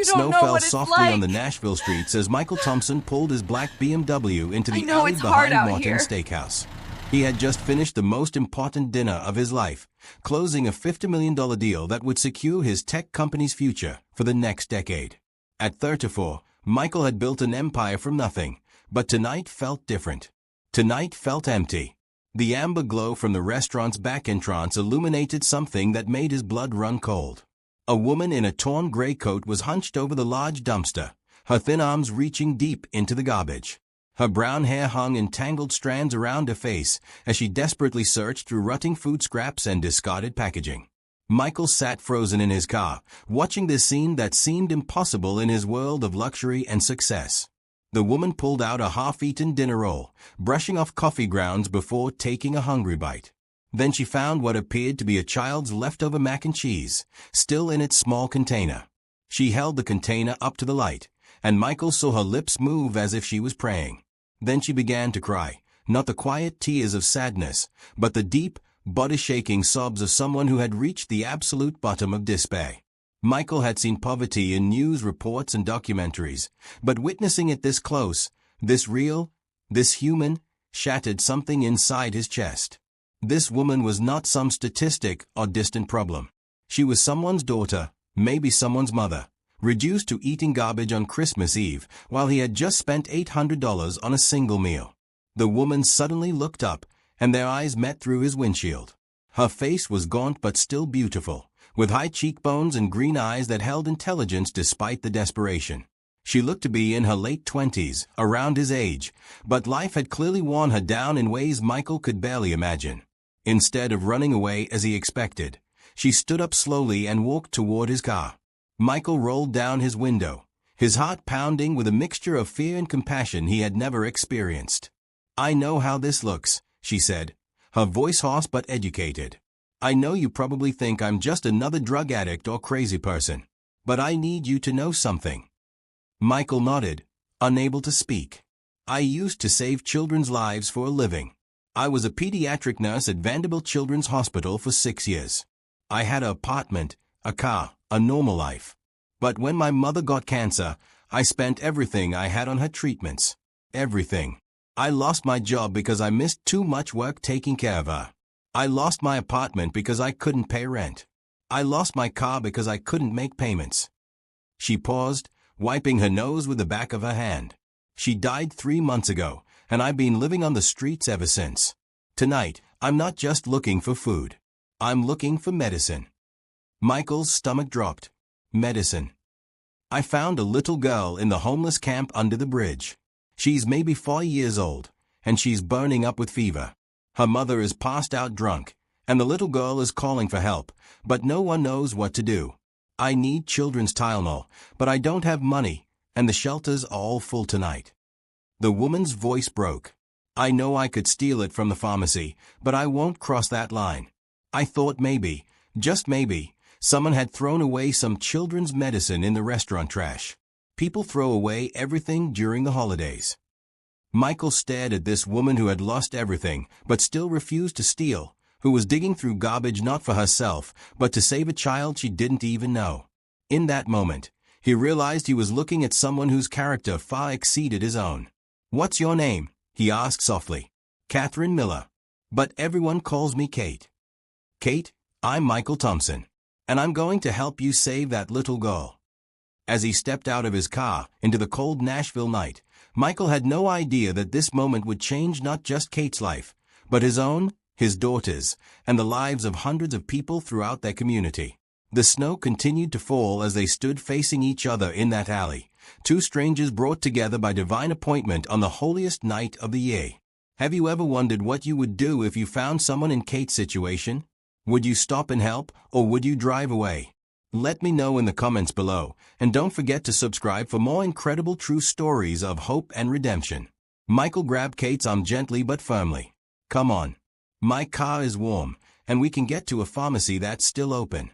You don't Snow know fell what it's softly on like. the Nashville streets as Michael Thompson pulled his black BMW into I the know alley it's hard behind out Morton here. Steakhouse. He had just finished the most important dinner of his life, closing a $50 million deal that would secure his tech company's future for the next decade. At 34, Michael had built an empire from nothing, but tonight felt different. Tonight felt empty. The amber glow from the restaurant's back entrance illuminated something that made his blood run cold. A woman in a torn gray coat was hunched over the large dumpster, her thin arms reaching deep into the garbage. Her brown hair hung in tangled strands around her face as she desperately searched through rotting food scraps and discarded packaging. Michael sat frozen in his car, watching this scene that seemed impossible in his world of luxury and success. The woman pulled out a half-eaten dinner roll, brushing off coffee grounds before taking a hungry bite. Then she found what appeared to be a child's leftover mac and cheese, still in its small container. She held the container up to the light, and Michael saw her lips move as if she was praying. Then she began to cry, not the quiet tears of sadness, but the deep, body-shaking sobs of someone who had reached the absolute bottom of despair. Michael had seen poverty in news reports and documentaries, but witnessing it this close, this real, this human, shattered something inside his chest. This woman was not some statistic or distant problem. She was someone's daughter, maybe someone's mother, reduced to eating garbage on Christmas Eve while he had just spent $800 on a single meal. The woman suddenly looked up, and their eyes met through his windshield. Her face was gaunt but still beautiful, with high cheekbones and green eyes that held intelligence despite the desperation. She looked to be in her late 20s, around his age, but life had clearly worn her down in ways Michael could barely imagine. Instead of running away as he expected, she stood up slowly and walked toward his car. Michael rolled down his window, his heart pounding with a mixture of fear and compassion he had never experienced. "I know how this looks," she said, her voice hoarse but educated. "I know you probably think I'm just another drug addict or crazy person, but I need you to know something." Michael nodded, unable to speak. "I used to save children's lives for a living. I was a pediatric nurse at Vanderbilt Children's Hospital for 6 years. I had an apartment, a car, a normal life. But when my mother got cancer, I spent everything I had on her treatments. Everything. I lost my job because I missed too much work taking care of her. I lost my apartment because I couldn't pay rent. I lost my car because I couldn't make payments." She paused, wiping her nose with the back of her hand. "She died 3 months ago, and I've been living on the streets ever since. Tonight, I'm not just looking for food. I'm looking for medicine." Michael's stomach dropped. Medicine. "I found a little girl in the homeless camp under the bridge. She's maybe 4 years old, and she's burning up with fever. Her mother is passed out drunk, and the little girl is calling for help, but no one knows what to do. I need children's Tylenol, but I don't have money, and the shelters are all full tonight." The woman's voice broke. "I know I could steal it from the pharmacy, but I won't cross that line. I thought maybe, just maybe, someone had thrown away some children's medicine in the restaurant trash. People throw away everything during the holidays." Michael stared at this woman who had lost everything, but still refused to steal, who was digging through garbage not for herself, but to save a child she didn't even know. In that moment, he realized he was looking at someone whose character far exceeded his own. "What's your name?" he asked softly. "Catherine Miller. But everyone calls me Kate." "Kate, I'm Michael Thompson, and I'm going to help you save that little girl." As he stepped out of his car into the cold Nashville night, Michael had no idea that this moment would change not just Kate's life, but his own, his daughter's, and the lives of hundreds of people throughout their community. The snow continued to fall as they stood facing each other in that alley, two strangers brought together by divine appointment on the holiest night of the year. Have you ever wondered what you would do if you found someone in Kate's situation? Would you stop and help, or would you drive away? Let me know in the comments below, and don't forget to subscribe for more incredible true stories of hope and redemption. Michael grabbed Kate's arm gently but firmly. "Come on. My car is warm, and we can get to a pharmacy that's still open."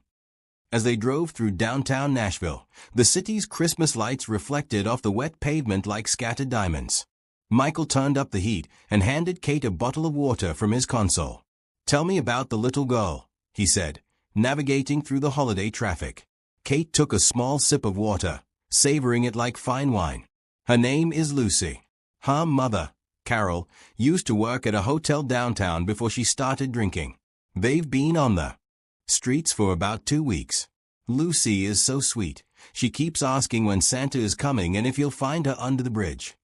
As they drove through downtown Nashville, the city's Christmas lights reflected off the wet pavement like scattered diamonds. Michael turned up the heat and handed Kate a bottle of water from his console. "Tell me about the little girl," he said, navigating through the holiday traffic. Kate took a small sip of water, savoring it like fine wine. Her name is Lucy. Her mother, Carol, used to work at a hotel downtown before she started drinking. They've been on the streets for about 2 weeks. Lucy is so sweet. She keeps asking when Santa is coming and if he'll find her under the bridge.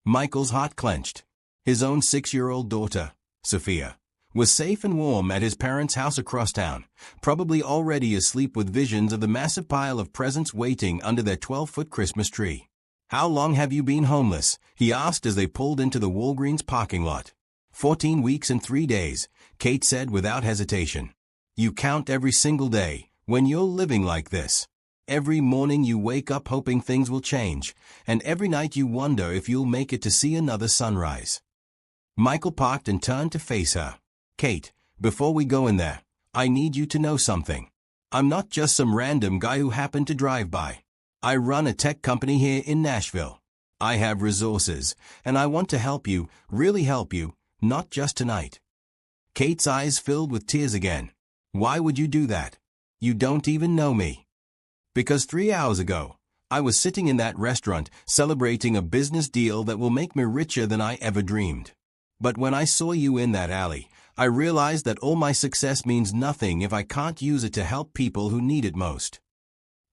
Michael's heart clenched. His own 6-year-old daughter, Sophia, was safe and warm at his parents' house across town, probably already asleep with visions of the massive pile of presents waiting under their 12-foot Christmas tree. "How long have you been homeless?" he asked as they pulled into the Walgreens parking lot. 14 weeks and 3 days, Kate said without hesitation. "You count every single day when you're living like this. Every morning you wake up hoping things will change, and every night you wonder if you'll make it to see another sunrise." Michael parked and turned to face her. "Kate, before we go in there, I need you to know something. I'm not just some random guy who happened to drive by. I run a tech company here in Nashville. I have resources, and I want to help you, really help you, not just tonight." Kate's eyes filled with tears again. "Why would you do that? You don't even know me." "Because 3 hours ago, I was sitting in that restaurant celebrating a business deal that will make me richer than I ever dreamed. But when I saw you in that alley, I realized that all my success means nothing if I can't use it to help people who need it most."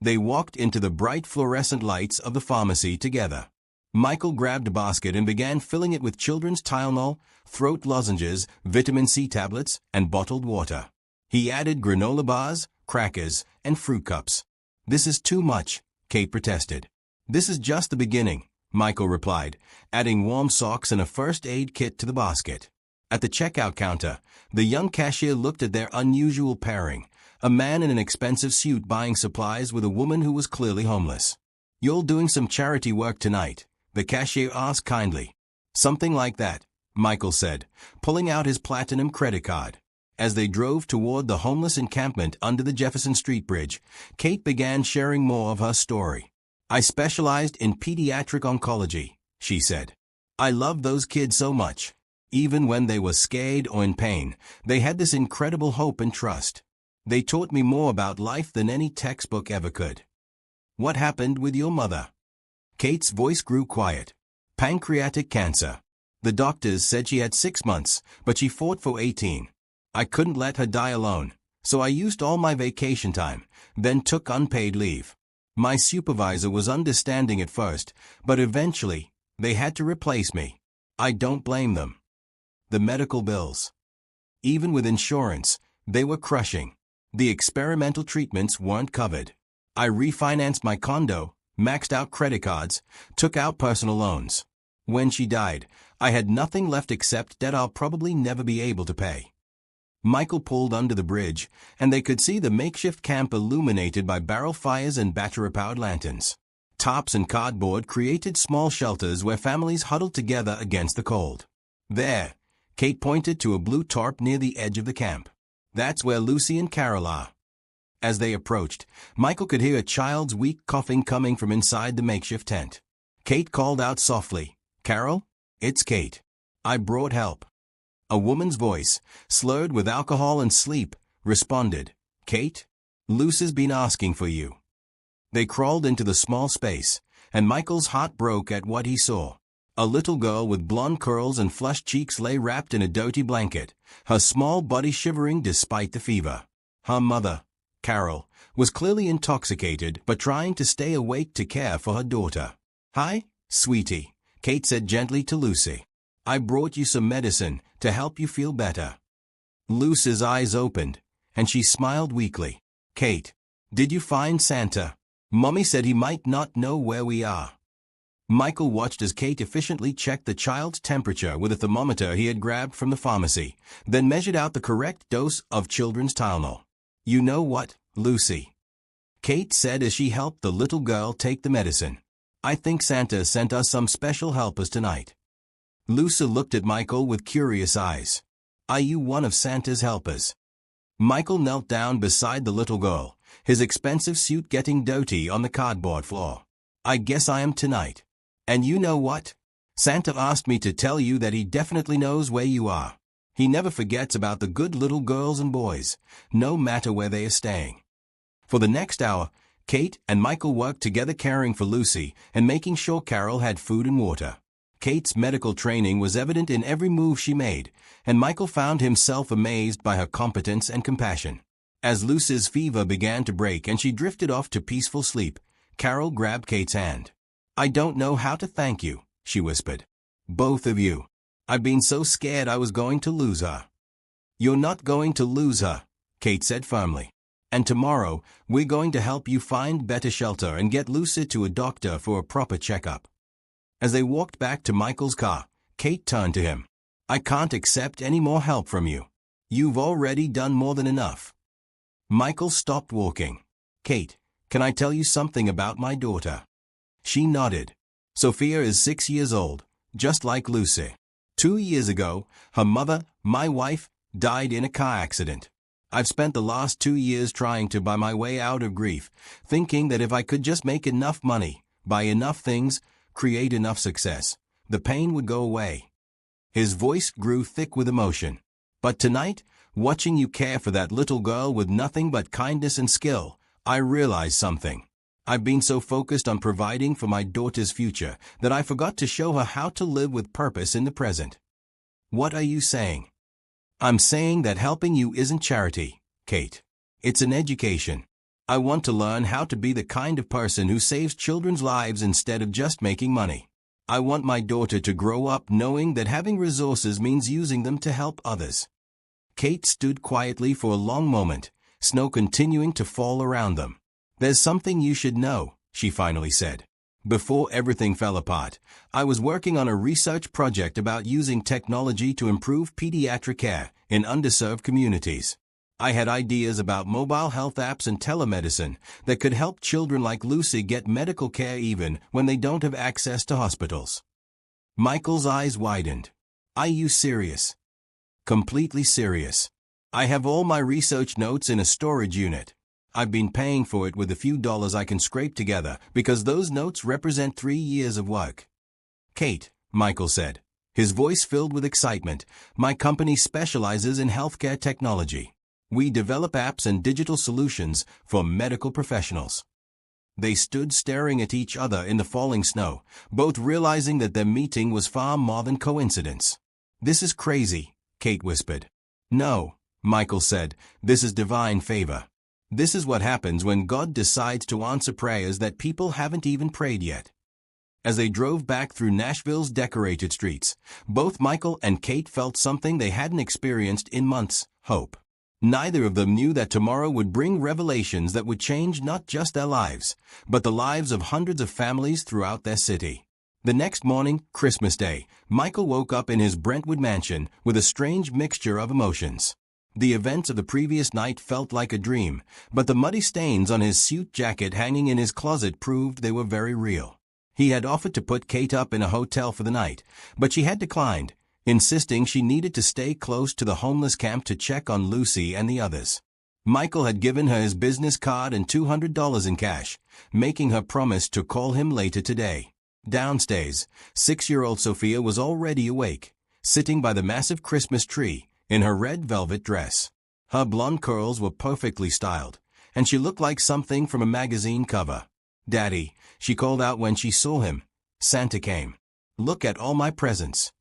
They walked into the bright fluorescent lights of the pharmacy together. Michael grabbed a basket and began filling it with children's Tylenol, throat lozenges, vitamin C tablets, and bottled water. He added granola bars, crackers, and fruit cups. "This is too much," Kate protested. "This is just the beginning," Michael replied, adding warm socks and a first aid kit to the basket. At the checkout counter, the young cashier looked at their unusual pairing, a man in an expensive suit buying supplies with a woman who was clearly homeless. "You're doing some charity work tonight?" the cashier asked kindly. "Something like that," Michael said, pulling out his platinum credit card. As they drove toward the homeless encampment under the Jefferson Street Bridge, Kate began sharing more of her story. "I specialized in pediatric oncology," she said. "I loved those kids so much. Even when they were scared or in pain, they had this incredible hope and trust. They taught me more about life than any textbook ever could." "What happened with your mother?" Kate's voice grew quiet. "Pancreatic cancer. The doctors said she had 6 months, but she fought for 18. I couldn't let her die alone, so I used all my vacation time, then took unpaid leave. My supervisor was understanding at first, but eventually, they had to replace me. I don't blame them." The medical bills. Even with insurance, they were crushing. The experimental treatments weren't covered. "I refinanced my condo, maxed out credit cards, took out personal loans. When she died, I had nothing left except debt I'll probably never be able to pay." Michael pulled under the bridge, and they could see the makeshift camp illuminated by barrel fires and battery-powered lanterns. Tarps and cardboard created small shelters where families huddled together against the cold. "There," Kate pointed to a blue tarp near the edge of the camp. "That's where Lucy and Carol are." As they approached, Michael could hear a child's weak coughing coming from inside the makeshift tent. Kate called out softly, "Carol? It's Kate. I brought help." A woman's voice, slurred with alcohol and sleep, responded, "Kate? Lucy's been asking for you." They crawled into the small space, and Michael's heart broke at what he saw. A little girl with blonde curls and flushed cheeks lay wrapped in a dirty blanket, her small body shivering despite the fever. Her mother, Carol, was clearly intoxicated but trying to stay awake to care for her daughter. "Hi, sweetie," Kate said gently to Lucy. "I brought you some medicine to help you feel better." Lucy's eyes opened, and she smiled weakly. "Kate, did you find Santa? Mommy said he might not know where we are." Michael watched as Kate efficiently checked the child's temperature with a thermometer he had grabbed from the pharmacy, then measured out the correct dose of children's Tylenol. "You know what, Lucy?" Kate said as she helped the little girl take the medicine. "I think Santa sent us some special helpers tonight." Lucy looked at Michael with curious eyes. "Are you one of Santa's helpers?" Michael knelt down beside the little girl, his expensive suit getting dirty on the cardboard floor. "I guess I am tonight. And you know what? Santa asked me to tell you that he definitely knows where you are. He never forgets about the good little girls and boys, no matter where they are staying." For the next hour, Kate and Michael worked together caring for Lucy and making sure Carol had food and water. Kate's medical training was evident in every move she made, and Michael found himself amazed by her competence and compassion. As Lucy's fever began to break and she drifted off to peaceful sleep, Carol grabbed Kate's hand. "I don't know how to thank you," she whispered. "Both of you. I've been so scared I was going to lose her." "You're not going to lose her," Kate said firmly. "And tomorrow, we're going to help you find better shelter and get Lucy to a doctor for a proper checkup." As they walked back to Michael's car, Kate turned to him. "I can't accept any more help from you. You've already done more than enough." Michael stopped walking. "Kate, can I tell you something about my daughter?" She nodded. "Sophia is 6 years old, just like Lucy. 2 years ago, her mother, my wife, died in a car accident. I've spent the last 2 years trying to buy my way out of grief, thinking that if I could just make enough money, buy enough things, create enough success, the pain would go away." His voice grew thick with emotion. "But tonight, watching you care for that little girl with nothing but kindness and skill, I realized something. I've been so focused on providing for my daughter's future that I forgot to show her how to live with purpose in the present." "What are you saying?" "I'm saying that helping you isn't charity, Kate. It's an education. I want to learn how to be the kind of person who saves children's lives instead of just making money. I want my daughter to grow up knowing that having resources means using them to help others." Kate stood quietly for a long moment, snow continuing to fall around them. "There's something you should know," she finally said. "Before everything fell apart, I was working on a research project about using technology to improve pediatric care in underserved communities. I had ideas about mobile health apps and telemedicine that could help children like Lucy get medical care even when they don't have access to hospitals." Michael's eyes widened. "Are you serious?" "Completely serious. I have all my research notes in a storage unit. I've been paying for it with the few dollars I can scrape together because those notes represent 3 years of work." "Kate," Michael said, his voice filled with excitement, "my company specializes in healthcare technology. We develop apps and digital solutions for medical professionals." They stood staring at each other in the falling snow, both realizing that their meeting was far more than coincidence. "This is crazy," Kate whispered. "No," Michael said, "this is divine favor. This is what happens when God decides to answer prayers that people haven't even prayed yet." As they drove back through Nashville's decorated streets, both Michael and Kate felt something they hadn't experienced in months: hope. Neither of them knew that tomorrow would bring revelations that would change not just their lives, but the lives of hundreds of families throughout their city. The next morning, Christmas Day, Michael woke up in his Brentwood mansion with a strange mixture of emotions. The events of the previous night felt like a dream, but the muddy stains on his suit jacket hanging in his closet proved they were very real. He had offered to put Kate up in a hotel for the night, but she had declined, insisting she needed to stay close to the homeless camp to check on Lucy and the others. Michael had given her his business card and $200 in cash, making her promise to call him later today. Downstairs, 6-year-old Sophia was already awake, sitting by the massive Christmas tree, in her red velvet dress. Her blonde curls were perfectly styled, and she looked like something from a magazine cover. "Daddy," she called out when she saw him. "Santa came. Look at all my presents."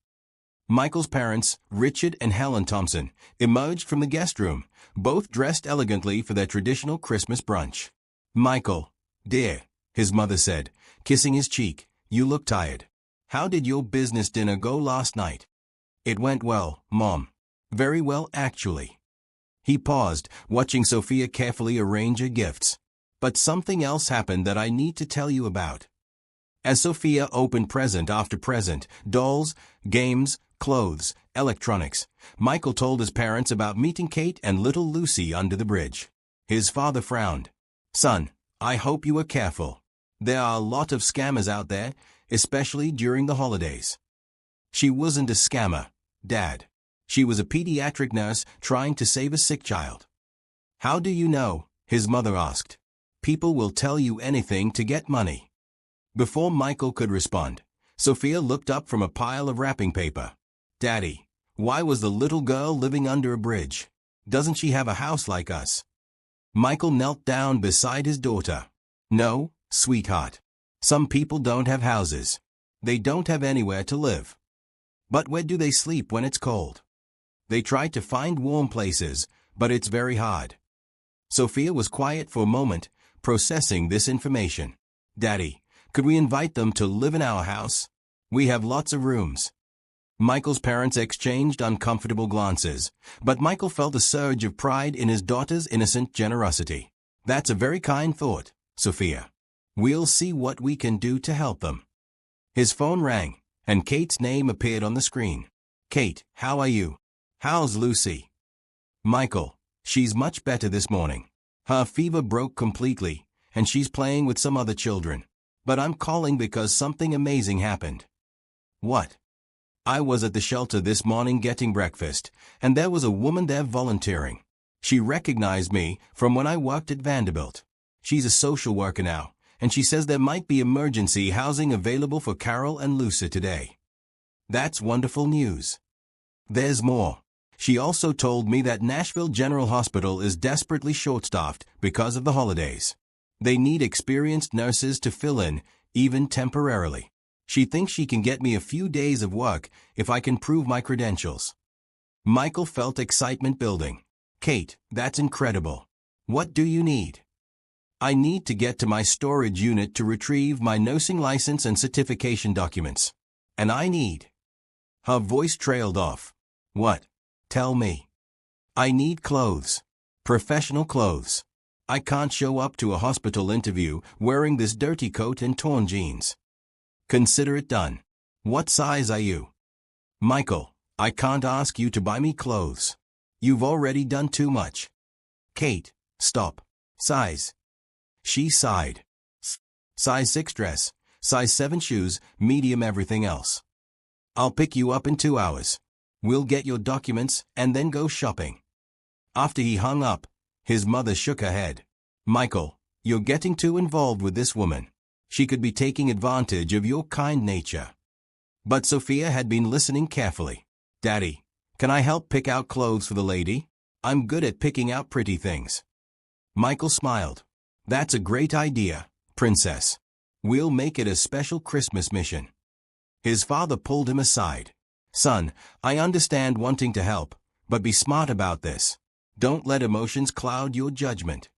Michael's parents, Richard and Helen Thompson, emerged from the guest room, both dressed elegantly for their traditional Christmas brunch. "Michael, dear," his mother said, kissing his cheek, "you look tired. How did your business dinner go last night?" "It went well, Mom. Very well, actually." He paused, watching Sophia carefully arrange her gifts. "But something else happened that I need to tell you about." As Sophia opened present after present, dolls, games, clothes, electronics, Michael told his parents about meeting Kate and little Lucy under the bridge. His father frowned. "Son, I hope you are careful. There are a lot of scammers out there, especially during the holidays." "She wasn't a scammer, Dad. She was a pediatric nurse trying to save a sick child." "How do you know?" his mother asked. "People will tell you anything to get money." Before Michael could respond, Sophia looked up from a pile of wrapping paper. "Daddy, why was the little girl living under a bridge? Doesn't she have a house like us?" Michael knelt down beside his daughter. No, sweetheart. Some people don't have houses. They don't have anywhere to live. But where do they sleep when it's cold? They try to find warm places, but it's very hard. Sophia was quiet for a moment, processing this information. Daddy, could we invite them to live in our house? We have lots of rooms. Michael's parents exchanged uncomfortable glances, but Michael felt a surge of pride in his daughter's innocent generosity. That's a very kind thought, Sophia. We'll see what we can do to help them. His phone rang, and Kate's name appeared on the screen. Kate, how are you? How's Lucy? Michael, she's much better this morning. Her fever broke completely, and she's playing with some other children. But I'm calling because something amazing happened. What? I was at the shelter this morning getting breakfast, and there was a woman there volunteering. She recognized me from when I worked at Vanderbilt. She's a social worker now, and she says there might be emergency housing available for Carol and Lucy today. That's wonderful news. There's more. She also told me that Nashville General Hospital is desperately short-staffed because of the holidays. They need experienced nurses to fill in, even temporarily. She thinks she can get me a few days of work if I can prove my credentials. Michael felt excitement building. Kate, that's incredible. What do you need? I need to get to my storage unit to retrieve my nursing license and certification documents. And I need... Her voice trailed off. What? Tell me. I need clothes. Professional clothes. I can't show up to a hospital interview wearing this dirty coat and torn jeans. Consider it done. What size are you? Michael, I can't ask you to buy me clothes. You've already done too much. Kate, stop. Size. She sighed. Size 6 dress, size 7 shoes, medium everything else. I'll pick you up in 2 hours. We'll get your documents and then go shopping. After he hung up, his mother shook her head. Michael, you're getting too involved with this woman. She could be taking advantage of your kind nature. But Sophia had been listening carefully. Daddy, can I help pick out clothes for the lady? I'm good at picking out pretty things. Michael smiled. That's a great idea, Princess. We'll make it a special Christmas mission. His father pulled him aside. Son, I understand wanting to help, but be smart about this. Don't let emotions cloud your judgment.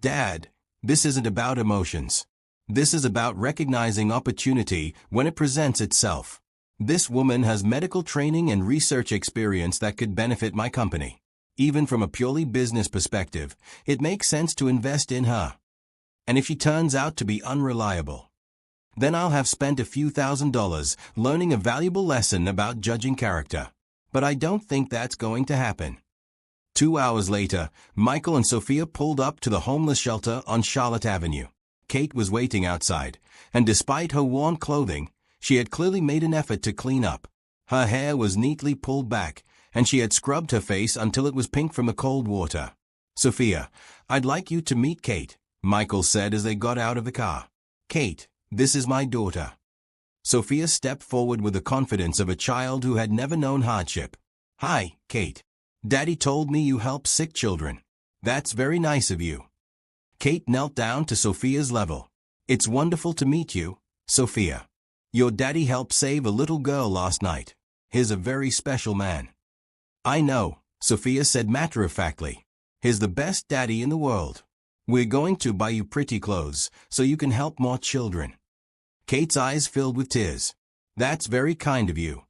Dad, this isn't about emotions. This is about recognizing opportunity when it presents itself. This woman has medical training and research experience that could benefit my company. Even from a purely business perspective, it makes sense to invest in her. And if she turns out to be unreliable, then I'll have spent a few $1,000s learning a valuable lesson about judging character. But I don't think that's going to happen. 2 hours later, Michael and Sophia pulled up to the homeless shelter on Charlotte Avenue. Kate was waiting outside, and despite her worn clothing, she had clearly made an effort to clean up. Her hair was neatly pulled back, and she had scrubbed her face until it was pink from the cold water. Sophia, I'd like you to meet Kate, Michael said as they got out of the car. Kate, this is my daughter. Sophia stepped forward with the confidence of a child who had never known hardship. Hi, Kate. Daddy told me you help sick children. That's very nice of you. Kate knelt down to Sophia's level. It's wonderful to meet you, Sophia. Your daddy helped save a little girl last night. He's a very special man. I know, Sophia said matter-of-factly. He's the best daddy in the world. We're going to buy you pretty clothes so you can help more children. Kate's eyes filled with tears. That's very kind of you.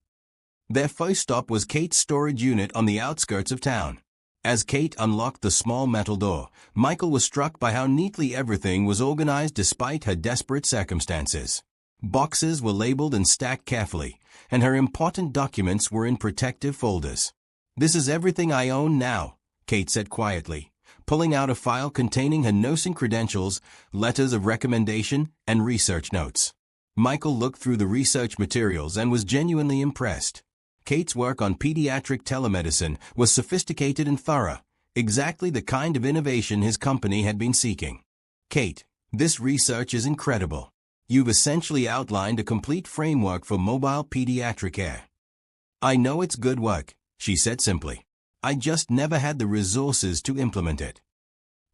Their first stop was Kate's storage unit on the outskirts of town. As Kate unlocked the small metal door, Michael was struck by how neatly everything was organized despite her desperate circumstances. Boxes were labeled and stacked carefully, and her important documents were in protective folders. This is everything I own now, Kate said quietly, pulling out a file containing her nursing credentials, letters of recommendation, and research notes. Michael looked through the research materials and was genuinely impressed. Kate's work on pediatric telemedicine was sophisticated and thorough, exactly the kind of innovation his company had been seeking. Kate, this research is incredible. You've essentially outlined a complete framework for mobile pediatric care. I know it's good work, she said simply. I just never had the resources to implement it.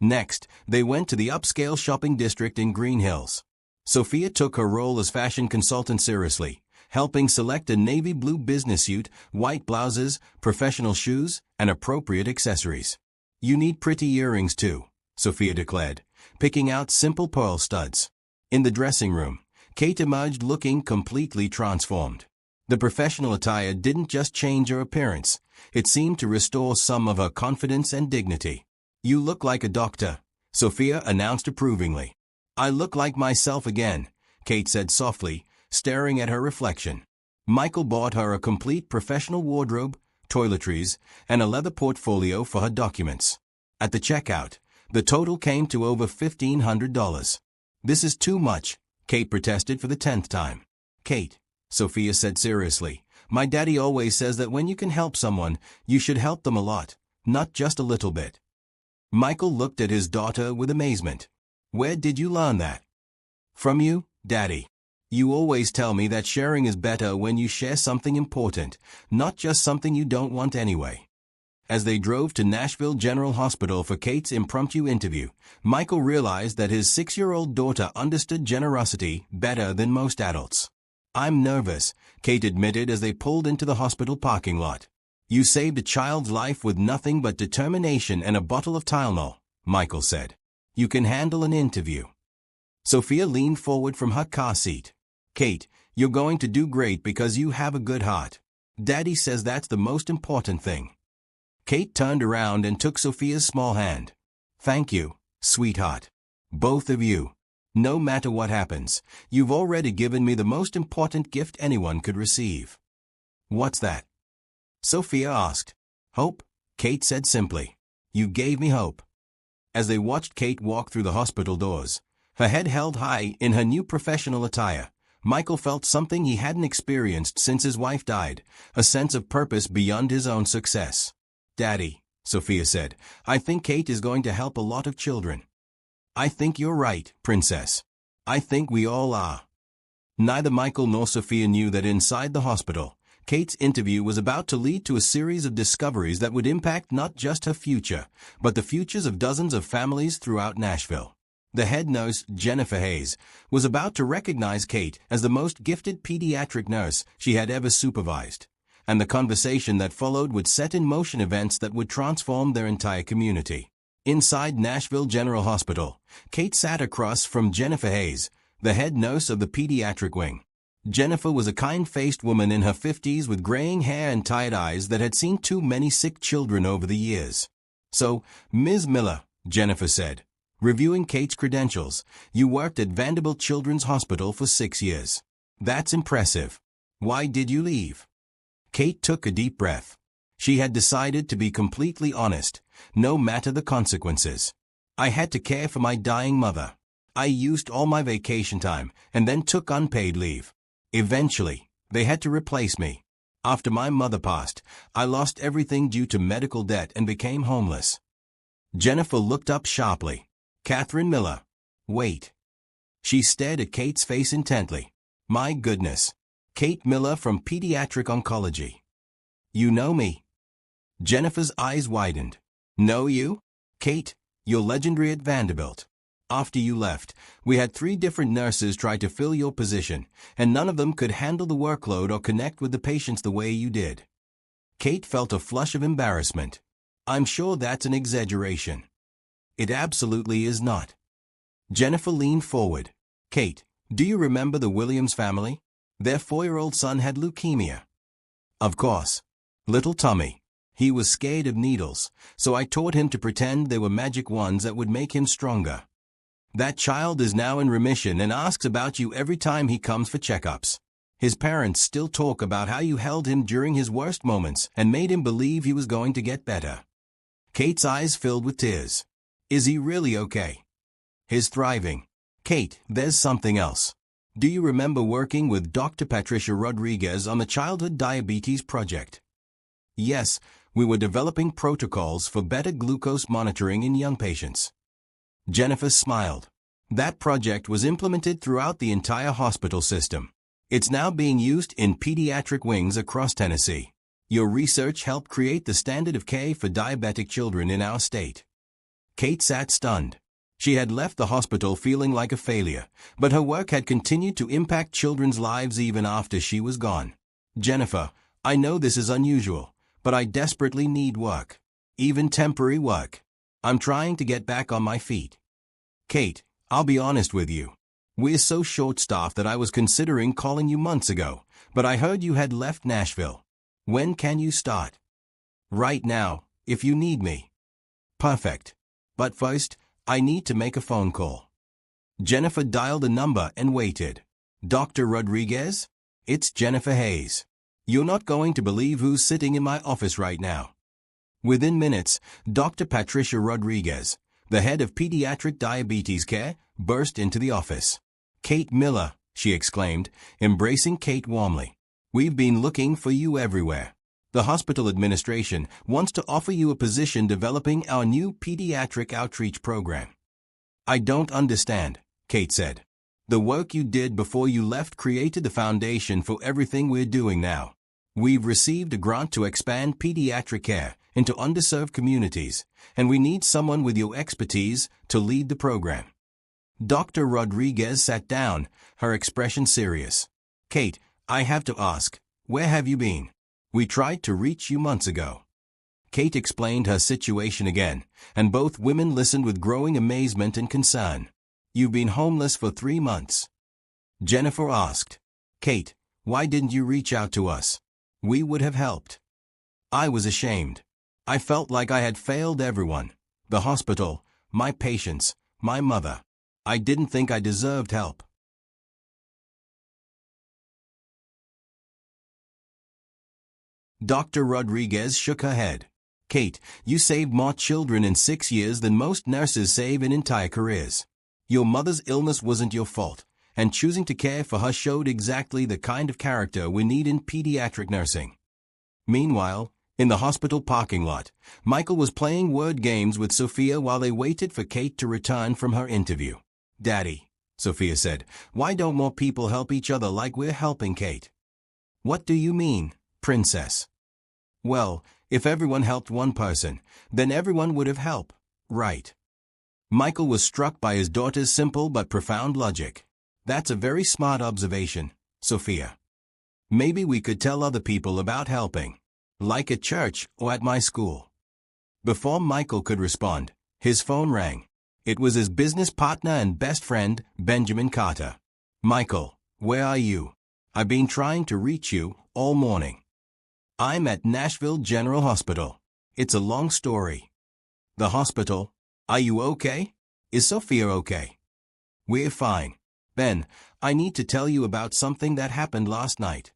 Next, they went to the upscale shopping district in Green Hills. Sophia took her role as fashion consultant seriously, helping select a navy blue business suit, white blouses, professional shoes, and appropriate accessories. "You need pretty earrings too," Sophia declared, picking out simple pearl studs. In the dressing room, Kate emerged looking completely transformed. The professional attire didn't just change her appearance, it seemed to restore some of her confidence and dignity. "You look like a doctor," Sophia announced approvingly. "I look like myself again," Kate said softly, staring at her reflection. Michael bought her a complete professional wardrobe, toiletries, and a leather portfolio for her documents. At the checkout, the total came to over $1,500. "This is too much," Kate protested for the 10th time. "Kate," Sophia said seriously, "my daddy always says that when you can help someone, you should help them a lot, not just a little bit." Michael looked at his daughter with amazement. "Where did you learn that?" "From you, Daddy. You always tell me that sharing is better when you share something important, not just something you don't want anyway." As they drove to Nashville General Hospital for Kate's impromptu interview, Michael realized that his 6-year-old daughter understood generosity better than most adults. "I'm nervous," Kate admitted as they pulled into the hospital parking lot. "You saved a child's life with nothing but determination and a bottle of Tylenol," Michael said. "You can handle an interview." Sophia leaned forward from her car seat. "Kate, you're going to do great because you have a good heart. Daddy says that's the most important thing." Kate turned around and took Sophia's small hand. "Thank you, sweetheart. Both of you. No matter what happens, you've already given me the most important gift anyone could receive." "What's that?" Sophia asked. "Hope," Kate said simply. "You gave me hope." As they watched Kate walk through the hospital doors, her head held high in her new professional attire, Michael felt something he hadn't experienced since his wife died, a sense of purpose beyond his own success. "Daddy," Sophia said, "I think Kate is going to help a lot of children." "I think you're right, Princess. I think we all are." Neither Michael nor Sophia knew that inside the hospital, Kate's interview was about to lead to a series of discoveries that would impact not just her future, but the futures of dozens of families throughout Nashville. The head nurse, Jennifer Hayes, was about to recognize Kate as the most gifted pediatric nurse she had ever supervised, and the conversation that followed would set in motion events that would transform their entire community. Inside Nashville General Hospital, Kate sat across from Jennifer Hayes, the head nurse of the pediatric wing. Jennifer was a kind-faced woman in her 50s with graying hair and tired eyes that had seen too many sick children over the years. "So, Ms. Miller," Jennifer said, reviewing Kate's credentials, "you worked at Vanderbilt Children's Hospital for 6 years. That's impressive. Why did you leave?" Kate took a deep breath. She had decided to be completely honest, no matter the consequences. "I had to care for my dying mother. I used all my vacation time and then took unpaid leave. Eventually, they had to replace me. After my mother passed, I lost everything due to medical debt and became homeless." Jennifer looked up sharply. "Catherine Miller. Wait." She stared at Kate's face intently. "My goodness. Kate Miller from Pediatric Oncology. You know me?" Jennifer's eyes widened. "Know you? Kate, you're legendary at Vanderbilt. After you left, we had 3 different nurses try to fill your position, and none of them could handle the workload or connect with the patients the way you did." Kate felt a flush of embarrassment. "I'm sure that's an exaggeration." "It absolutely is not." Jennifer leaned forward. "Kate, do you remember the Williams family? Their 4-year-old son had leukemia." "Of course. Little Tommy. He was scared of needles, so I taught him to pretend they were magic wands that would make him stronger. That child is now in remission and asks about you every time he comes for checkups. His parents still talk about how you held him during his worst moments and made him believe he was going to get better." Kate's eyes filled with tears. "Is he really okay?" "He's thriving." "Kate, there's something else. Do you remember working with Dr. Patricia Rodriguez on the Childhood Diabetes Project?" "Yes, we were developing protocols for better glucose monitoring in young patients." Jennifer smiled. "That project was implemented throughout the entire hospital system. It's now being used in pediatric wings across Tennessee. Your research helped create the standard of care for diabetic children in our state." Kate sat stunned. She had left the hospital feeling like a failure, but her work had continued to impact children's lives even after she was gone. Jennifer, I know this is unusual, but I desperately need work. Even temporary work. I'm trying to get back on my feet. Kate, I'll be honest with you. We're so short-staffed that I was considering calling you months ago, but I heard you had left Nashville. When can you start? Right now, if you need me. Perfect. But first, I need to make a phone call. Jennifer dialed a number and waited. Dr. Rodriguez? It's Jennifer Hayes. You're not going to believe who's sitting in my office right now. Within minutes, Dr. Patricia Rodriguez, the head of pediatric diabetes care, burst into the office. Kate Miller, she exclaimed, embracing Kate warmly. We've been looking for you everywhere. The hospital administration wants to offer you a position developing our new pediatric outreach program. I don't understand, Kate said. The work you did before you left created the foundation for everything we're doing now. We've received a grant to expand pediatric care into underserved communities, and we need someone with your expertise to lead the program. Dr. Rodriguez sat down, her expression serious. Kate, I have to ask, where have you been? We tried to reach you months ago. Kate explained her situation again, and both women listened with growing amazement and concern. You've been homeless for 3 months. Jennifer asked. Kate, why didn't you reach out to us? We would have helped. I was ashamed. I felt like I had failed everyone. The hospital, my patients, my mother. I didn't think I deserved help. Dr. Rodriguez shook her head. Kate, you saved more children in 6 years than most nurses save in entire careers. Your mother's illness wasn't your fault, and choosing to care for her showed exactly the kind of character we need in pediatric nursing. Meanwhile, in the hospital parking lot, Michael was playing word games with Sophia while they waited for Kate to return from her interview. Daddy, Sophia said, why don't more people help each other like we're helping Kate? What do you mean, princess? Well, if everyone helped one person, then everyone would have helped, right? Michael was struck by his daughter's simple but profound logic. That's a very smart observation, Sophia. Maybe we could tell other people about helping, like at church or at my school. Before Michael could respond, his phone rang. It was his business partner and best friend, Benjamin Carter. Michael, where are you? I've been trying to reach you all morning. I'm at Nashville General Hospital. It's a long story. The hospital? Are you okay? Is Sophia okay? We're fine. Ben, I need to tell you about something that happened last night.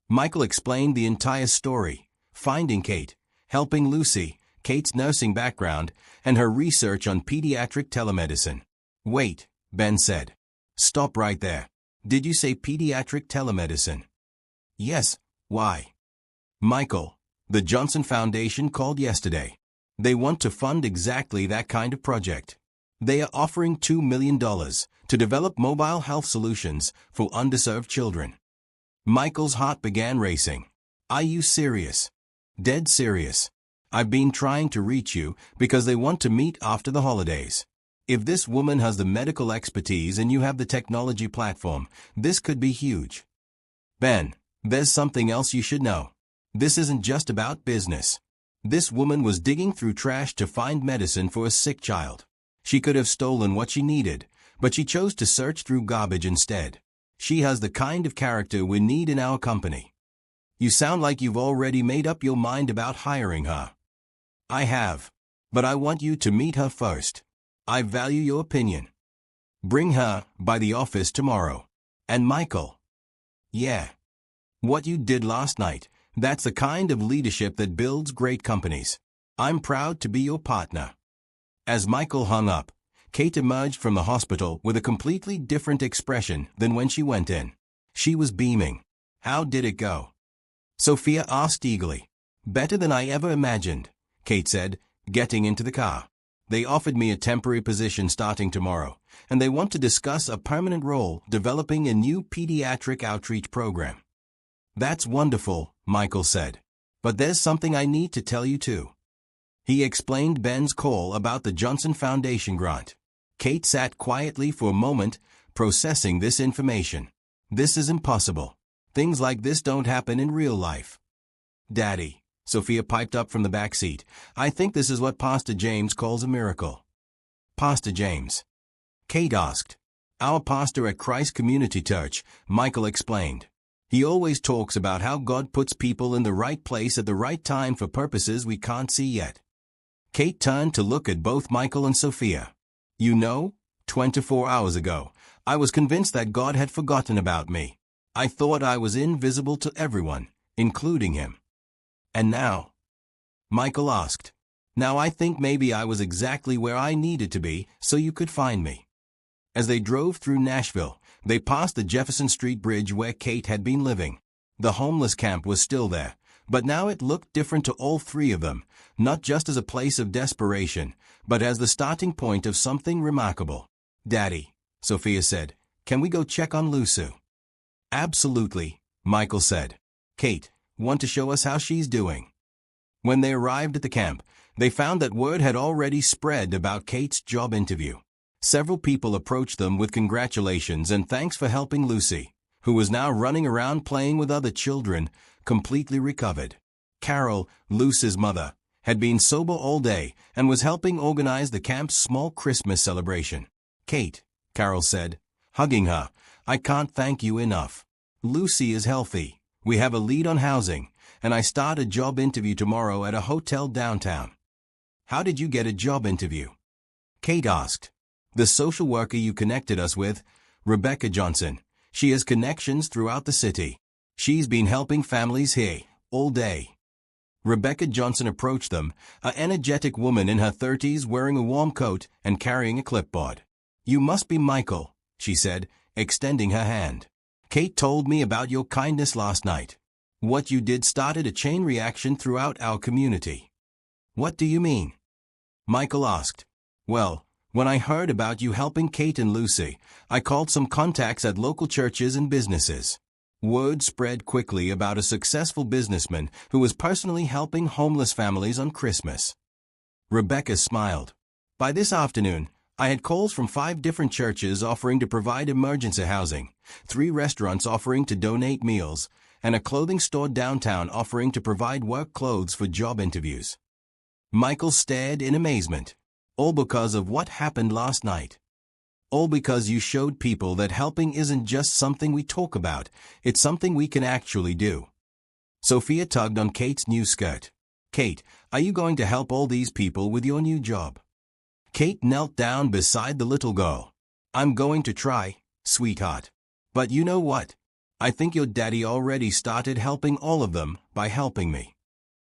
Michael explained the entire story, finding Kate, helping Lucy, Kate's nursing background, and her research on pediatric telemedicine. Wait, Ben said. Stop right there. Did you say pediatric telemedicine? Yes, why? Michael, the Johnson Foundation called yesterday. They want to fund exactly that kind of project. They are offering $2 million to develop mobile health solutions for underserved children. Michael's heart began racing. Are you serious? Dead serious. I've been trying to reach you because they want to meet after the holidays. If this woman has the medical expertise and you have the technology platform, this could be huge. Ben, there's something else you should know. This isn't just about business. This woman was digging through trash to find medicine for a sick child. She could have stolen what she needed, but she chose to search through garbage instead. She has the kind of character we need in our company. You sound like you've already made up your mind about hiring her. I have. But I want you to meet her first. I value your opinion. Bring her by the office tomorrow. And Michael. Yeah. What you did last night, that's the kind of leadership that builds great companies. I'm proud to be your partner. As Michael hung up, Kate emerged from the hospital with a completely different expression than when she went in. She was beaming. How did it go? Sophia asked eagerly. Better than I ever imagined, Kate said, getting into the car. They offered me a temporary position starting tomorrow, and they want to discuss a permanent role developing a new pediatric outreach program. That's wonderful, Michael said. But there's something I need to tell you too. He explained Ben's call about the Johnson Foundation grant. Kate sat quietly for a moment, processing this information. This is impossible. Things like this don't happen in real life. Daddy, Sophia piped up from the back seat, I think this is what Pastor James calls a miracle. Pastor James? Kate asked. Our pastor at Christ Community Church, Michael explained. He always talks about how God puts people in the right place at the right time for purposes we can't see yet. Kate turned to look at both Michael and Sophia. You know, 24 hours ago, I was convinced that God had forgotten about me. I thought I was invisible to everyone, including him. And now? Michael asked. Now I think maybe I was exactly where I needed to be so you could find me. As they drove through Nashville, they passed the Jefferson Street Bridge where Kate had been living. The homeless camp was still there, but now it looked different to all three of them, not just as a place of desperation, but as the starting point of something remarkable. Daddy, Sophia said, can we go check on Lucy? Absolutely, Michael said. Kate, want to show us how she's doing? When they arrived at the camp, they found that word had already spread about Kate's job interview. Several people approached them with congratulations and thanks for helping Lucy, who was now running around playing with other children, completely recovered. Carol, Lucy's mother, had been sober all day and was helping organize the camp's small Christmas celebration. Kate, Carol said, hugging her, I can't thank you enough. Lucy is healthy, we have a lead on housing, and I start a job interview tomorrow at a hotel downtown. How did you get a job interview? Kate asked. The social worker you connected us with, Rebecca Johnson. She has connections throughout the city. She's been helping families here all day. Rebecca Johnson approached them, an energetic woman in her 30s wearing a warm coat and carrying a clipboard. You must be Michael, she said, extending her hand. Kate told me about your kindness last night. What you did started a chain reaction throughout our community. What do you mean? Michael asked. Well, when I heard about you helping Kate and Lucy, I called some contacts at local churches and businesses. Word spread quickly about a successful businessman who was personally helping homeless families on Christmas. Rebecca smiled. By this afternoon, I had calls from 5 different churches offering to provide emergency housing, 3 restaurants offering to donate meals, and a clothing store downtown offering to provide work clothes for job interviews. Michael stared in amazement. All because of what happened last night. All because you showed people that helping isn't just something we talk about, it's something we can actually do. Sophia tugged on Kate's new skirt. Kate, are you going to help all these people with your new job? Kate knelt down beside the little girl. I'm going to try, sweetheart. But you know what? I think your daddy already started helping all of them by helping me.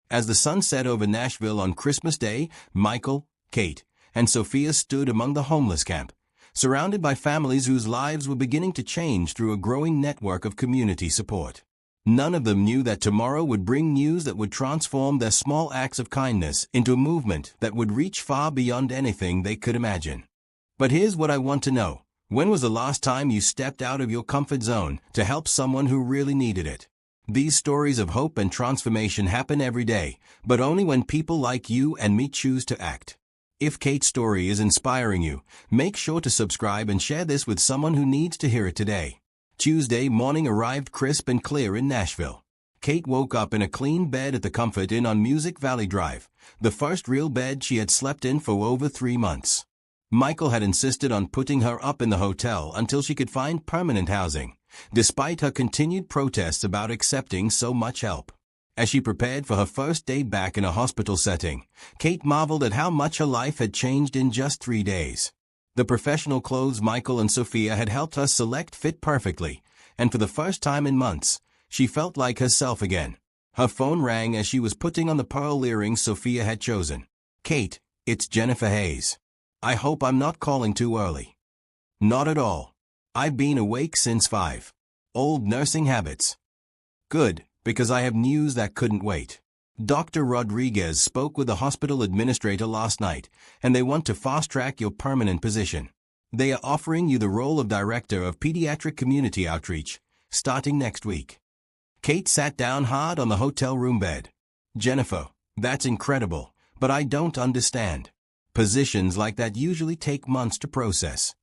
As the sun set over Nashville on Christmas Day, Michael, Kate, and Sophia stood among the homeless camp, surrounded by families whose lives were beginning to change through a growing network of community support. None of them knew that tomorrow would bring news that would transform their small acts of kindness into a movement that would reach far beyond anything they could imagine. But here's what I want to know. When was the last time you stepped out of your comfort zone to help someone who really needed it? These stories of hope and transformation happen every day, but only when people like you and me choose to act. If Kate's story is inspiring you, make sure to subscribe and share this with someone who needs to hear it today. Tuesday morning arrived crisp and clear in Nashville. Kate woke up in a clean bed at the Comfort Inn on Music Valley Drive, the first real bed she had slept in for over 3 months. Michael had insisted on putting her up in the hotel until she could find permanent housing, despite her continued protests about accepting so much help. As she prepared for her first day back in a hospital setting, Kate marveled at how much her life had changed in just 3 days. The professional clothes Michael and Sophia had helped her select fit perfectly, and for the first time in months, she felt like herself again. Her phone rang as she was putting on the pearl earrings Sophia had chosen. Kate, it's Jennifer Hayes. I hope I'm not calling too early. Not at all. I've been awake since 5. Old nursing habits. Good, because I have news that couldn't wait. Dr. Rodriguez spoke with the hospital administrator last night, and they want to fast-track your permanent position. They are offering you the role of Director of Pediatric Community Outreach, starting next week. Kate sat down hard on the hotel room bed. Jennifer, that's incredible, But I don't understand. Positions like that usually take months to process.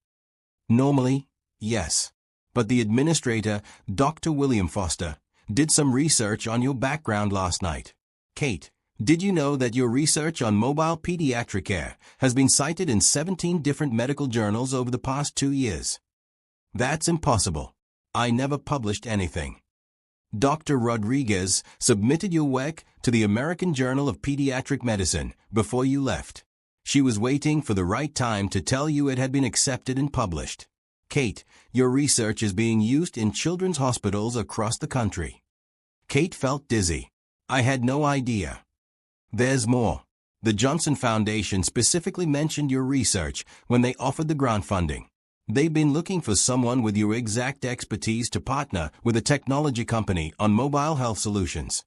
Normally, yes. But the administrator, Dr. William Foster, did some research on your background last night. Kate, did you know that your research on mobile pediatric care has been cited in 17 different medical journals over the past 2 years? That's impossible. I never published anything. Dr. Rodriguez submitted your work to the American Journal of Pediatric Medicine before you left. She was waiting for the right time to tell you it had been accepted and published. Kate, your research is being used in children's hospitals across the country. Kate felt dizzy. I had no idea. There's more. The Johnson Foundation specifically mentioned your research when they offered the grant funding. They've been looking for someone with your exact expertise to partner with a technology company on mobile health solutions.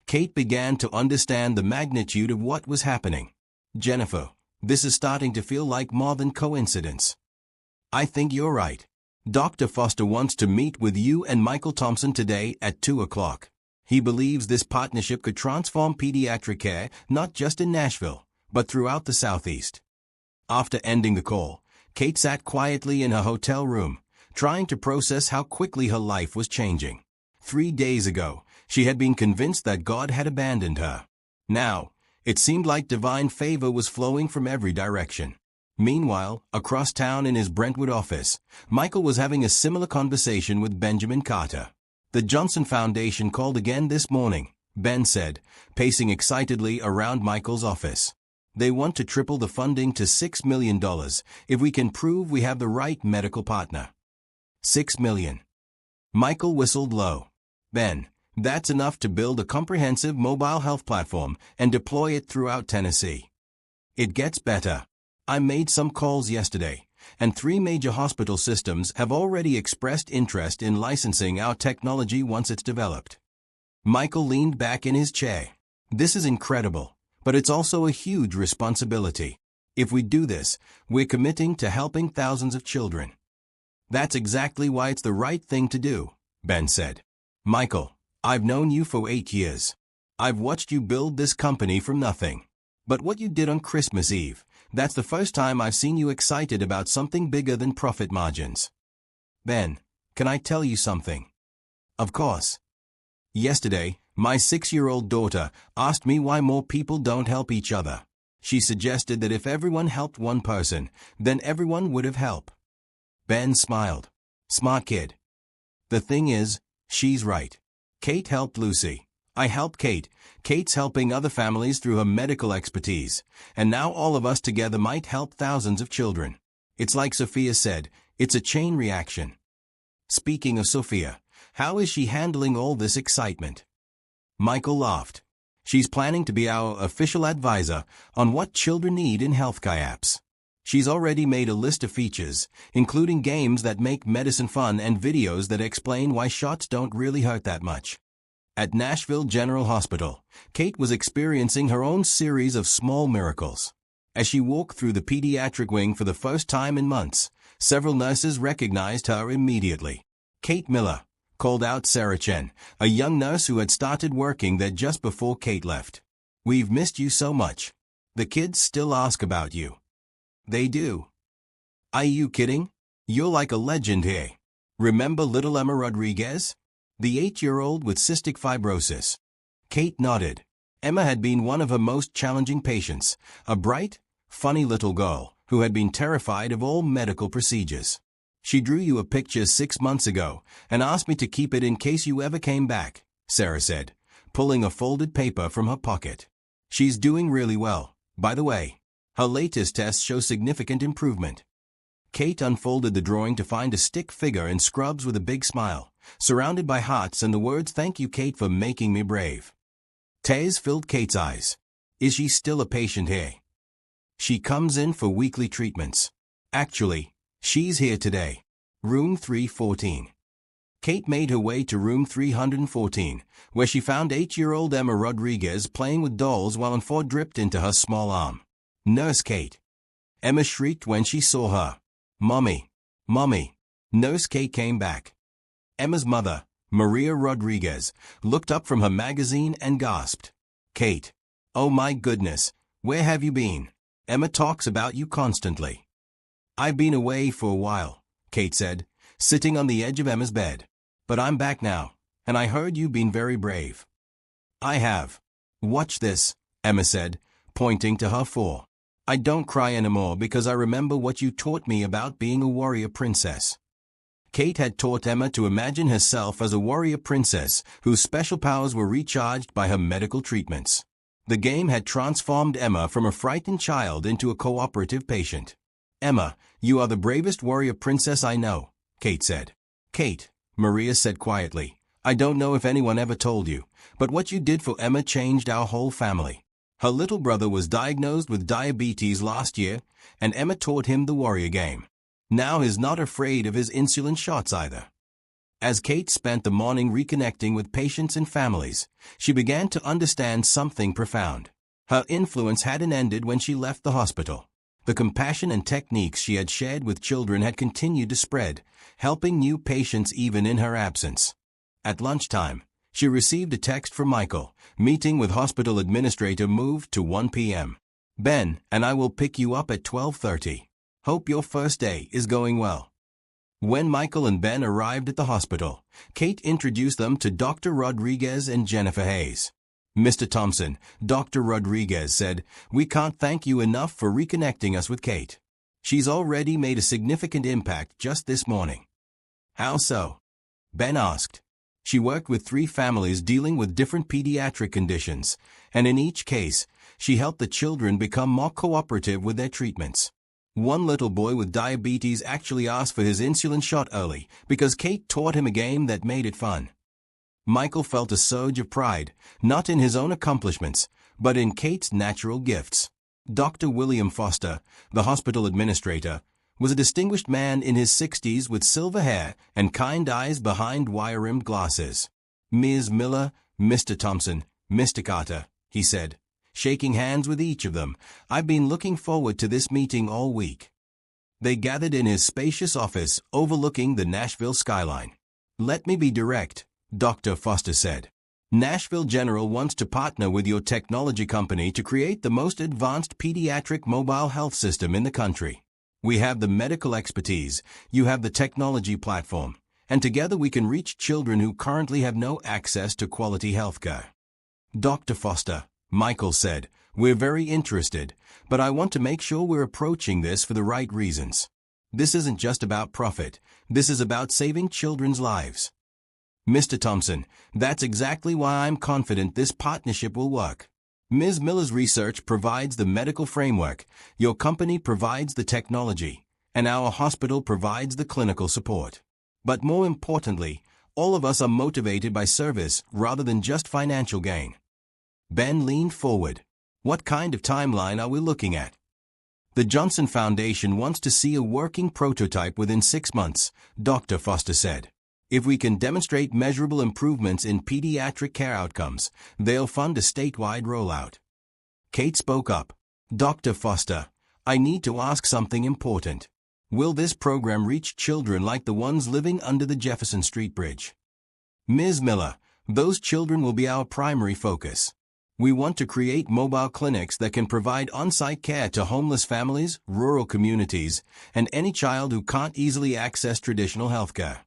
Kate began to understand the magnitude of what was happening. Jennifer, this is starting to feel like more than coincidence. I think you're right. Dr. Foster wants to meet with you and Michael Thompson today at 2 o'clock. He believes this partnership could transform pediatric care not just in Nashville, but throughout the Southeast. After ending the call, Kate sat quietly in her hotel room, trying to process how quickly her life was changing. 3 days ago, she had been convinced that God had abandoned her. Now, it seemed like divine favor was flowing from every direction. Meanwhile, across town in his Brentwood office, Michael was having a similar conversation with Benjamin Carter. The Johnson Foundation called again this morning, Ben said, pacing excitedly around Michael's office. They want to triple the funding to $6 million if we can prove we have the right medical partner. $6 million. Michael whistled low. Ben, that's enough to build a comprehensive mobile health platform and deploy it throughout Tennessee. It gets better. I made some calls yesterday, and 3 major hospital systems have already expressed interest in licensing our technology once it's developed. Michael leaned back in his chair. This is incredible, but it's also a huge responsibility. If we do this, we're committing to helping thousands of children. That's exactly why it's the right thing to do, Ben said. Michael, I've known you for 8 years. I've watched you build this company from nothing. But what you did on Christmas Eve, that's the first time I've seen you excited about something bigger than profit margins. Ben, can I tell you something? Of course. Yesterday, my 6-year-old daughter asked me why more people don't help each other. She suggested that if everyone helped one person, then everyone would have help. Ben smiled. Smart kid. The thing is, she's right. Kate helped Lucy. I helped Kate. Kate's helping other families through her medical expertise, and now all of us together might help thousands of children. It's like Sophia said, it's a chain reaction. Speaking of Sophia, how is she handling all this excitement? Michael laughed. She's planning to be our official advisor on what children need in healthcare apps. She's already made a list of features, including games that make medicine fun and videos that explain why shots don't really hurt that much. At Nashville General Hospital, Kate was experiencing her own series of small miracles. As she walked through the pediatric wing for the first time in months, several nurses recognized her immediately. Kate Miller, called out Sarah Chen, a young nurse who had started working there just before Kate left. We've missed you so much. The kids still ask about you. They do. Are you kidding? You're like a legend here. Remember little Emma Rodriguez? The 8-year-old with cystic fibrosis. Kate nodded. Emma had been one of her most challenging patients, a bright, funny little girl who had been terrified of all medical procedures. She drew you a picture 6 months ago and asked me to keep it in case you ever came back, Sarah said, pulling a folded paper from her pocket. She's doing really well, by the way. Her latest tests show significant improvement. Kate unfolded the drawing to find a stick figure in scrubs with a big smile, surrounded by hearts and the words, "Thank you, Kate, for making me brave." Tears filled Kate's eyes. Is she still a patient here? She comes in for weekly treatments. Actually, she's here today. Room 314. Kate made her way to room 314, where she found 8-year-old Emma Rodriguez playing with dolls while an IV dripped into her small arm. Nurse Kate. Emma shrieked when she saw her. Mommy. Mommy. Nurse Kate came back. Emma's mother, Maria Rodriguez, looked up from her magazine and gasped. Kate. Oh my goodness. Where have you been? Emma talks about you constantly. I've been away for a while, Kate said, sitting on the edge of Emma's bed. But I'm back now, and I heard you've been very brave. I have. Watch this, Emma said, pointing to her fore. I don't cry anymore because I remember what you taught me about being a warrior princess. Kate had taught Emma to imagine herself as a warrior princess whose special powers were recharged by her medical treatments. The game had transformed Emma from a frightened child into a cooperative patient. Emma, you are the bravest warrior princess I know, Kate said. Kate, Maria said quietly, I don't know if anyone ever told you, but what you did for Emma changed our whole family. Her little brother was diagnosed with diabetes last year, and Emma taught him the warrior game. Now he's not afraid of his insulin shots either. As Kate spent the morning reconnecting with patients and families, she began to understand something profound. Her influence hadn't ended when she left the hospital. The compassion and techniques she had shared with children had continued to spread, helping new patients even in her absence. At lunchtime, she received a text from Michael. Meeting with hospital administrator moved to 1 p.m. Ben and I will pick you up at 12:30. Hope your first day is going well. When Michael and Ben arrived at the hospital, Kate introduced them to Dr. Rodriguez and Jennifer Hayes. Mr. Thompson, Dr. Rodriguez said, we can't thank you enough for reconnecting us with Kate. She's already made a significant impact just this morning. How so? Ben asked. She worked with 3 families dealing with different pediatric conditions, and in each case, she helped the children become more cooperative with their treatments. One little boy with diabetes actually asked for his insulin shot early because Kate taught him a game that made it fun. Michael felt a surge of pride, not in his own accomplishments, but in Kate's natural gifts. Dr. William Foster, the hospital administrator, was a distinguished man in his 60s with silver hair and kind eyes behind wire-rimmed glasses. Ms. Miller, Mr. Thompson, Mr. Carter, he said, shaking hands with each of them, I've been looking forward to this meeting all week. They gathered in his spacious office overlooking the Nashville skyline. Let me be direct, Dr. Foster said. Nashville General wants to partner with your technology company to create the most advanced pediatric mobile health system in the country. We have the medical expertise, you have the technology platform, and together we can reach children who currently have no access to quality healthcare. Dr. Foster, Michael said, we're very interested, but I want to make sure we're approaching this for the right reasons. This isn't just about profit, this is about saving children's lives. Mr. Thompson, that's exactly why I'm confident this partnership will work. Ms. Miller's research provides the medical framework, your company provides the technology, and our hospital provides the clinical support. But more importantly, all of us are motivated by service rather than just financial gain. Ben leaned forward. What kind of timeline are we looking at? The Johnson Foundation wants to see a working prototype within 6 months, Dr. Foster said. If we can demonstrate measurable improvements in pediatric care outcomes, they'll fund a statewide rollout. Kate spoke up. Dr. Foster, I need to ask something important. Will this program reach children like the ones living under the Jefferson Street Bridge? Ms. Miller, those children will be our primary focus. We want to create mobile clinics that can provide on-site care to homeless families, rural communities, and any child who can't easily access traditional healthcare.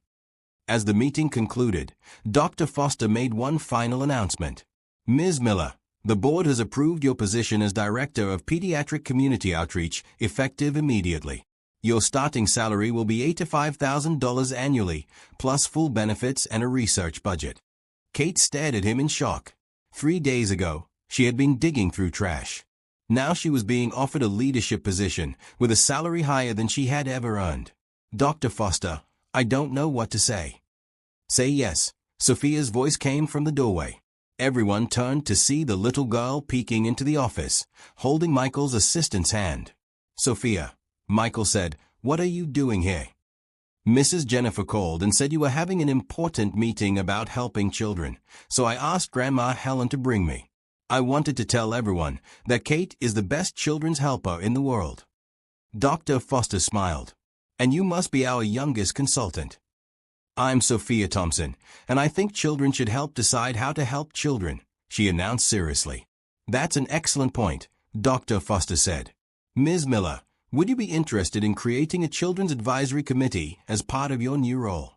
As the meeting concluded, Dr. Foster made one final announcement. Ms. Miller, the board has approved your position as Director of Pediatric Community Outreach, effective immediately. Your starting salary will be $85,000 annually, plus full benefits and a research budget. Kate stared at him in shock. 3 days ago, she had been digging through trash. Now she was being offered a leadership position with a salary higher than she had ever earned. Dr. Foster, I don't know what to say. Say yes, Sophia's voice came from the doorway. Everyone turned to see the little girl peeking into the office, holding Michael's assistant's hand. Sophia, Michael said, what are you doing here? Mrs. Jennifer called and said you were having an important meeting about helping children, so I asked Grandma Helen to bring me. I wanted to tell everyone that Kate is the best children's helper in the world. Dr. Foster smiled. And you must be our youngest consultant. I'm Sophia Thompson, and I think children should help decide how to help children, she announced seriously. That's an excellent point, Dr. Foster said. Ms. Miller, would you be interested in creating a Children's Advisory Committee as part of your new role?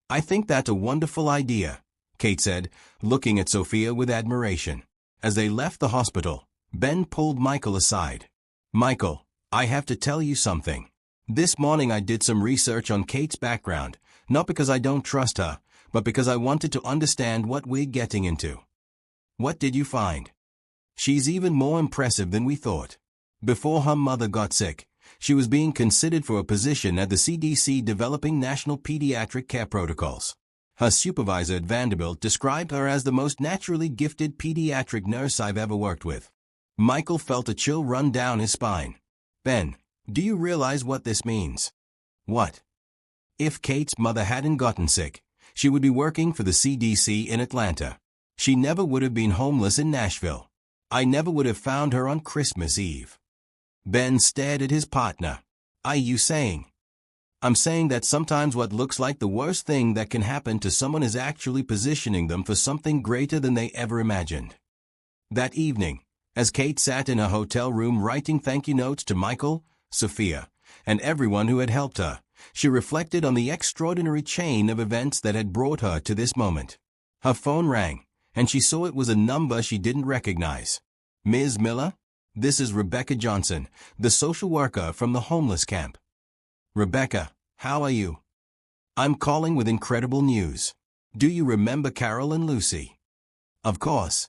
I think that's a wonderful idea, Kate said, looking at Sophia with admiration. As they left the hospital, Ben pulled Michael aside. Michael, I have to tell you something. This morning I did some research on Kate's background, not because I don't trust her, but because I wanted to understand what we're getting into. What did you find? She's even more impressive than we thought. Before her mother got sick, she was being considered for a position at the CDC developing national pediatric care protocols. Her supervisor at Vanderbilt described her as the most naturally gifted pediatric nurse I've ever worked with. Michael felt a chill run down his spine. Ben, do you realize what this means? What? If Kate's mother hadn't gotten sick, she would be working for the CDC in Atlanta. She never would have been homeless in Nashville. I never would have found her on Christmas Eve. Ben stared at his partner. Are you saying? I'm saying that sometimes what looks like the worst thing that can happen to someone is actually positioning them for something greater than they ever imagined. That evening, as Kate sat in her hotel room writing thank you notes to Michael, Sophia, and everyone who had helped her, she reflected on the extraordinary chain of events that had brought her to this moment. Her phone rang, and she saw it was a number she didn't recognize. Ms. Miller? This is Rebecca Johnson, the social worker from the homeless camp. Rebecca, how are you? I'm calling with incredible news. Do you remember Carol and Lucy? Of course.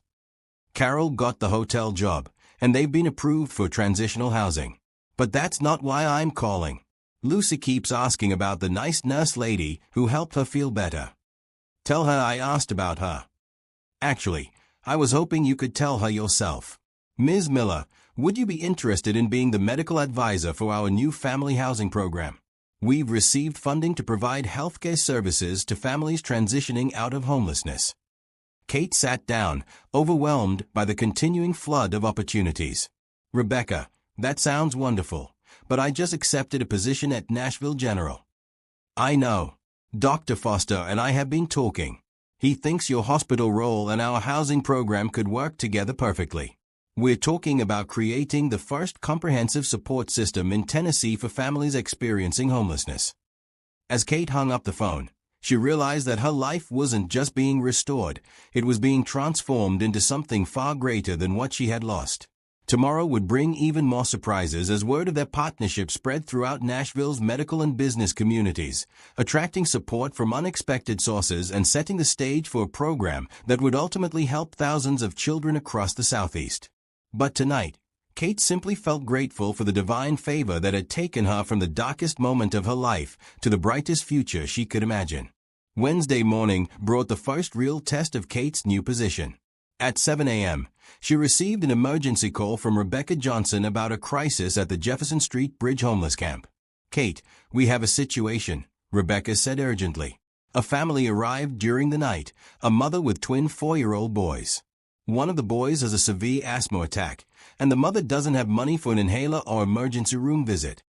Carol got the hotel job, and they've been approved for transitional housing. But that's not why I'm calling. Lucy keeps asking about the nice nurse lady who helped her feel better. Tell her I asked about her. Actually, I was hoping you could tell her yourself. Ms. Miller, would you be interested in being the medical advisor for our new family housing program? We've received funding to provide healthcare services to families transitioning out of homelessness. Kate sat down, overwhelmed by the continuing flood of opportunities. Rebecca, that sounds wonderful, but I just accepted a position at Nashville General. I know. Dr. Foster and I have been talking. He thinks your hospital role and our housing program could work together perfectly. We're talking about creating the first comprehensive support system in Tennessee for families experiencing homelessness. As Kate hung up the phone, she realized that her life wasn't just being restored, it was being transformed into something far greater than what she had lost. Tomorrow would bring even more surprises as word of their partnership spread throughout Nashville's medical and business communities, attracting support from unexpected sources and setting the stage for a program that would ultimately help thousands of children across the Southeast. But tonight, Kate simply felt grateful for the divine favor that had taken her from the darkest moment of her life to the brightest future she could imagine. Wednesday morning brought the first real test of Kate's new position. At 7 a.m., she received an emergency call from Rebecca Johnson about a crisis at the Jefferson Street Bridge homeless camp. Kate, we have a situation, Rebecca said urgently. A family arrived during the night, a mother with twin 4-year-old boys. One of the boys has a severe asthma attack, and the mother doesn't have money for an inhaler or emergency room visit.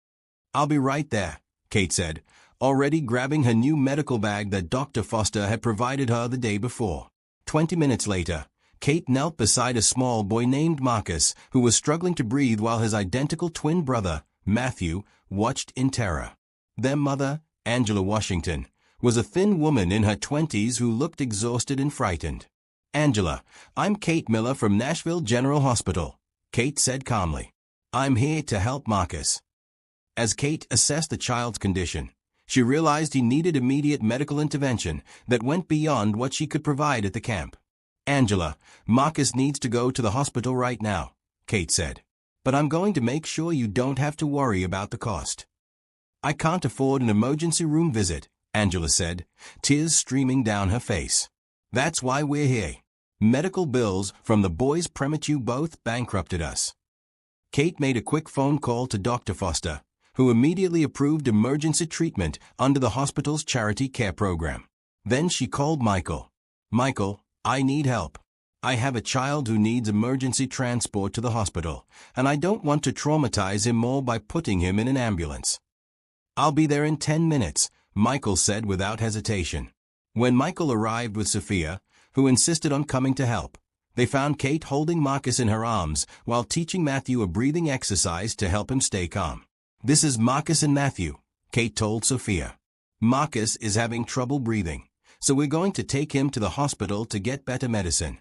I'll be right there, Kate said, already grabbing her new medical bag that Dr. Foster had provided her the day before. 20 minutes later, Kate knelt beside a small boy named Marcus, who was struggling to breathe while his identical twin brother, Matthew, watched in terror. Their mother, Angela Washington, was a thin woman in her 20s who looked exhausted and frightened. Angela, I'm Kate Miller from Nashville General Hospital, Kate said calmly. I'm here to help Marcus. As Kate assessed the child's condition, she realized he needed immediate medical intervention that went beyond what she could provide at the camp. Angela, Marcus needs to go to the hospital right now, Kate said. But I'm going to make sure you don't have to worry about the cost. I can't afford an emergency room visit, Angela said, tears streaming down her face. That's why we're here. Medical bills from the boys' premature both bankrupted us. Kate made a quick phone call to Dr. Foster, who immediately approved emergency treatment under the hospital's charity care program. Then she called Michael. Michael, I need help. I have a child who needs emergency transport to the hospital, and I don't want to traumatize him more by putting him in an ambulance. I'll be there in 10 minutes, Michael said without hesitation. When Michael arrived with Sophia, who insisted on coming to help, They found Kate holding Marcus in her arms while teaching Matthew a breathing exercise to help him stay calm. "This is Marcus and Matthew," Kate told Sophia. "Marcus is having trouble breathing, so we're going to take him to the hospital to get better medicine."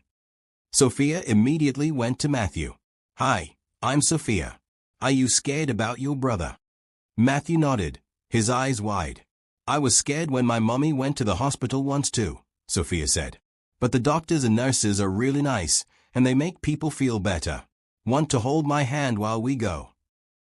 Sophia immediately went to Matthew. "Hi, I'm Sophia. Are you scared about your brother?" Matthew nodded, his eyes wide. "I was scared when my mommy went to the hospital once too," Sophia said. "But the doctors and nurses are really nice, and they make people feel better. Want to hold my hand while we go?"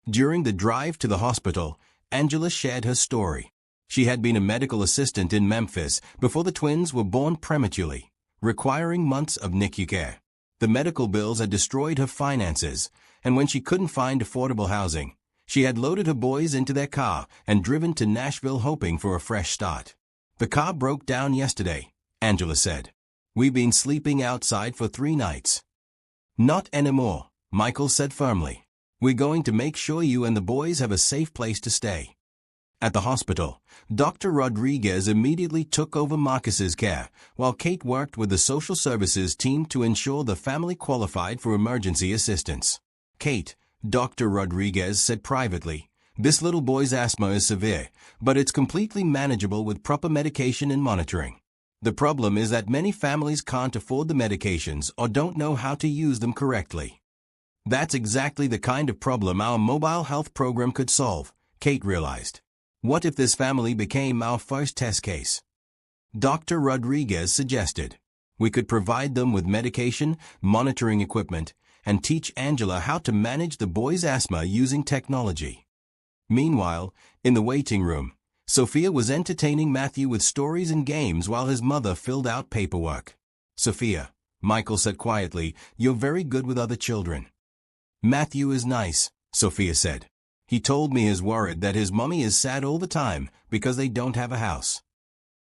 During the drive to the hospital, Angela shared her story. She had been a medical assistant in Memphis before the twins were born prematurely, requiring months of NICU care. The medical bills had destroyed her finances, and when she couldn't find affordable housing, she had loaded her boys into their car and driven to Nashville hoping for a fresh start. "The car broke down yesterday," Angela said. "We've been sleeping outside for 3 nights." "Not anymore," Michael said firmly. "We're going to make sure you and the boys have a safe place to stay." At the hospital, Dr. Rodriguez immediately took over Marcus's care, while Kate worked with the social services team to ensure the family qualified for emergency assistance. "Kate," Dr. Rodriguez said privately, "this little boy's asthma is severe, but it's completely manageable with proper medication and monitoring. The problem is that many families can't afford the medications or don't know how to use them correctly." That's exactly the kind of problem our mobile health program could solve, Kate realized. What if this family became our first test case? Dr. Rodriguez suggested. We could provide them with medication, monitoring equipment, and teach Angela how to manage the boy's asthma using technology. Meanwhile, in the waiting room, Sophia was entertaining Matthew with stories and games while his mother filled out paperwork. "Sophia," Michael said quietly, "you're very good with other children." "Matthew is nice," Sophia said. "He told me he's worried that his mommy is sad all the time because they don't have a house."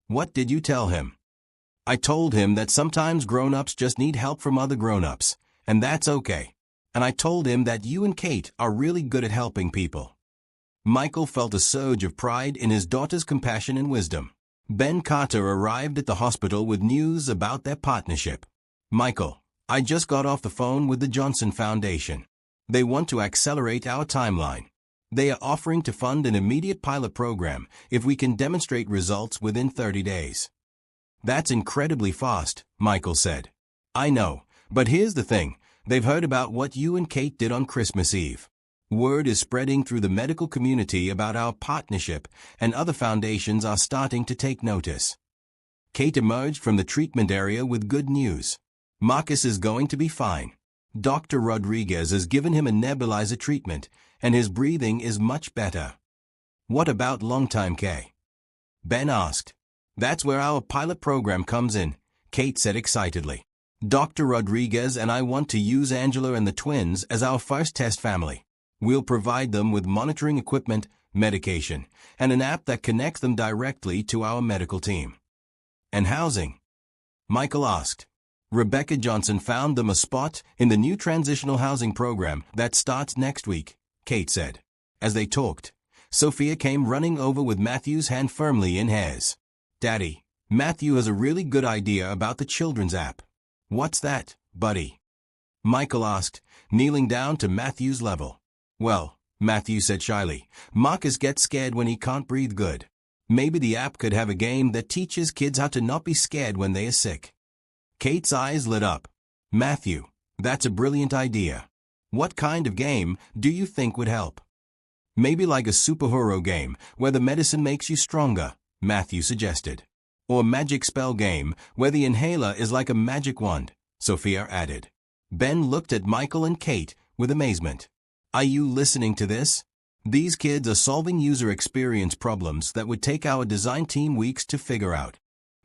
"What did you tell him?" "I told him that sometimes grown-ups just need help from other grown-ups, and that's okay. And I told him that you and Kate are really good at helping people." Michael felt a surge of pride in his daughter's compassion and wisdom. Ben Carter arrived at the hospital with news about their partnership. "Michael, I just got off the phone with the Johnson Foundation. They want to accelerate our timeline. They are offering to fund an immediate pilot program if we can demonstrate results within 30 days. "That's incredibly fast," Michael said. "I know, but here's the thing. They've heard about what you and Kate did on Christmas Eve. Word is spreading through the medical community about our partnership, and other foundations are starting to take notice." Kate emerged from the treatment area with good news. "Marcus is going to be fine. Dr. Rodriguez has given him a nebulizer treatment, and his breathing is much better." "What about long-time care?" Ben asked. "That's where our pilot program comes in," Kate said excitedly. "Dr. Rodriguez and I want to use Angela and the twins as our first test family. We'll provide them with monitoring equipment, medication, and an app that connects them directly to our medical team." "And housing?" Michael asked. "Rebecca Johnson found them a spot in the new transitional housing program that starts next week," Kate said. As they talked, Sophia came running over with Matthew's hand firmly in hers. "Daddy, Matthew has a really good idea about the children's app." "What's that, buddy?" Michael asked, kneeling down to Matthew's level. "Well," Matthew said shyly, "Marcus gets scared when he can't breathe good. Maybe the app could have a game that teaches kids how to not be scared when they are sick." Kate's eyes lit up. "Matthew, that's a brilliant idea. What kind of game do you think would help?" "Maybe like a superhero game where the medicine makes you stronger," Matthew suggested. "Or a magic spell game where the inhaler is like a magic wand," Sophia added. Ben looked at Michael and Kate with amazement. "Are you listening to this? These kids are solving user experience problems that would take our design team weeks to figure out."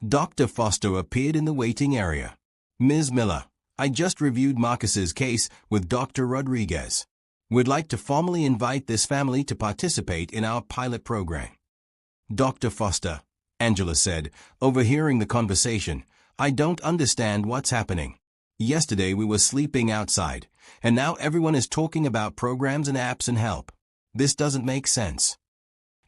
Dr. Foster appeared in the waiting area. "Ms. Miller, I just reviewed Marcus's case with Dr. Rodriguez. We'd like to formally invite this family to participate in our pilot program." "Dr. Foster," Angela said, overhearing the conversation, "I don't understand what's happening. Yesterday we were sleeping outside, and now everyone is talking about programs and apps and help. This doesn't make sense."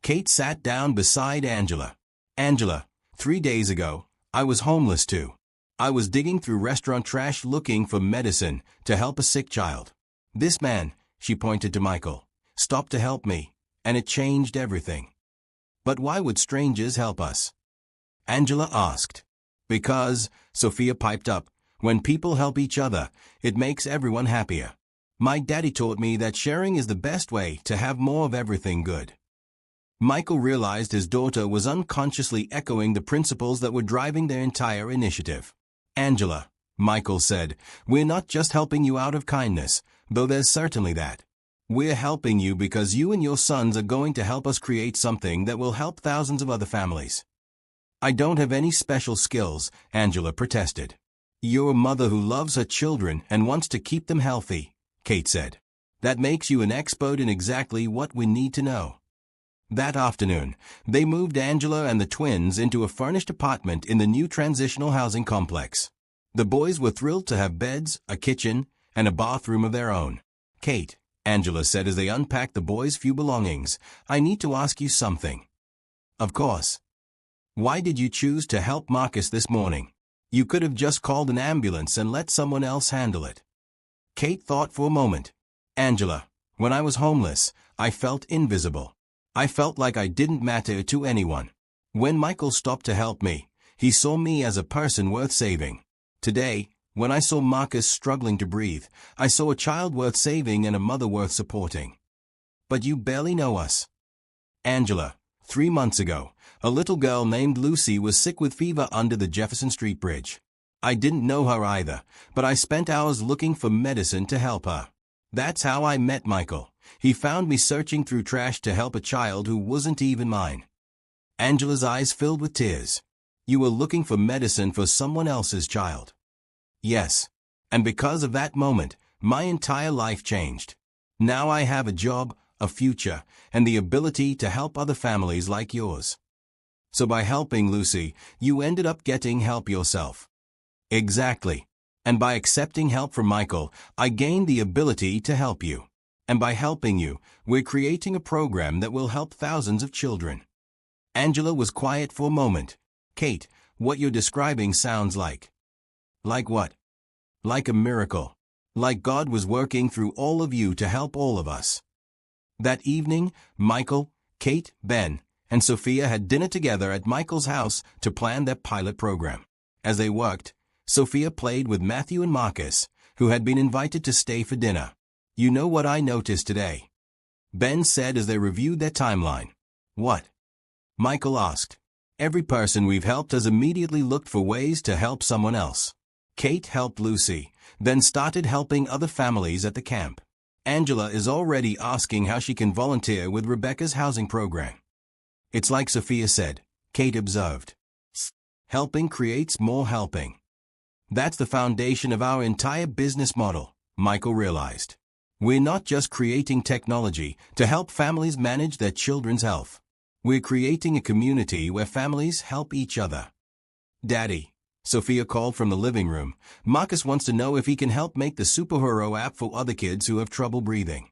Kate sat down beside Angela. "Angela, 3 days ago, I was homeless too. I was digging through restaurant trash looking for medicine to help a sick child. This man," she pointed to Michael, "stopped to help me, and it changed everything." "But why would strangers help us?" Angela asked. "Because," Sophia piped up, "when people help each other, it makes everyone happier. My daddy taught me that sharing is the best way to have more of everything good." Michael realized his daughter was unconsciously echoing the principles that were driving their entire initiative. "Angela," Michael said, "we're not just helping you out of kindness, though there's certainly that. We're helping you because you and your sons are going to help us create something that will help thousands of other families." "I don't have any special skills," Angela protested. "You're a mother who loves her children and wants to keep them healthy," Kate said. "That makes you an expert in exactly what we need to know." That afternoon, they moved Angela and the twins into a furnished apartment in the new transitional housing complex. The boys were thrilled to have beds, a kitchen, and a bathroom of their own. "Kate," Angela said as they unpacked the boys' few belongings, "I need to ask you something." "Of course." "Why did you choose to help Marcus this morning? You could have just called an ambulance and let someone else handle it." Kate thought for a moment. "Angela, when I was homeless, I felt invisible. I felt like I didn't matter to anyone. When Michael stopped to help me, he saw me as a person worth saving. Today, when I saw Marcus struggling to breathe, I saw a child worth saving and a mother worth supporting." "But you barely know us." "Angela, 3 months ago, a little girl named Lucy was sick with fever under the Jefferson Street Bridge. I didn't know her either, but I spent hours looking for medicine to help her. That's how I met Michael. He found me searching through trash to help a child who wasn't even mine." Angela's eyes filled with tears. "You were looking for medicine for someone else's child." "Yes. And because of that moment, my entire life changed. Now I have a job, a future, and the ability to help other families like yours." "So by helping Lucy, you ended up getting help yourself." "Exactly. And by accepting help from Michael, I gained the ability to help you. And by helping you, we're creating a program that will help thousands of children." Angela was quiet for a moment. "Kate, what you're describing sounds like..." "Like what?" "Like a miracle. Like God was working through all of you to help all of us." That evening, Michael, Kate, Ben, and Sophia had dinner together at Michael's house to plan their pilot program. As they worked, Sophia played with Matthew and Marcus, who had been invited to stay for dinner. "You know what I noticed today?" Ben said as they reviewed their timeline. "What?" Michael asked. "Every person we've helped has immediately looked for ways to help someone else. Kate helped Lucy, then started helping other families at the camp. Angela is already asking how she can volunteer with Rebecca's housing program." "It's like Sophia said," Kate observed. "Helping creates more helping." "That's the foundation of our entire business model," Michael realized. "We're not just creating technology to help families manage their children's health. We're creating a community where families help each other." "Daddy," Sophia called from the living room, "Marcus wants to know if he can help make the superhero app for other kids who have trouble breathing."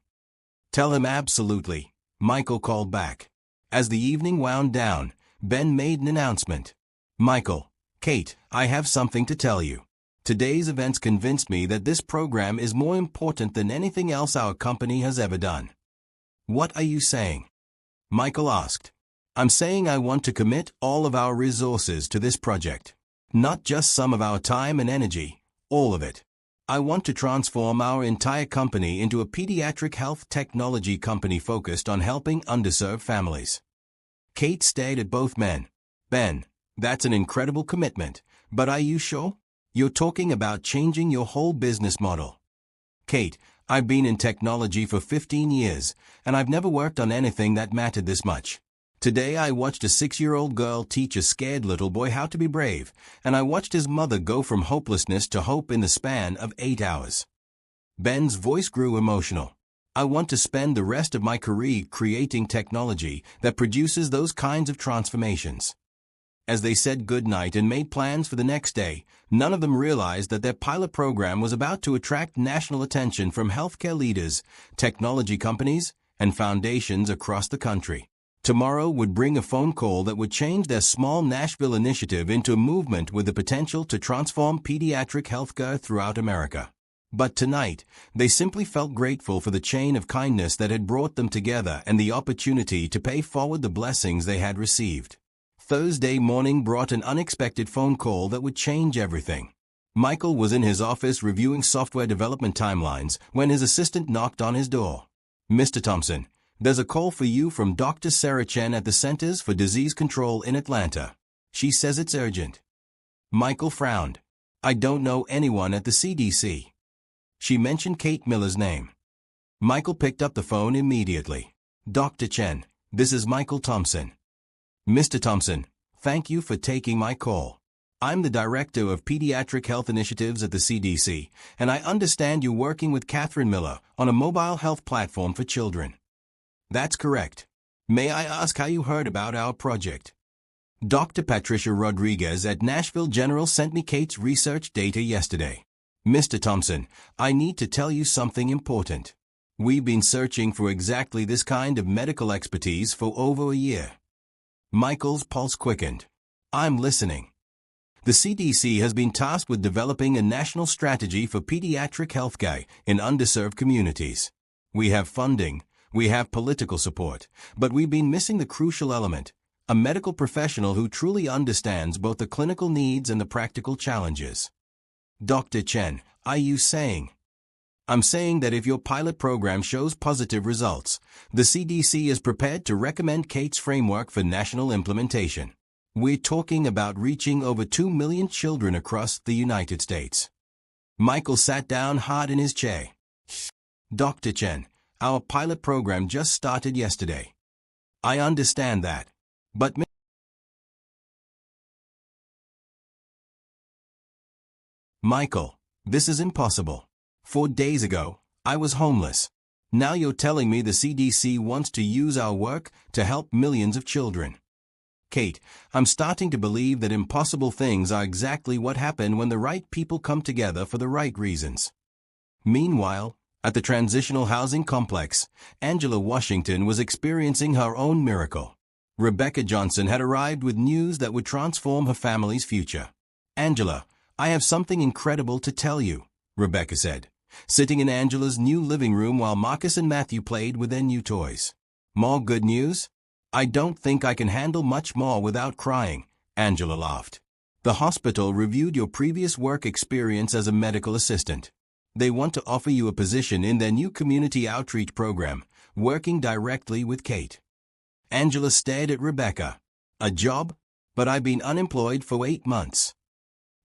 "Tell him absolutely," Michael called back. As the evening wound down, Ben made an announcement. "Michael, Kate, I have something to tell you. Today's events convinced me that this program is more important than anything else our company has ever done." "What are you saying?" Michael asked. "I'm saying I want to commit all of our resources to this project. Not just some of our time and energy, all of it. I want to transform our entire company into a pediatric health technology company focused on helping underserved families." Kate stared at both men. "Ben, that's an incredible commitment, but are you sure? You're talking about changing your whole business model." "Kate, I've been in technology for 15 years, and I've never worked on anything that mattered this much. Today I watched a 6-year-old girl teach a scared little boy how to be brave, and I watched his mother go from hopelessness to hope in the span of 8 hours." Ben's voice grew emotional. "I want to spend the rest of my career creating technology that produces those kinds of transformations." As they said goodnight and made plans for the next day, none of them realized that their pilot program was about to attract national attention from healthcare leaders, technology companies, and foundations across the country. Tomorrow would bring a phone call that would change their small Nashville initiative into a movement with the potential to transform pediatric healthcare throughout America. But tonight, they simply felt grateful for the chain of kindness that had brought them together and the opportunity to pay forward the blessings they had received. Thursday morning brought an unexpected phone call that would change everything. Michael was in his office reviewing software development timelines when his assistant knocked on his door. "Mr. Thompson, there's a call for you from Dr. Sarah Chen at the Centers for Disease Control in Atlanta. She says it's urgent." Michael frowned. "I don't know anyone at the CDC." She mentioned Kate Miller's name. Michael picked up the phone immediately. "Dr. Chen, this is Michael Thompson." "Mr. Thompson, thank you for taking my call. I'm the Director of Pediatric Health Initiatives at the CDC, and I understand you're working with Catherine Miller on a mobile health platform for children." "That's correct. May I ask how you heard about our project?" "Dr. Patricia Rodriguez at Nashville General sent me Kate's research data yesterday." "Mr. Thompson, I need to tell you something important. We've been searching for exactly this kind of medical expertise for over a year." Michael's pulse quickened. "I'm listening." "The CDC has been tasked with developing a national strategy for pediatric healthcare in underserved communities. We have funding, we have political support, but we've been missing the crucial element, a medical professional who truly understands both the clinical needs and the practical challenges." "Dr. Chen, are you saying?" "I'm saying that if your pilot program shows positive results, the CDC is prepared to recommend Kate's framework for national implementation. We're talking about reaching over 2 million children across the United States." Michael sat down hard in his chair. "Dr. Chen, our pilot program just started yesterday." "I understand that. But Michael, this is impossible. 4 days ago, I was homeless. Now you're telling me the CDC wants to use our work to help millions of children." "Kate, I'm starting to believe that impossible things are exactly what happen when the right people come together for the right reasons." Meanwhile, at the transitional housing complex, Angela Washington was experiencing her own miracle. Rebecca Johnson had arrived with news that would transform her family's future. "Angela, I have something incredible to tell you," Rebecca said, sitting in Angela's new living room while Marcus and Matthew played with their new toys. "More good news? I don't think I can handle much more without crying," Angela laughed. "The hospital reviewed your previous work experience as a medical assistant. They want to offer you a position in their new community outreach program, working directly with Kate." Angela stared at Rebecca. "A job? But I've been unemployed for 8 months."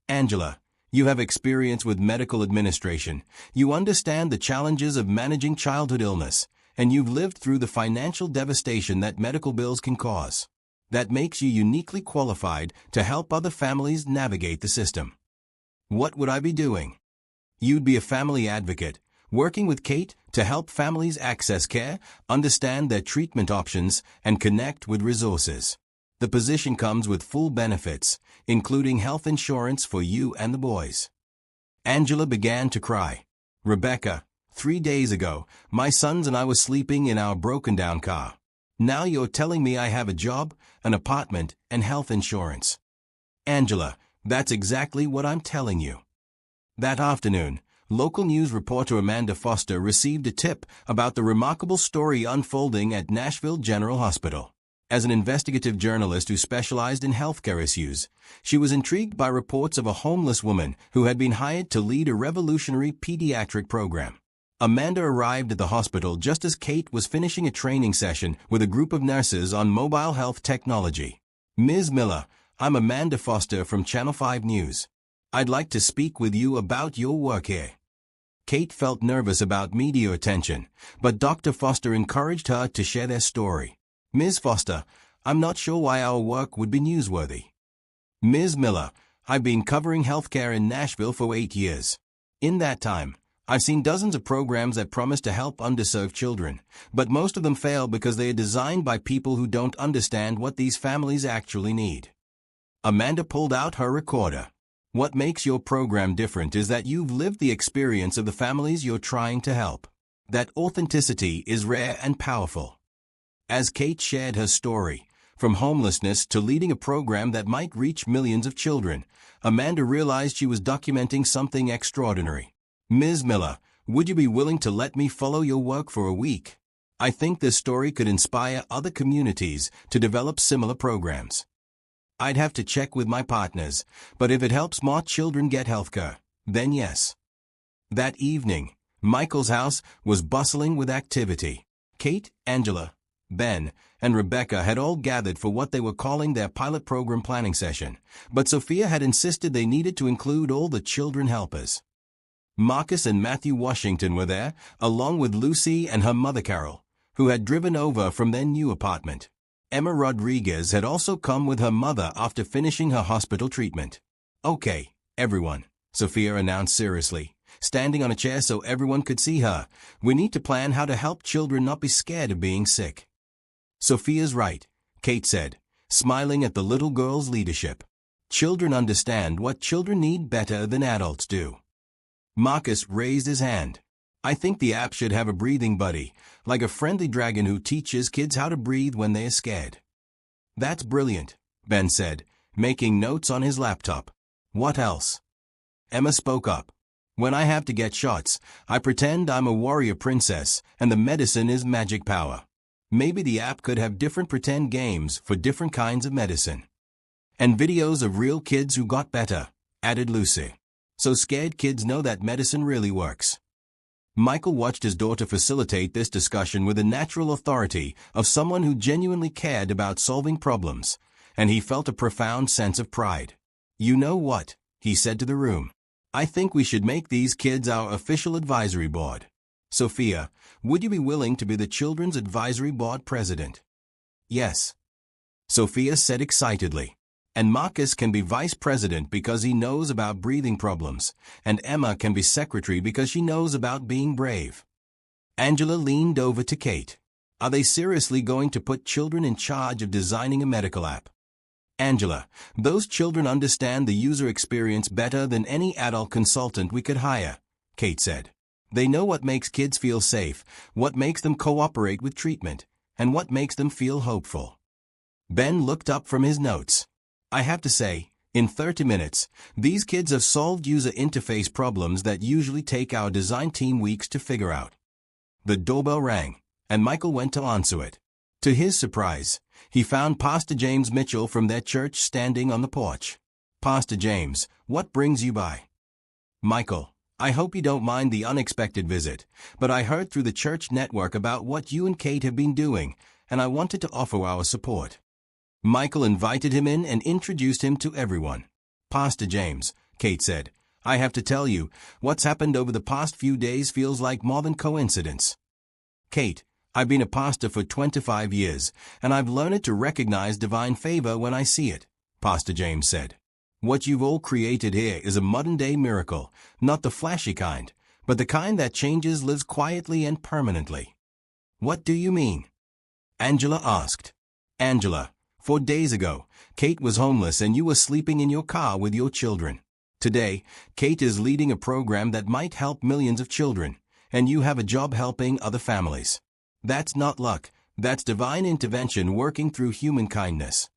"Angela, you have experience with medical administration. You understand the challenges of managing childhood illness, and you've lived through the financial devastation that medical bills can cause. That makes you uniquely qualified to help other families navigate the system." "What would I be doing?" "You'd be a family advocate, working with Kate to help families access care, understand their treatment options, and connect with resources. The position comes with full benefits, including health insurance for you and the boys." Angela began to cry. "Rebecca, 3 days ago, my sons and I were sleeping in our broken-down car. Now you're telling me I have a job, an apartment, and health insurance." "Angela, that's exactly what I'm telling you." That afternoon, local news reporter Amanda Foster received a tip about the remarkable story unfolding at Nashville General Hospital. As an investigative journalist who specialized in healthcare issues, she was intrigued by reports of a homeless woman who had been hired to lead a revolutionary pediatric program. Amanda arrived at the hospital just as Kate was finishing a training session with a group of nurses on mobile health technology. "Ms. Miller, I'm Amanda Foster from Channel 5 News. I'd like to speak with you about your work here." Kate felt nervous about media attention, but Dr. Foster encouraged her to share their story. "Ms. Foster, I'm not sure why our work would be newsworthy." "Ms. Miller, I've been covering healthcare in Nashville for 8 years. In that time, I've seen dozens of programs that promise to help underserved children, but most of them fail because they are designed by people who don't understand what these families actually need." Amanda pulled out her recorder. "What makes your program different is that you've lived the experience of the families you're trying to help. That authenticity is rare and powerful." As Kate shared her story, from homelessness to leading a program that might reach millions of children, Amanda realized she was documenting something extraordinary. Ms. Miller, would you be willing to let me follow your work for a week? I think this story could inspire other communities to develop similar programs. I'd have to check with my partners, but if it helps more children get healthcare, then yes. That evening, Michael's house was bustling with activity. Kate, Angela, Ben, and Rebecca had all gathered for what they were calling their pilot program planning session, but Sophia had insisted they needed to include all the children helpers. Marcus and Matthew Washington were there, along with Lucy and her mother Carol, who had driven over from their new apartment. Emma Rodriguez had also come with her mother after finishing her hospital treatment. Okay, everyone, Sophia announced seriously, standing on a chair so everyone could see her. We need to plan how to help children not be scared of being sick. Sophia's right, Kate said, smiling at the little girl's leadership. Children understand what children need better than adults do. Marcus raised his hand. I think the app should have a breathing buddy, like a friendly dragon who teaches kids how to breathe when they are scared. That's brilliant, Ben said, making notes on his laptop. What else? Emma spoke up. When I have to get shots, I pretend I'm a warrior princess and the medicine is magic power. Maybe the app could have different pretend games for different kinds of medicine. And videos of real kids who got better, added Lucy. So scared kids know that medicine really works. Michael watched his daughter facilitate this discussion with the natural authority of someone who genuinely cared about solving problems, and he felt a profound sense of pride. You know what? He said to the room. I think we should make these kids our official advisory board. Sophia, would you be willing to be the Children's Advisory Board president? Yes, Sophia said excitedly. And Marcus can be vice president because he knows about breathing problems, and Emma can be secretary because she knows about being brave. Angela leaned over to Kate. Are they seriously going to put children in charge of designing a medical app? Angela, those children understand the user experience better than any adult consultant we could hire, Kate said. They know what makes kids feel safe, what makes them cooperate with treatment, and what makes them feel hopeful. Ben looked up from his notes. I have to say, in 30 minutes, these kids have solved user interface problems that usually take our design team weeks to figure out. The doorbell rang, and Michael went to answer it. To his surprise, he found Pastor James Mitchell from their church standing on the porch. Pastor James, what brings you by? Michael, I hope you don't mind the unexpected visit, but I heard through the church network about what you and Kate have been doing, and I wanted to offer our support. Michael invited him in and introduced him to everyone. Pastor James, Kate said, I have to tell you, what's happened over the past few days feels like more than coincidence. Kate, I've been a pastor for 25 years, and I've learned to recognize divine favor when I see it, Pastor James said. What you've all created here is a modern-day miracle, not the flashy kind, but the kind that changes lives quietly and permanently. What do you mean? Angela asked. Angela, 4 days ago, Kate was homeless and you were sleeping in your car with your children. Today, Kate is leading a program that might help millions of children, and you have a job helping other families. That's not luck, that's divine intervention working through human kindness.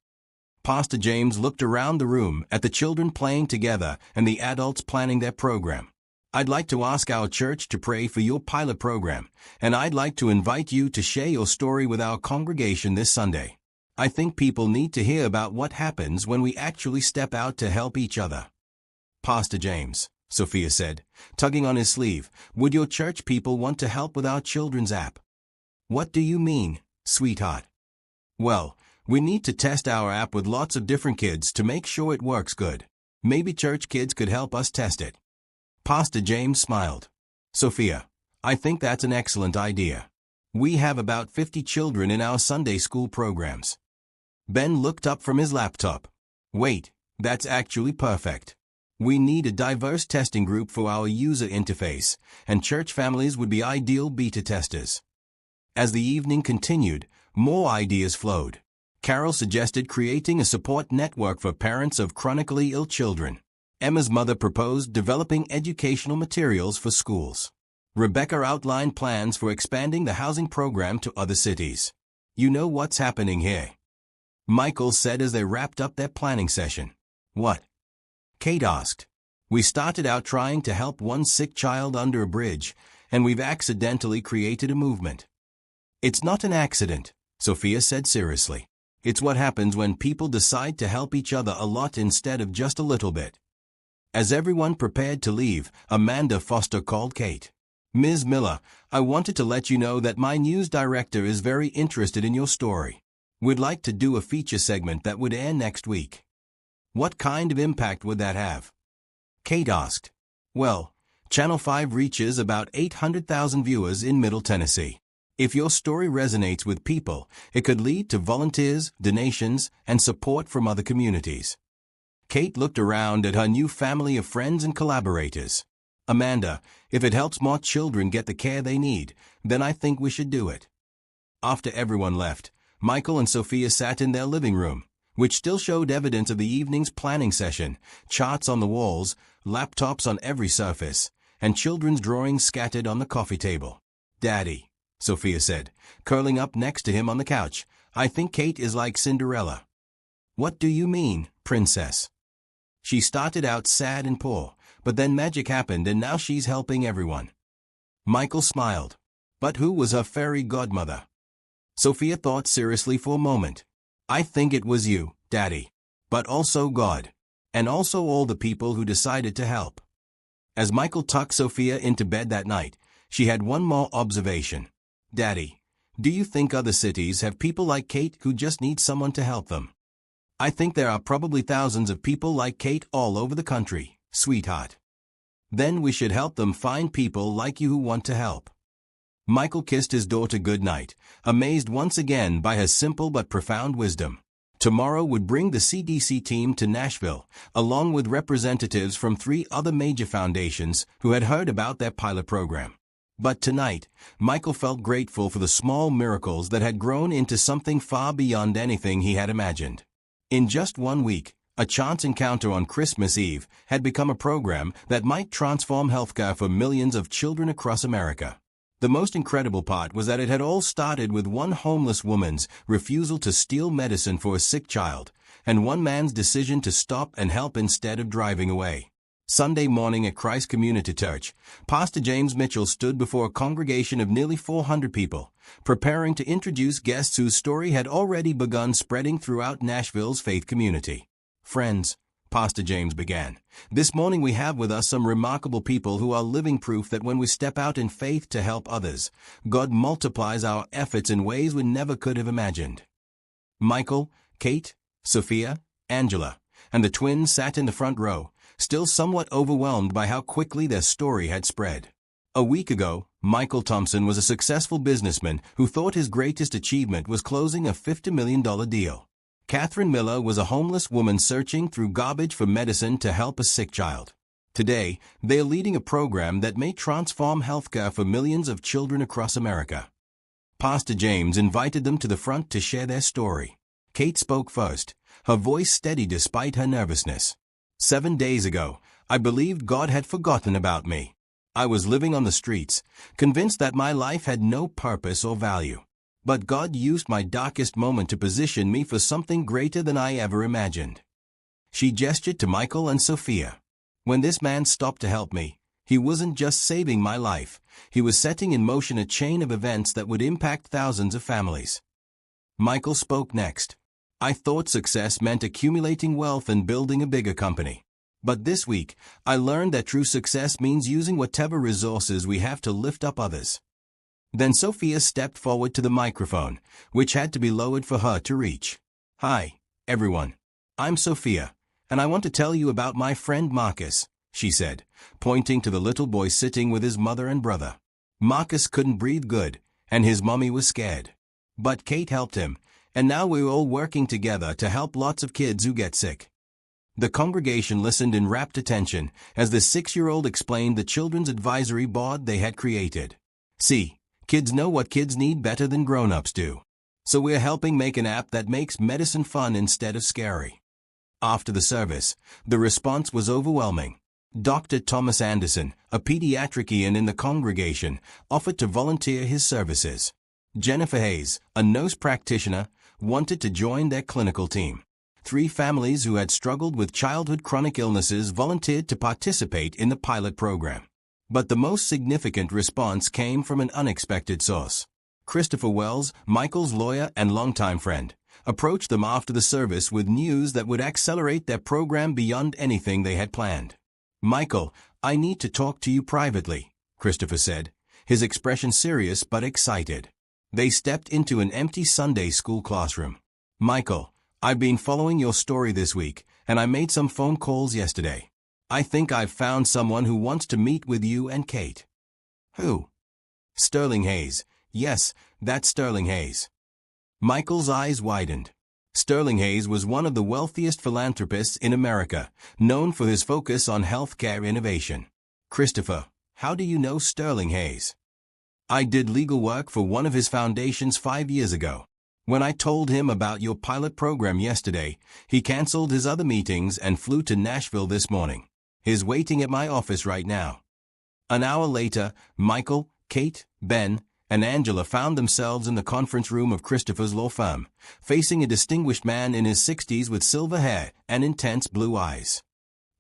Pastor James looked around the room at the children playing together and the adults planning their program. I'd like to ask our church to pray for your pilot program, and I'd like to invite you to share your story with our congregation this Sunday. I think people need to hear about what happens when we actually step out to help each other. Pastor James, Sophia said, tugging on his sleeve, would your church people want to help with our children's app? What do you mean, sweetheart? Well, we need to test our app with lots of different kids to make sure it works good. Maybe church kids could help us test it. Pastor James smiled. Sophia, I think that's an excellent idea. We have about 50 children in our Sunday school programs. Ben looked up from his laptop. Wait, that's actually perfect. We need a diverse testing group for our user interface, and church families would be ideal beta testers. As the evening continued, more ideas flowed. Carol suggested creating a support network for parents of chronically ill children. Emma's mother proposed developing educational materials for schools. Rebecca outlined plans for expanding the housing program to other cities. You know what's happening here? Michael said as they wrapped up their planning session. What? Kate asked. We started out trying to help one sick child under a bridge, and we've accidentally created a movement. It's not an accident, Sophia said seriously. It's what happens when people decide to help each other a lot instead of just a little bit. As everyone prepared to leave, Amanda Foster called Kate. Ms. Miller, I wanted to let you know that my news director is very interested in your story. We'd like to do a feature segment that would air next week. What kind of impact would that have? Kate asked. Well, Channel 5 reaches about 800,000 viewers in Middle Tennessee. If your story resonates with people, it could lead to volunteers, donations, and support from other communities. Kate looked around at her new family of friends and collaborators. Amanda, if it helps more children get the care they need, then I think we should do it. After everyone left, Michael and Sophia sat in their living room, which still showed evidence of the evening's planning session, charts on the walls, laptops on every surface, and children's drawings scattered on the coffee table. Daddy, Sophia said, curling up next to him on the couch, I think Kate is like Cinderella. What do you mean, princess? She started out sad and poor, but then magic happened and now she's helping everyone. Michael smiled. But who was her fairy godmother? Sophia thought seriously for a moment. I think it was you, Daddy. But also God. And also all the people who decided to help. As Michael tucked Sophia into bed that night, she had one more observation. Daddy, do you think other cities have people like Kate who just need someone to help them? I think there are probably thousands of people like Kate all over the country, sweetheart. Then we should help them find people like you who want to help. Michael kissed his daughter goodnight, amazed once again by her simple but profound wisdom. Tomorrow would bring the CDC team to Nashville, along with representatives from 3 other major foundations who had heard about their pilot program. But tonight, Michael felt grateful for the small miracles that had grown into something far beyond anything he had imagined. In just 1 week, a chance encounter on Christmas Eve had become a program that might transform healthcare for millions of children across America. The most incredible part was that it had all started with one homeless woman's refusal to steal medicine for a sick child, and one man's decision to stop and help instead of driving away. Sunday morning at Christ Community Church, Pastor James Mitchell stood before a congregation of nearly 400 people, preparing to introduce guests whose story had already begun spreading throughout Nashville's faith community. Friends, Pastor James began, this morning we have with us some remarkable people who are living proof that when we step out in faith to help others, God multiplies our efforts in ways we never could have imagined. Michael, Kate, Sophia, Angela, and the twins sat in the front row, still somewhat overwhelmed by how quickly their story had spread. A week ago, Michael Thompson was a successful businessman who thought his greatest achievement was closing a $50 million deal. Catherine Miller was a homeless woman searching through garbage for medicine to help a sick child. Today, they are leading a program that may transform healthcare for millions of children across America. Pastor James invited them to the front to share their story. Kate spoke first, her voice steady despite her nervousness. 7 days ago, I believed God had forgotten about me. I was living on the streets, convinced that my life had no purpose or value. But God used my darkest moment to position me for something greater than I ever imagined. She gestured to Michael and Sophia. When this man stopped to help me, he wasn't just saving my life, he was setting in motion a chain of events that would impact thousands of families. Michael spoke next. I thought success meant accumulating wealth and building a bigger company. But this week, I learned that true success means using whatever resources we have to lift up others. Then Sophia stepped forward to the microphone, which had to be lowered for her to reach. Hi, everyone. I'm Sophia, and I want to tell you about my friend Marcus, she said, pointing to the little boy sitting with his mother and brother. Marcus couldn't breathe good, and his mommy was scared. But Kate helped him, and now we're all working together to help lots of kids who get sick. The congregation listened in rapt attention as the 6-year-old explained the children's advisory board they had created. See, kids know what kids need better than grown-ups do. So we're helping make an app that makes medicine fun instead of scary. After the service, the response was overwhelming. Dr. Thomas Anderson, a pediatrician in the congregation, offered to volunteer his services. Jennifer Hayes, a nurse practitioner, wanted to join their clinical team. 3 families who had struggled with childhood chronic illnesses volunteered to participate in the pilot program. But the most significant response came from an unexpected source. Christopher Wells, Michael's lawyer and longtime friend, approached them after the service with news that would accelerate their program beyond anything they had planned. "Michael, I need to talk to you privately," Christopher said, his expression serious but excited. They stepped into an empty Sunday school classroom. "Michael, I've been following your story this week, and I made some phone calls yesterday. I think I've found someone who wants to meet with you and Kate." "Who?" "Sterling Hayes. Yes, that's Sterling Hayes." Michael's eyes widened. Sterling Hayes was one of the wealthiest philanthropists in America, known for his focus on healthcare innovation. "Christopher, how do you know Sterling Hayes?" "I did legal work for one of his foundations 5 years ago. When I told him about your pilot program yesterday, he canceled his other meetings and flew to Nashville this morning. He's waiting at my office right now." An hour later, Michael, Kate, Ben, and Angela found themselves in the conference room of Christopher's law firm, facing a distinguished man in his 60s with silver hair and intense blue eyes.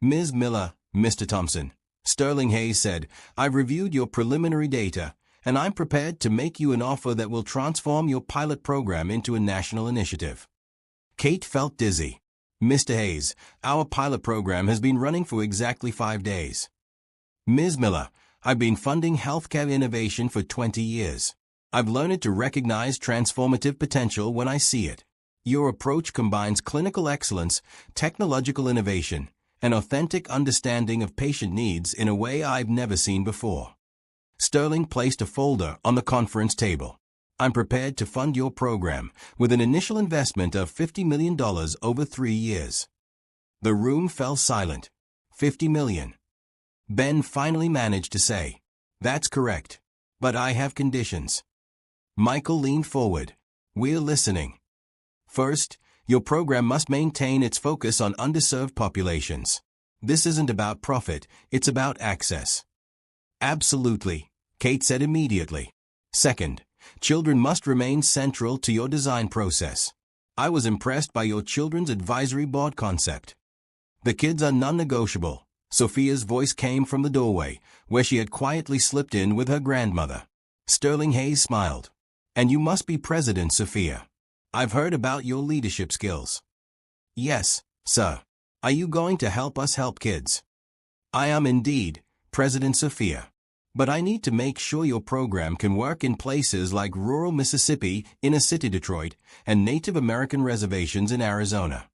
"Ms. Miller, Mr. Thompson," Sterling Hayes said, "I've reviewed your preliminary data, and I'm prepared to make you an offer that will transform your pilot program into a national initiative." Kate felt dizzy. "Mr. Hayes, our pilot program has been running for exactly 5 days." "Ms. Miller, I've been funding healthcare innovation for 20 years. I've learned to recognize transformative potential when I see it. Your approach combines clinical excellence, technological innovation, and authentic understanding of patient needs in a way I've never seen before." Sterling placed a folder on the conference table. "I'm prepared to fund your program with an initial investment of $50 million over 3 years." The room fell silent. "50 million. Ben finally managed to say, "That's correct. But I have conditions." Michael leaned forward. "We're listening." "First, your program must maintain its focus on underserved populations. This isn't about profit, it's about access." "Absolutely," Kate said immediately. "Second, children must remain central to your design process. I was impressed by your Children's Advisory Board concept. The kids are non-negotiable." Sophia's voice came from the doorway, where she had quietly slipped in with her grandmother. Sterling Hayes smiled. "And you must be President, Sophia. I've heard about your leadership skills." "Yes, sir. Are you going to help us help kids?" "I am indeed, President Sophia. But I need to make sure your program can work in places like rural Mississippi, inner city Detroit, and Native American reservations in Arizona."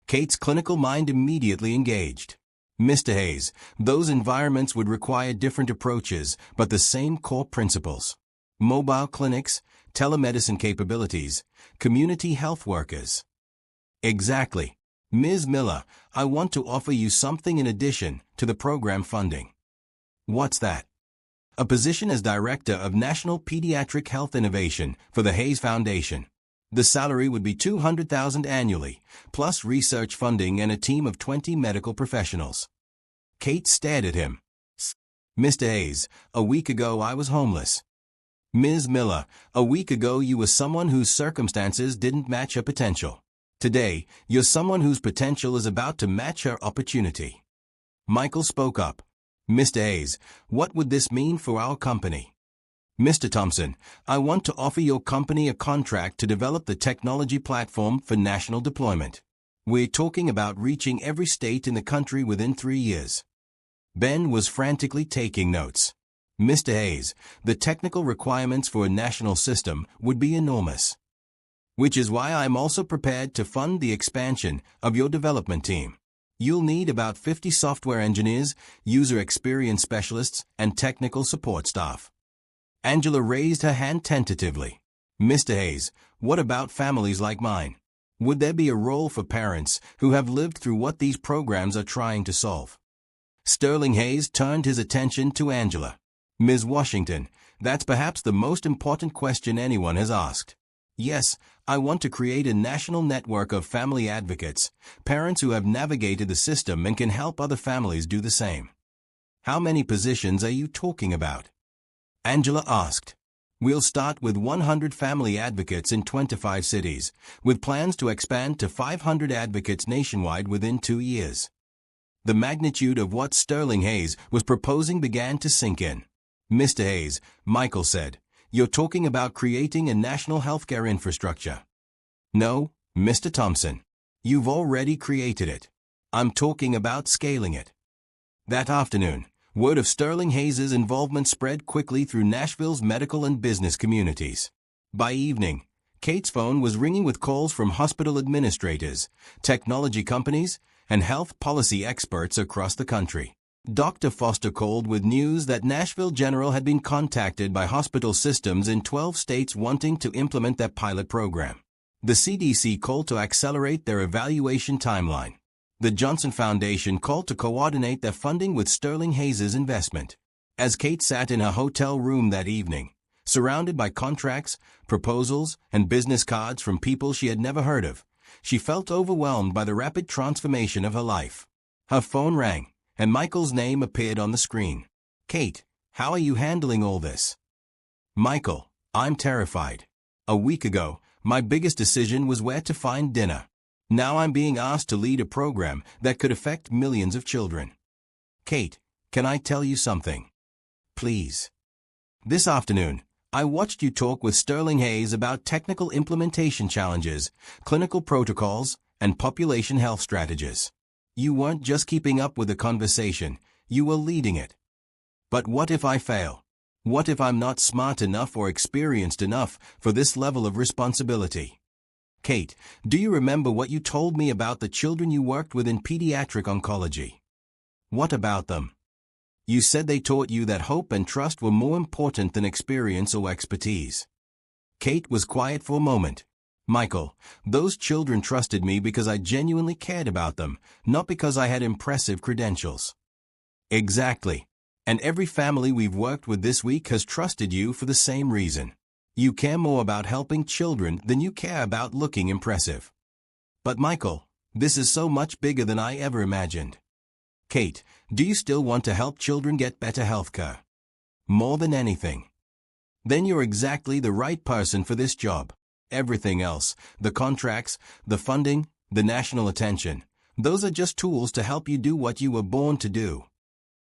Kate's clinical mind immediately engaged. "Mr. Hayes, those environments would require different approaches, but the same core principles. Mobile clinics, telemedicine capabilities, community health workers." "Exactly. Ms. Miller, I want to offer you something in addition to the program funding." "What's that?" "A position as Director of National Pediatric Health Innovation for the Hayes Foundation. The salary would be $200,000 annually, plus research funding and a team of 20 medical professionals." Kate stared at him. "Mr. Hayes, a week ago I was homeless." "Ms. Miller, a week ago you were someone whose circumstances didn't match her potential. Today, you're someone whose potential is about to match her opportunity." Michael spoke up. "Mr. Hayes, what would this mean for our company?" "Mr. Thompson, I want to offer your company a contract to develop the technology platform for national deployment. We're talking about reaching every state in the country within 3 years." Ben was frantically taking notes. "Mr. Hayes, the technical requirements for a national system would be enormous. Which is why I'm also prepared to fund the expansion of your development team. You'll need about 50 software engineers, user experience specialists, and technical support staff." Angela raised her hand tentatively. "Mr. Hayes, what about families like mine? Would there be a role for parents who have lived through what these programs are trying to solve?" Sterling Hayes turned his attention to Angela. "Ms. Washington, that's perhaps the most important question anyone has asked. Yes, I want to create a national network of family advocates, parents who have navigated the system and can help other families do the same." "How many positions are you talking about?" Angela asked. We'll start with 100 family advocates in 25 cities, with plans to expand to 500 advocates nationwide within 2 years. The magnitude of what Sterling Hayes was proposing began to sink in. Mr. Hayes, Michael said, you're talking about creating a national healthcare infrastructure. No, Mr. Thompson. You've already created it. I'm talking about scaling it. That afternoon, word of Sterling Hayes' involvement spread quickly through Nashville's medical and business communities. By evening, Kate's phone was ringing with calls from hospital administrators, technology companies, and health policy experts across the country. Dr. Foster called with news that Nashville General had been contacted by hospital systems in 12 states wanting to implement their pilot program. The CDC called to accelerate their evaluation timeline. The Johnson Foundation called to coordinate their funding with Sterling Hayes' investment. As Kate sat in her hotel room that evening, surrounded by contracts, proposals, and business cards from people she had never heard of, she felt overwhelmed by the rapid transformation of her life. Her phone rang, and Michael's name appeared on the screen. Kate, how are you handling all this? Michael, I'm terrified. A week ago, my biggest decision was where to find dinner. Now I'm being asked to lead a program that could affect millions of children. Kate, can I tell you something? Please. This afternoon, I watched you talk with Sterling Hayes about technical implementation challenges, clinical protocols, and population health strategies. You weren't just keeping up with the conversation, you were leading it. But what if I fail? What if I'm not smart enough or experienced enough for this level of responsibility? Kate, do you remember what you told me about the children you worked with in pediatric oncology? What about them? You said they taught you that hope and trust were more important than experience or expertise. Kate was quiet for a moment. Michael, those children trusted me because I genuinely cared about them, not because I had impressive credentials. Exactly. And every family we've worked with this week has trusted you for the same reason. You care more about helping children than you care about looking impressive. But Michael, this is so much bigger than I ever imagined. Kate, do you still want to help children get better healthcare? More than anything. Then you're exactly the right person for this job. Everything else, the contracts, the funding, the national attention, those are just tools to help you do what you were born to do.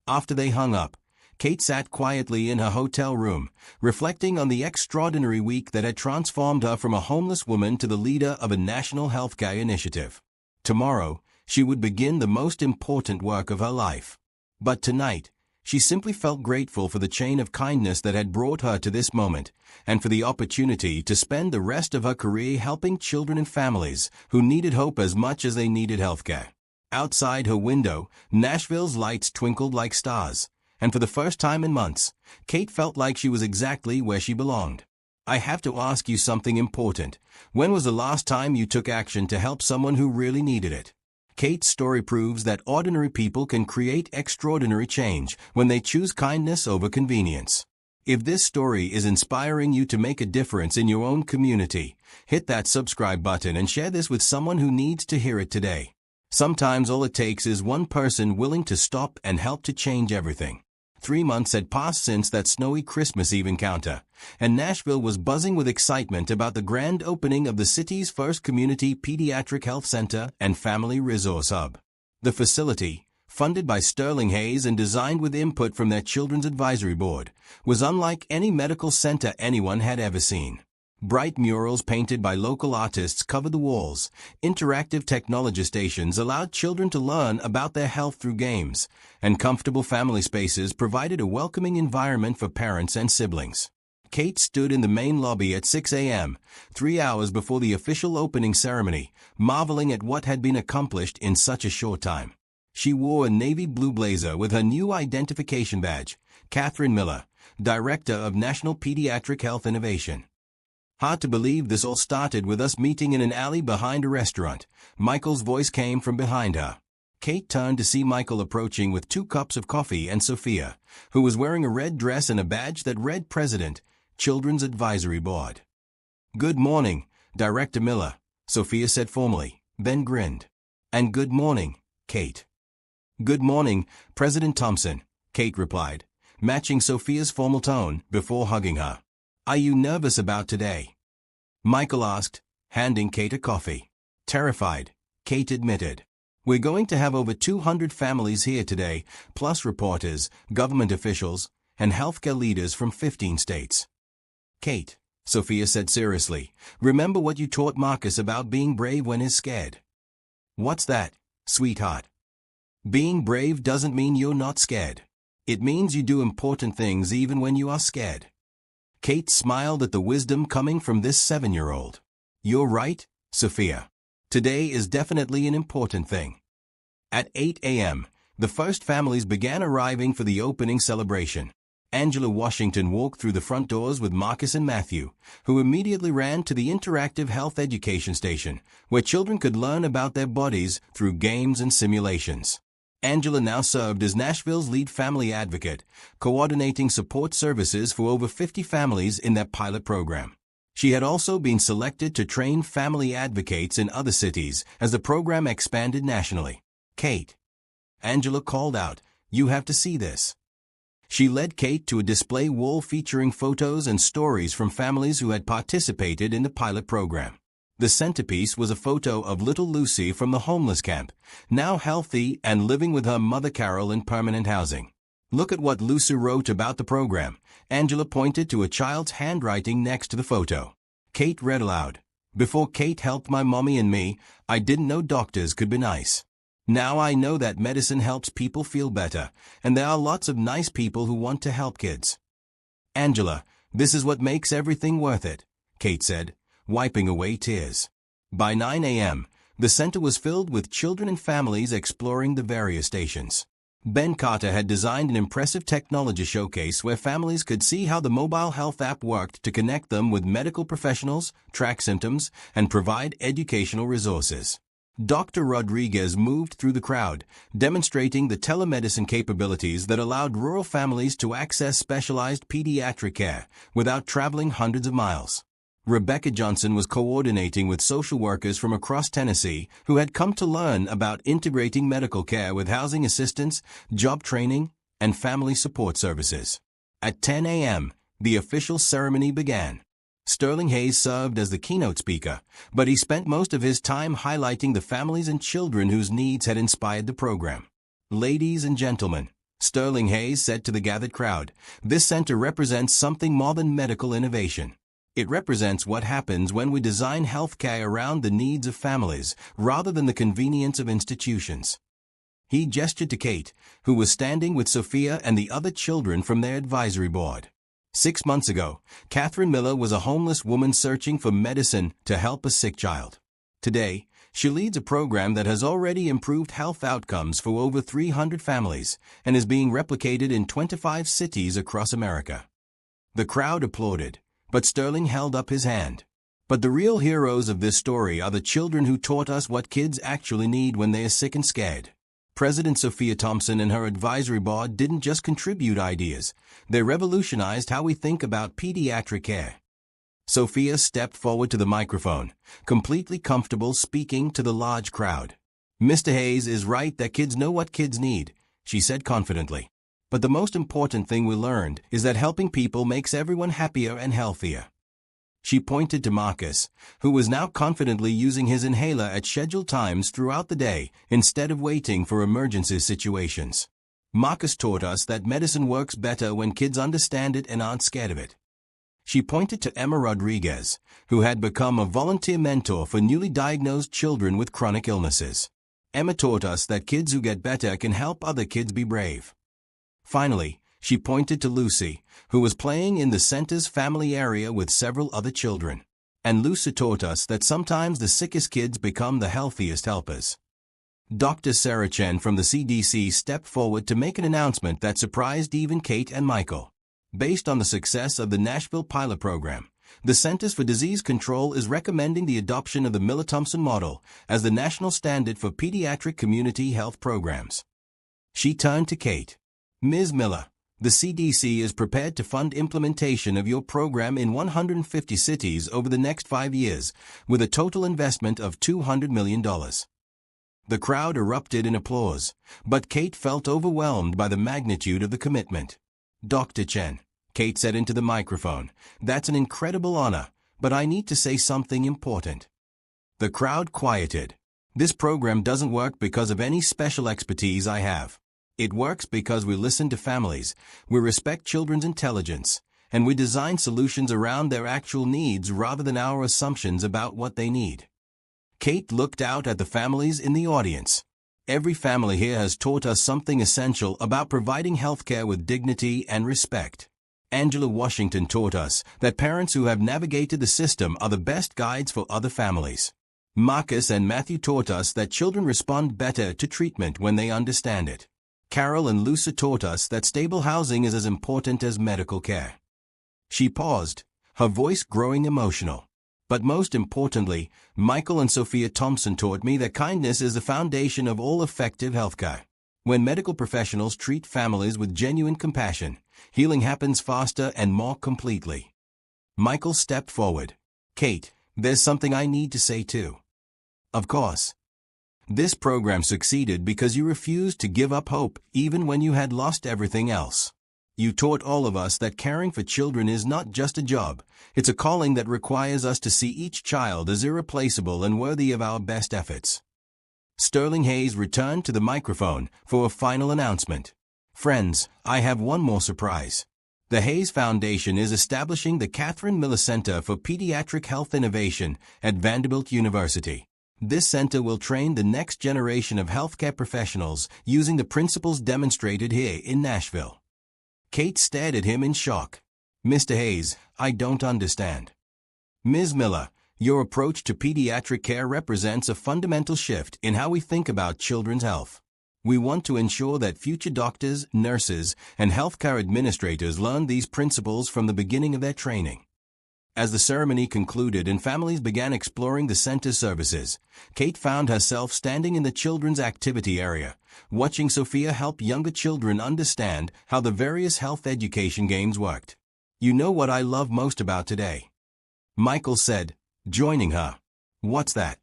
After they hung up, Kate sat quietly in her hotel room, reflecting on the extraordinary week that had transformed her from a homeless woman to the leader of a national healthcare initiative. Tomorrow, she would begin the most important work of her life. But tonight, she simply felt grateful for the chain of kindness that had brought her to this moment, and for the opportunity to spend the rest of her career helping children and families who needed hope as much as they needed healthcare. Outside her window, Nashville's lights twinkled like stars, and for the first time in months, Kate felt like she was exactly where she belonged. I have to ask you something important. When was the last time you took action to help someone who really needed it? Kate's story proves that ordinary people can create extraordinary change when they choose kindness over convenience. If this story is inspiring you to make a difference in your own community, hit that subscribe button and share this with someone who needs to hear it today. Sometimes all it takes is one person willing to stop and help to change everything. 3 months had passed since that snowy Christmas Eve encounter, and Nashville was buzzing with excitement about the grand opening of the city's first community pediatric health center and family resource hub. The facility, funded by Sterling Hayes and designed with input from their Children's Advisory Board, was unlike any medical center anyone had ever seen. Bright murals painted by local artists covered the walls. Interactive technology stations allowed children to learn about their health through games, and comfortable family spaces provided a welcoming environment for parents and siblings. Kate stood in the main lobby at 6 a.m., 3 hours before the official opening ceremony, marveling at what had been accomplished in such a short time. She wore a navy blue blazer with her new identification badge, Catherine Miller, Director of National Pediatric Health Innovation. Hard to believe this all started with us meeting in an alley behind a restaurant. Michael's voice came from behind her. Kate turned to see Michael approaching with 2 cups of coffee and Sophia, who was wearing a red dress and a badge that read President, Children's Advisory Board. "Good morning, Director Miller," Sophia said formally, then grinned. "And good morning, Kate." "Good morning, President Thompson," Kate replied, matching Sophia's formal tone before hugging her. Are you nervous about today? Michael asked, handing Kate a coffee. Terrified, Kate admitted. We're going to have over 200 families here today, plus reporters, government officials, and healthcare leaders from 15 states. Kate, Sophia said seriously, remember what you taught Marcus about being brave when he's scared. What's that, sweetheart? Being brave doesn't mean you're not scared. It means you do important things even when you are scared. Kate smiled at the wisdom coming from this 7-year-old. You're right, Sophia. Today is definitely an important thing. At 8 a.m., the first families began arriving for the opening celebration. Angela Washington walked through the front doors with Marcus and Matthew, who immediately ran to the interactive health education station, where children could learn about their bodies through games and simulations. Angela now served as Nashville's lead family advocate, coordinating support services for over 50 families in their pilot program. She had also been selected to train family advocates in other cities as the program expanded nationally. Kate, Angela called out, you have to see this. She led Kate to a display wall featuring photos and stories from families who had participated in the pilot program. The centerpiece was a photo of little Lucy from the homeless camp, now healthy and living with her mother Carol in permanent housing. Look at what Lucy wrote about the program. Angela pointed to a child's handwriting next to the photo. Kate read aloud. Before Kate helped my mommy and me, I didn't know doctors could be nice. Now I know that medicine helps people feel better, and there are lots of nice people who want to help kids. Angela, this is what makes everything worth it, Kate said, wiping away tears. By 9 a.m., the center was filled with children and families exploring the various stations. Ben Carter had designed an impressive technology showcase where families could see how the mobile health app worked to connect them with medical professionals, track symptoms, and provide educational resources. Dr. Rodriguez moved through the crowd, demonstrating the telemedicine capabilities that allowed rural families to access specialized pediatric care without traveling hundreds of miles. Rebecca Johnson was coordinating with social workers from across Tennessee who had come to learn about integrating medical care with housing assistance, job training, and family support services. At 10 a.m., the official ceremony began. Sterling Hayes served as the keynote speaker, but he spent most of his time highlighting the families and children whose needs had inspired the program. Ladies and gentlemen, Sterling Hayes said to the gathered crowd, this center represents something more than medical innovation. It represents what happens when we design healthcare around the needs of families rather than the convenience of institutions. He gestured to Kate, who was standing with Sophia and the other children from their advisory board. 6 months ago, Catherine Miller was a homeless woman searching for medicine to help a sick child. Today, she leads a program that has already improved health outcomes for over 300 families and is being replicated in 25 cities across America. The crowd applauded, but Sterling held up his hand. But the real heroes of this story are the children who taught us what kids actually need when they are sick and scared. President Sophia Thompson and her advisory board didn't just contribute ideas, they revolutionized how we think about pediatric care. Sophia stepped forward to the microphone, completely comfortable speaking to the large crowd. Mr. Hayes is right that kids know what kids need, she said confidently. But the most important thing we learned is that helping people makes everyone happier and healthier. She pointed to Marcus, who was now confidently using his inhaler at scheduled times throughout the day instead of waiting for emergency situations. Marcus taught us that medicine works better when kids understand it and aren't scared of it. She pointed to Emma Rodriguez, who had become a volunteer mentor for newly diagnosed children with chronic illnesses. Emma taught us that kids who get better can help other kids be brave. Finally, she pointed to Lucy, who was playing in the center's family area with several other children. And Lucy taught us that sometimes the sickest kids become the healthiest helpers. Dr. Sarah Chen from the CDC stepped forward to make an announcement that surprised even Kate and Michael. Based on the success of the Nashville pilot program, the Centers for Disease Control is recommending the adoption of the Miller-Thompson model as the national standard for pediatric community health programs. She turned to Kate. Ms. Miller, the CDC is prepared to fund implementation of your program in 150 cities over the next 5 years, with a total investment of $200 million. The crowd erupted in applause, but Kate felt overwhelmed by the magnitude of the commitment. Dr. Chen, Kate said into the microphone. "That's an incredible honor, but I need to say something important." The crowd quieted. "This program doesn't work because of any special expertise I have. It works because we listen to families, we respect children's intelligence, and we design solutions around their actual needs rather than our assumptions about what they need." Kate looked out at the families in the audience. "Every family here has taught us something essential about providing healthcare with dignity and respect. Angela Washington taught us that parents who have navigated the system are the best guides for other families. Marcus and Matthew taught us that children respond better to treatment when they understand it. Carol and Lucy taught us that stable housing is as important as medical care." She paused, her voice growing emotional. "But most importantly, Michael and Sophia Thompson taught me that kindness is the foundation of all effective healthcare. When medical professionals treat families with genuine compassion, healing happens faster and more completely." Michael stepped forward. "Kate, there's something I need to say too." "Of course." "This program succeeded because you refused to give up hope even when you had lost everything else. You taught all of us that caring for children is not just a job, it's a calling that requires us to see each child as irreplaceable and worthy of our best efforts." Sterling Hayes returned to the microphone for a final announcement. "Friends, I have one more surprise. The Hayes Foundation is establishing the Catherine Miller Center for Pediatric Health Innovation at Vanderbilt University. This center will train the next generation of healthcare professionals using the principles demonstrated here in Nashville." Kate stared at him in shock. "Mr. Hayes, I don't understand." "Ms. Miller, your approach to pediatric care represents a fundamental shift in how we think about children's health. We want to ensure that future doctors, nurses, and healthcare administrators learn these principles from the beginning of their training." As the ceremony concluded and families began exploring the center's services, Kate found herself standing in the children's activity area, watching Sophia help younger children understand how the various health education games worked. "You know what I love most about today?" Michael said, joining her. "What's that?"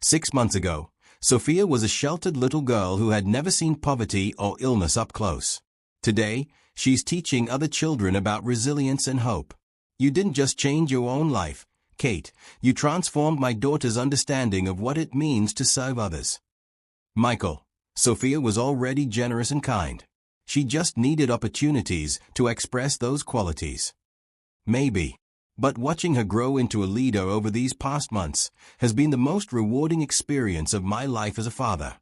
6 months ago, Sophia was a sheltered little girl who had never seen poverty or illness up close. Today, she's teaching other children about resilience and hope. You didn't just change your own life, Kate, you transformed my daughter's understanding of what it means to serve others. Michael, Sophia was already generous and kind. She just needed opportunities to express those qualities. Maybe. But watching her grow into a leader over these past months has been the most rewarding experience of my life as a father.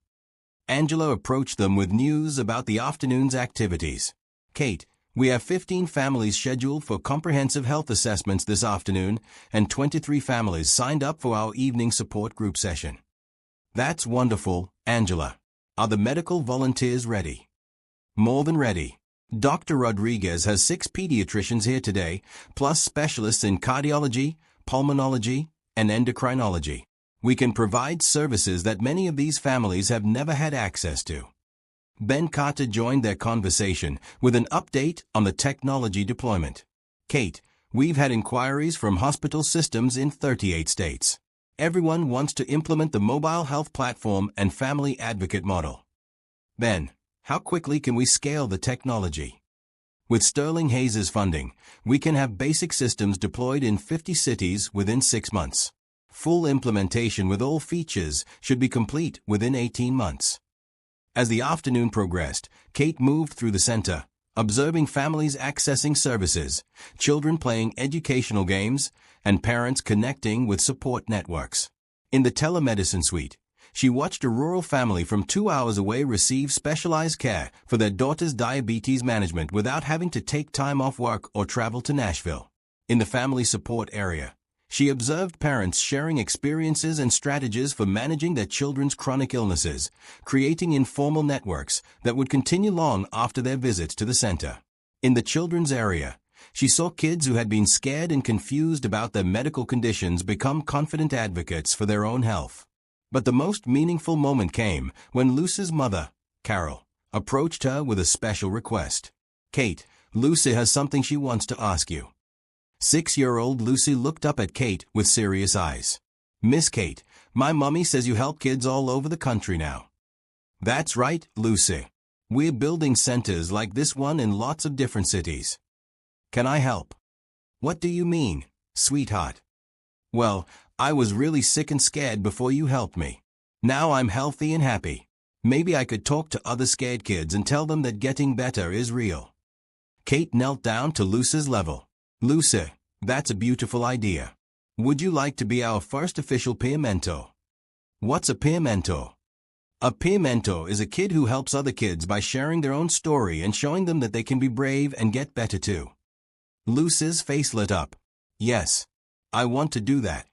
Angela approached them with news about the afternoon's activities. "Kate, we have 15 families scheduled for comprehensive health assessments this afternoon, and 23 families signed up for our evening support group session." "That's wonderful, Angela. Are the medical volunteers ready?" "More than ready. Dr. Rodriguez has 6 pediatricians here today, plus specialists in cardiology, pulmonology, and endocrinology. We can provide services that many of these families have never had access to." Ben Carter joined their conversation with an update on the technology deployment. "Kate, we've had inquiries from hospital systems in 38 states. Everyone wants to implement the mobile health platform and family advocate model." "Ben, how quickly can we scale the technology?" "With Sterling Hayes' funding, we can have basic systems deployed in 50 cities within 6 months. Full implementation with all features should be complete within 18 months. As the afternoon progressed, Kate moved through the center, observing families accessing services, children playing educational games, and parents connecting with support networks. In the telemedicine suite, she watched a rural family from 2 hours away receive specialized care for their daughter's diabetes management without having to take time off work or travel to Nashville. In the family support area, she observed parents sharing experiences and strategies for managing their children's chronic illnesses, creating informal networks that would continue long after their visits to the center. In the children's area, she saw kids who had been scared and confused about their medical conditions become confident advocates for their own health. But the most meaningful moment came when Lucy's mother, Carol, approached her with a special request. "Kate, Lucy has something she wants to ask you." 6-year-old Lucy looked up at Kate with serious eyes. "Miss Kate, my mommy says you help kids all over the country now." "That's right, Lucy. We're building centers like this one in lots of different cities." Can I help? What do you mean, sweetheart? Well, I was really sick and scared before you helped me. Now I'm healthy and happy. Maybe I could talk to other scared kids and tell them that getting better is real. Kate knelt down to Luce's level. Luce, that's a beautiful idea. Would you like to be our first official peer mentor? What's a peer mentor? A peer mentor is a kid who helps other kids by sharing their own story and showing them that they can be brave and get better too. Luce's face lit up. Yes, I want to do that.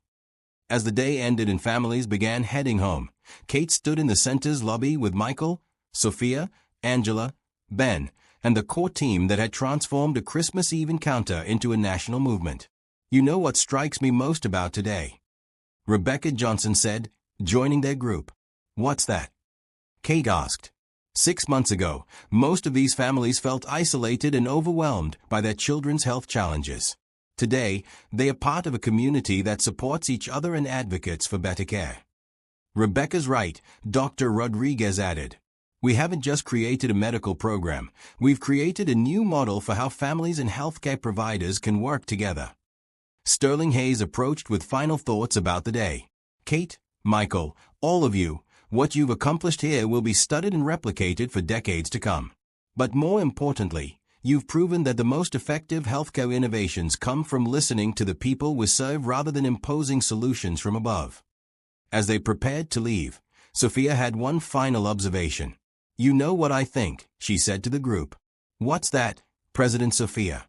As the day ended and families began heading home, Kate stood in the center's lobby with Michael, Sophia, Angela, Ben, and the core team that had transformed a Christmas Eve encounter into a national movement. You know what strikes me most about today? Rebecca Johnson said, joining their group. What's that? Kate asked. 6 months ago, most of these families felt isolated and overwhelmed by their children's health challenges. Today, they are part of a community that supports each other and advocates for better care. Rebecca's right, Dr. Rodriguez added. We haven't just created a medical program, we've created a new model for how families and healthcare providers can work together. Sterling Hayes approached with final thoughts about the day. Kate, Michael, all of you, what you've accomplished here will be studied and replicated for decades to come. But more importantly, you've proven that the most effective healthcare innovations come from listening to the people we serve rather than imposing solutions from above. As they prepared to leave, Sophia had one final observation. You know what I think, she said to the group. What's that, President Sophia?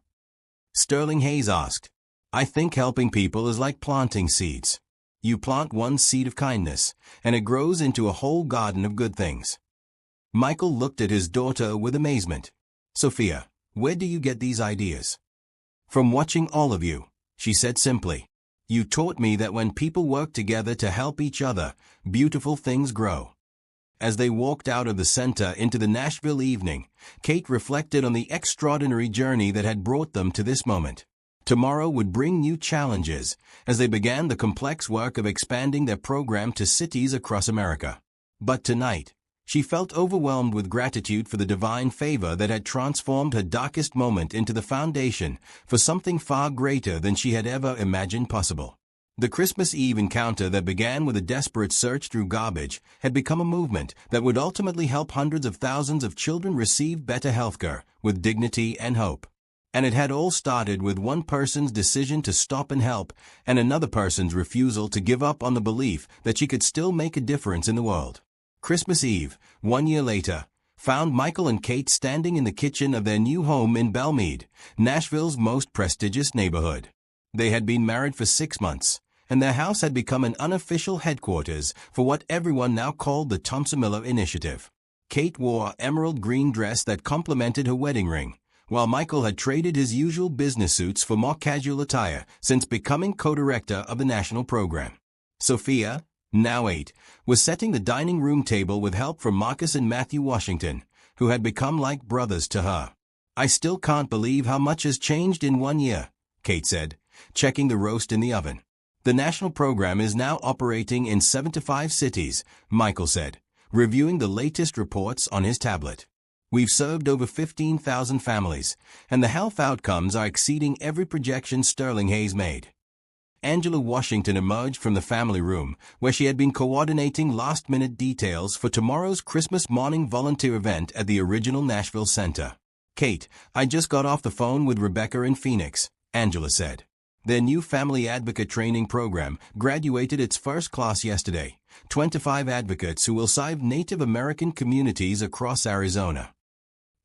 Sterling Hayes asked. I think helping people is like planting seeds. You plant one seed of kindness, and it grows into a whole garden of good things. Michael looked at his daughter with amazement. Sophia, where do you get these ideas? From watching all of you, she said simply. You taught me that when people work together to help each other, beautiful things grow. As they walked out of the center into the Nashville evening, Kate reflected on the extraordinary journey that had brought them to this moment. Tomorrow would bring new challenges as they began the complex work of expanding their program to cities across America. But tonight, she felt overwhelmed with gratitude for the divine favor that had transformed her darkest moment into the foundation for something far greater than she had ever imagined possible. The Christmas Eve encounter that began with a desperate search through garbage had become a movement that would ultimately help hundreds of thousands of children receive better healthcare with dignity and hope. And it had all started with one person's decision to stop and help, and another person's refusal to give up on the belief that she could still make a difference in the world. Christmas Eve, 1 year later, found Michael and Kate standing in the kitchen of their new home in Belmead, Nashville's most prestigious neighborhood. They had been married for 6 months, and their house had become an unofficial headquarters for what everyone now called the Thompson Miller Initiative. Kate wore an emerald green dress that complemented her wedding ring, while Michael had traded his usual business suits for more casual attire since becoming co-director of the national program. Sophia, now 8, was setting the dining room table with help from Marcus and Matthew Washington, who had become like brothers to her. I still can't believe how much has changed in 1 year, Kate said, checking the roast in the oven. The national program is now operating in 75 cities, Michael said, reviewing the latest reports on his tablet. We've served over 15,000 families, and the health outcomes are exceeding every projection Sterling Hayes made. Angela Washington emerged from the family room, where she had been coordinating last-minute details for tomorrow's Christmas morning volunteer event at the original Nashville Center. Kate, I just got off the phone with Rebecca in Phoenix, Angela said. Their new family advocate training program graduated its first class yesterday, 25 advocates who will serve Native American communities across Arizona.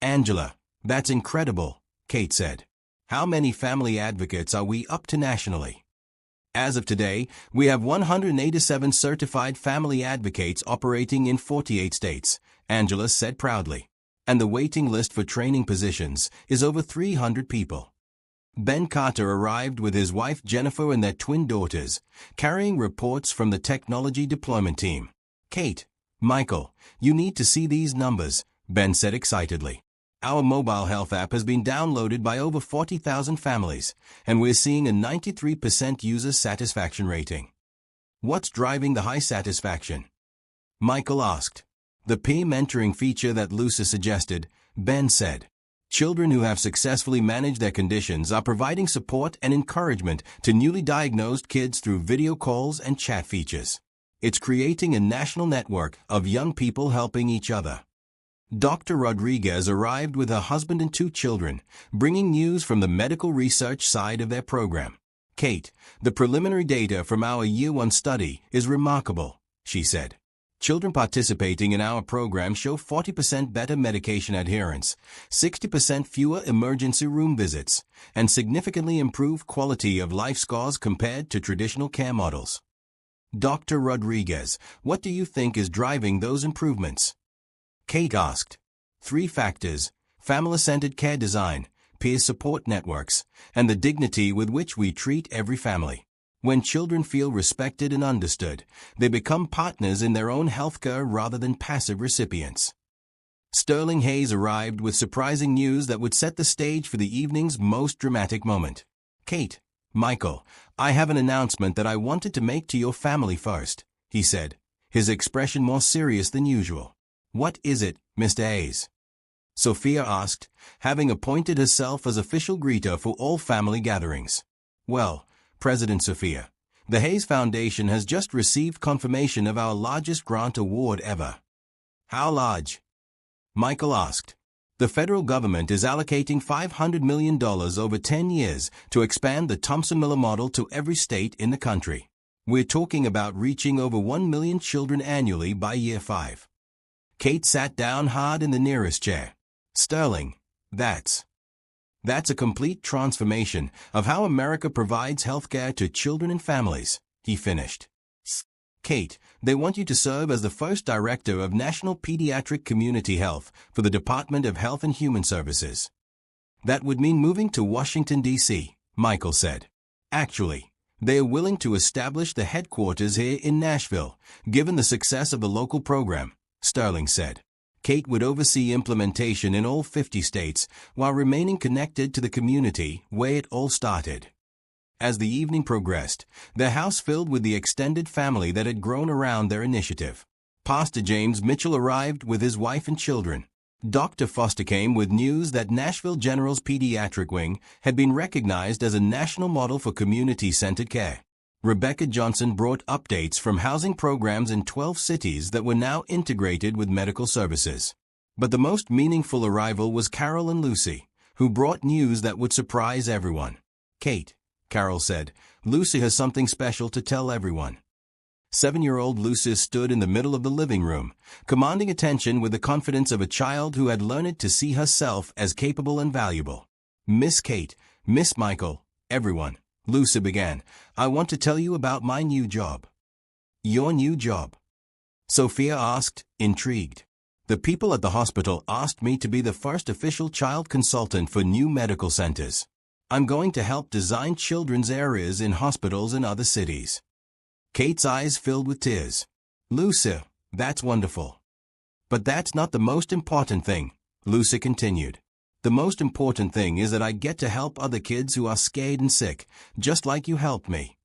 Angela, that's incredible, Kate said. How many family advocates are we up to nationally? As of today, we have 187 certified family advocates operating in 48 states, Angela said proudly. And the waiting list for training positions is over 300 people. Ben Carter arrived with his wife Jennifer and their twin daughters, carrying reports from the technology deployment team. Kate, Michael, you need to see these numbers, Ben said excitedly. Our mobile health app has been downloaded by over 40,000 families, and we're seeing a 93% user satisfaction rating. What's driving the high satisfaction? Michael asked. The peer mentoring feature that Lucy suggested, Ben said. Children who have successfully managed their conditions are providing support and encouragement to newly diagnosed kids through video calls and chat features. It's creating a national network of young people helping each other. Dr. Rodriguez arrived with her husband and 2 children, bringing news from the medical research side of their program. Kate, the preliminary data from our Year 1 study is remarkable, she said. Children participating in our program show 40% better medication adherence, 60% fewer emergency room visits, and significantly improved quality of life scores compared to traditional care models. Dr. Rodriguez, what do you think is driving those improvements? Kate asked. 3 factors: family-centered care design, peer support networks, and the dignity with which we treat every family. When children feel respected and understood, they become partners in their own healthcare rather than passive recipients. Sterling Hayes arrived with surprising news that would set the stage for the evening's most dramatic moment. Kate, Michael, I have an announcement that I wanted to make to your family first, he said, his expression more serious than usual. What is it, Mr. Hayes? Sophia asked, having appointed herself as official greeter for all family gatherings. Well, President Sophia, the Hayes Foundation has just received confirmation of our largest grant award ever. How large? Michael asked. The federal government is allocating $500 million over 10 years to expand the Thomson-Miller model to every state in the country. We're talking about reaching over 1 million children annually by year 5. Kate sat down hard in the nearest chair. Sterling, that's a complete transformation of how America provides healthcare to children and families, he finished. Kate, they want you to serve as the first director of National Pediatric Community Health for the Department of Health and Human Services. That would mean moving to Washington, D.C., Michael said. Actually, they are willing to establish the headquarters here in Nashville, given the success of the local program, Sterling said. Kate would oversee implementation in all 50 states while remaining connected to the community where it all started. As the evening progressed, their house filled with the extended family that had grown around their initiative. Pastor James Mitchell arrived with his wife and children. Dr. Foster came with news that Nashville General's Pediatric Wing had been recognized as a national model for community-centered care. Rebecca Johnson brought updates from housing programs in 12 cities that were now integrated with medical services. But the most meaningful arrival was Carol and Lucy, who brought news that would surprise everyone. Kate, Carol said, Lucy has something special to tell everyone. 7-year-old Lucy stood in the middle of the living room, commanding attention with the confidence of a child who had learned to see herself as capable and valuable. Miss Kate, Miss Michael, everyone, Lucy began, I want to tell you about my new job. Your new job? Sophia asked, intrigued. The people at the hospital asked me to be the first official child consultant for new medical centers. I'm going to help design children's areas in hospitals and other cities. Kate's eyes filled with tears. Lucy, that's wonderful. But that's not the most important thing, Lucy continued. The most important thing is that I get to help other kids who are scared and sick, just like you helped me.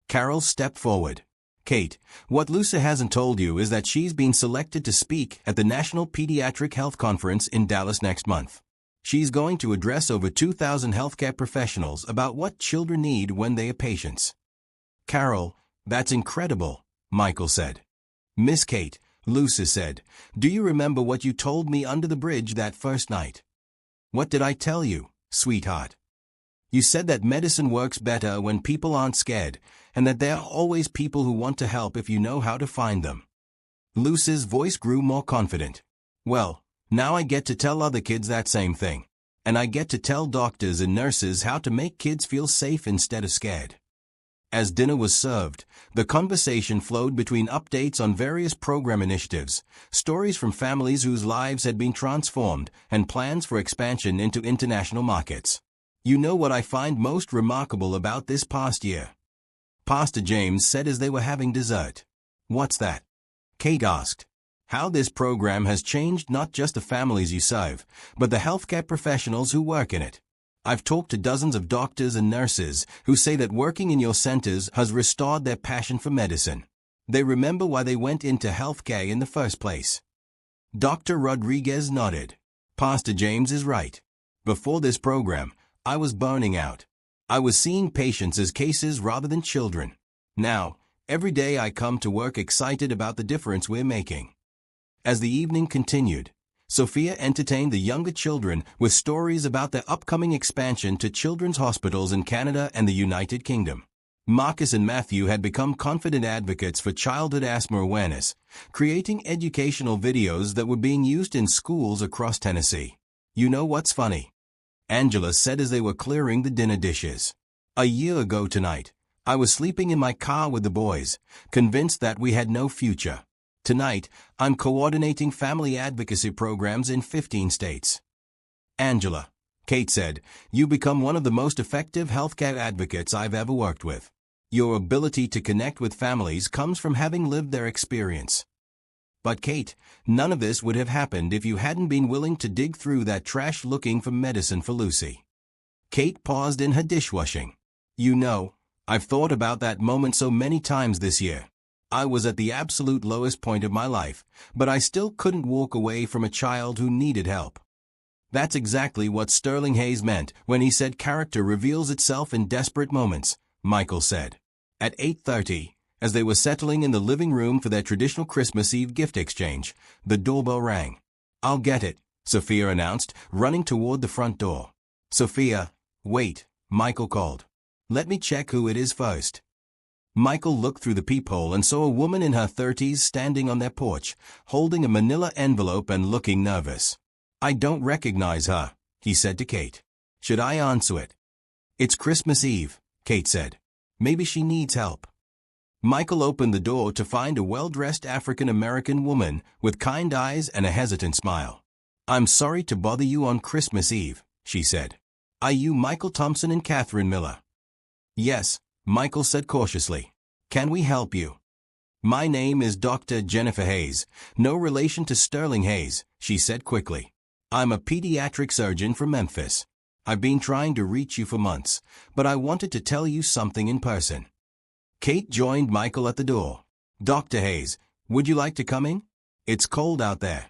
Carol stepped forward. Kate, what Lucy hasn't told you is that she's been selected to speak at the National Pediatric Health Conference in Dallas next month. She's going to address over 2,000 healthcare professionals about what children need when they are patients. Carol, that's incredible, Michael said. Miss Kate, Lucy said, do you remember what you told me under the bridge that first night? What did I tell you, sweetheart? You said that medicine works better when people aren't scared, and that there are always people who want to help if you know how to find them. Lucy's voice grew more confident. Well, now I get to tell other kids that same thing. And I get to tell doctors and nurses how to make kids feel safe instead of scared. As dinner was served, the conversation flowed between updates on various program initiatives, stories from families whose lives had been transformed, and plans for expansion into international markets. You know what I find most remarkable about this past year? Pastor James said as they were having dessert. What's that? Kate asked. How this program has changed not just the families you serve, but the healthcare professionals who work in it. I've talked to dozens of doctors and nurses who say that working in your centers has restored their passion for medicine. They remember why they went into healthcare in the first place. Dr. Rodriguez nodded. Pastor James is right. Before this program, I was burning out. I was seeing patients as cases rather than children. Now, every day I come to work excited about the difference we're making." As the evening continued, Sophia entertained the younger children with stories about their upcoming expansion to children's hospitals in Canada and the United Kingdom. Marcus and Matthew had become confident advocates for childhood asthma awareness, creating educational videos that were being used in schools across Tennessee. "You know what's funny?" Angela said as they were clearing the dinner dishes. "A year ago tonight, I was sleeping in my car with the boys, convinced that we had no future. Tonight, I'm coordinating family advocacy programs in 15 states. "Angela," Kate said, "you become one of the most effective healthcare advocates I've ever worked with. Your ability to connect with families comes from having lived their experience." "But Kate, none of this would have happened if you hadn't been willing to dig through that trash looking for medicine for Lucy." Kate paused in her dishwashing. "You know, I've thought about that moment so many times this year. I was at the absolute lowest point of my life, but I still couldn't walk away from a child who needed help." "That's exactly what Sterling Hayes meant when he said character reveals itself in desperate moments," Michael said. At 8:30, as they were settling in the living room for their traditional Christmas Eve gift exchange, the doorbell rang. "I'll get it," Sophia announced, running toward the front door. "Sophia, wait," Michael called. "Let me check who it is first." Michael looked through the peephole and saw a woman in her 30s standing on their porch, holding a manila envelope and looking nervous. "I don't recognize her," he said to Kate. "Should I answer it?" "It's Christmas Eve," Kate said. "Maybe she needs help." Michael opened the door to find a well-dressed African-American woman with kind eyes and a hesitant smile. "I'm sorry to bother you on Christmas Eve," she said. "Are you Michael Thompson and Catherine Miller?" "Yes," Michael said cautiously. "Can we help you?" "My name is Dr. Jennifer Hayes, no relation to Sterling Hayes," she said quickly. "I'm a pediatric surgeon from Memphis. I've been trying to reach you for months, but I wanted to tell you something in person." Kate joined Michael at the door. "Dr. Hayes, would you like to come in? It's cold out there."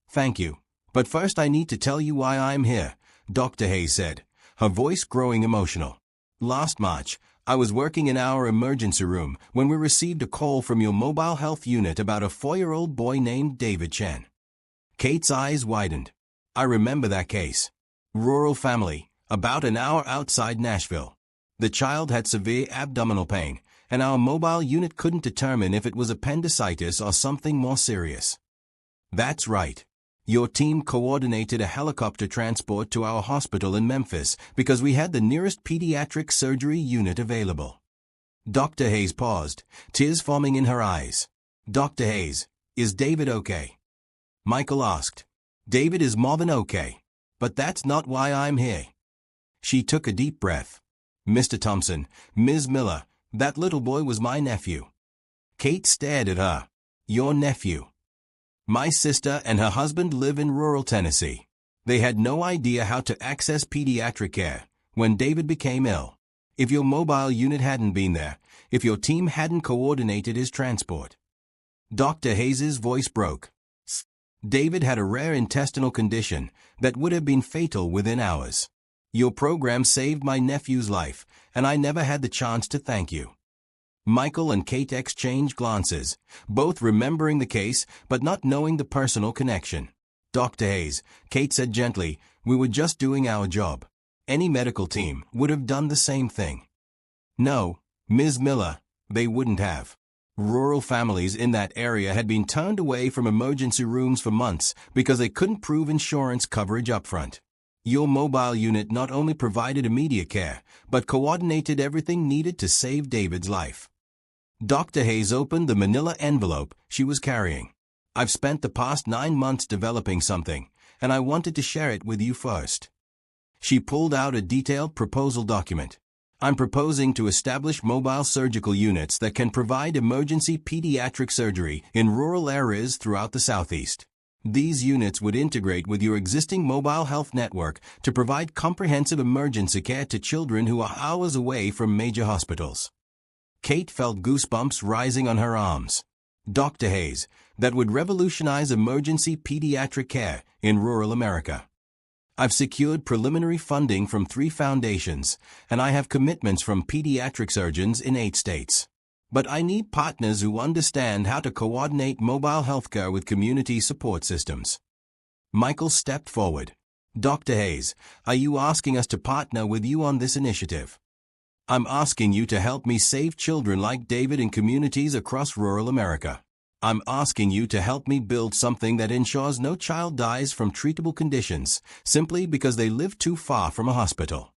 "Thank you. But first I need to tell you why I'm here," Dr. Hayes said, her voice growing emotional. "Last March, I was working in our emergency room when we received a call from your mobile health unit about a 4-year-old boy named David Chen." Kate's eyes widened. "I remember that case. Rural family, about an hour outside Nashville. The child had severe abdominal pain, and our mobile unit couldn't determine if it was appendicitis or something more serious." "That's right. Your team coordinated a helicopter transport to our hospital in Memphis because we had the nearest pediatric surgery unit available." Dr. Hayes paused, tears forming in her eyes. "Dr. Hayes, is David okay?" Michael asked. "David is more than okay. But that's not why I'm here." She took a deep breath. "Mr. Thompson, Ms. Miller, that little boy was my nephew." Kate stared at her. "Your nephew?" "My sister and her husband live in rural Tennessee. They had no idea how to access pediatric care when David became ill. If your mobile unit hadn't been there, if your team hadn't coordinated his transport." Dr. Hayes' voice broke. "David had a rare intestinal condition that would have been fatal within hours. Your program saved my nephew's life, and I never had the chance to thank you." Michael and Kate exchanged glances, both remembering the case but not knowing the personal connection. "Dr. Hayes," Kate said gently, "we were just doing our job. Any medical team would have done the same thing." "No, Ms. Miller, they wouldn't have. Rural families in that area had been turned away from emergency rooms for months because they couldn't prove insurance coverage upfront. Your mobile unit not only provided immediate care, but coordinated everything needed to save David's life." Dr. Hayes opened the manila envelope she was carrying. "I've spent the past 9 months developing something, and I wanted to share it with you first." She pulled out a detailed proposal document. "I'm proposing to establish mobile surgical units that can provide emergency pediatric surgery in rural areas throughout the Southeast. These units would integrate with your existing mobile health network to provide comprehensive emergency care to children who are hours away from major hospitals." Kate felt goosebumps rising on her arms. "Dr. Hayes, that would revolutionize emergency pediatric care in rural America." I've secured preliminary funding from 3 foundations, and I have commitments from pediatric surgeons in 8 states. But I need partners who understand how to coordinate mobile healthcare with community support systems. Michael stepped forward. Dr. Hayes, are you asking us to partner with you on this initiative? I'm asking you to help me save children like David in communities across rural America. I'm asking you to help me build something that ensures no child dies from treatable conditions simply because they live too far from a hospital.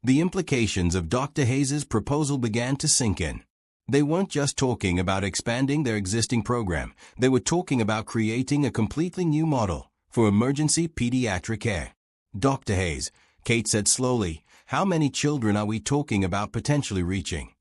The implications of Dr. Hayes' proposal began to sink in. They weren't just talking about expanding their existing program, they were talking about creating a completely new model for emergency pediatric care. Dr. Hayes, Kate said slowly, how many children are we talking about potentially reaching?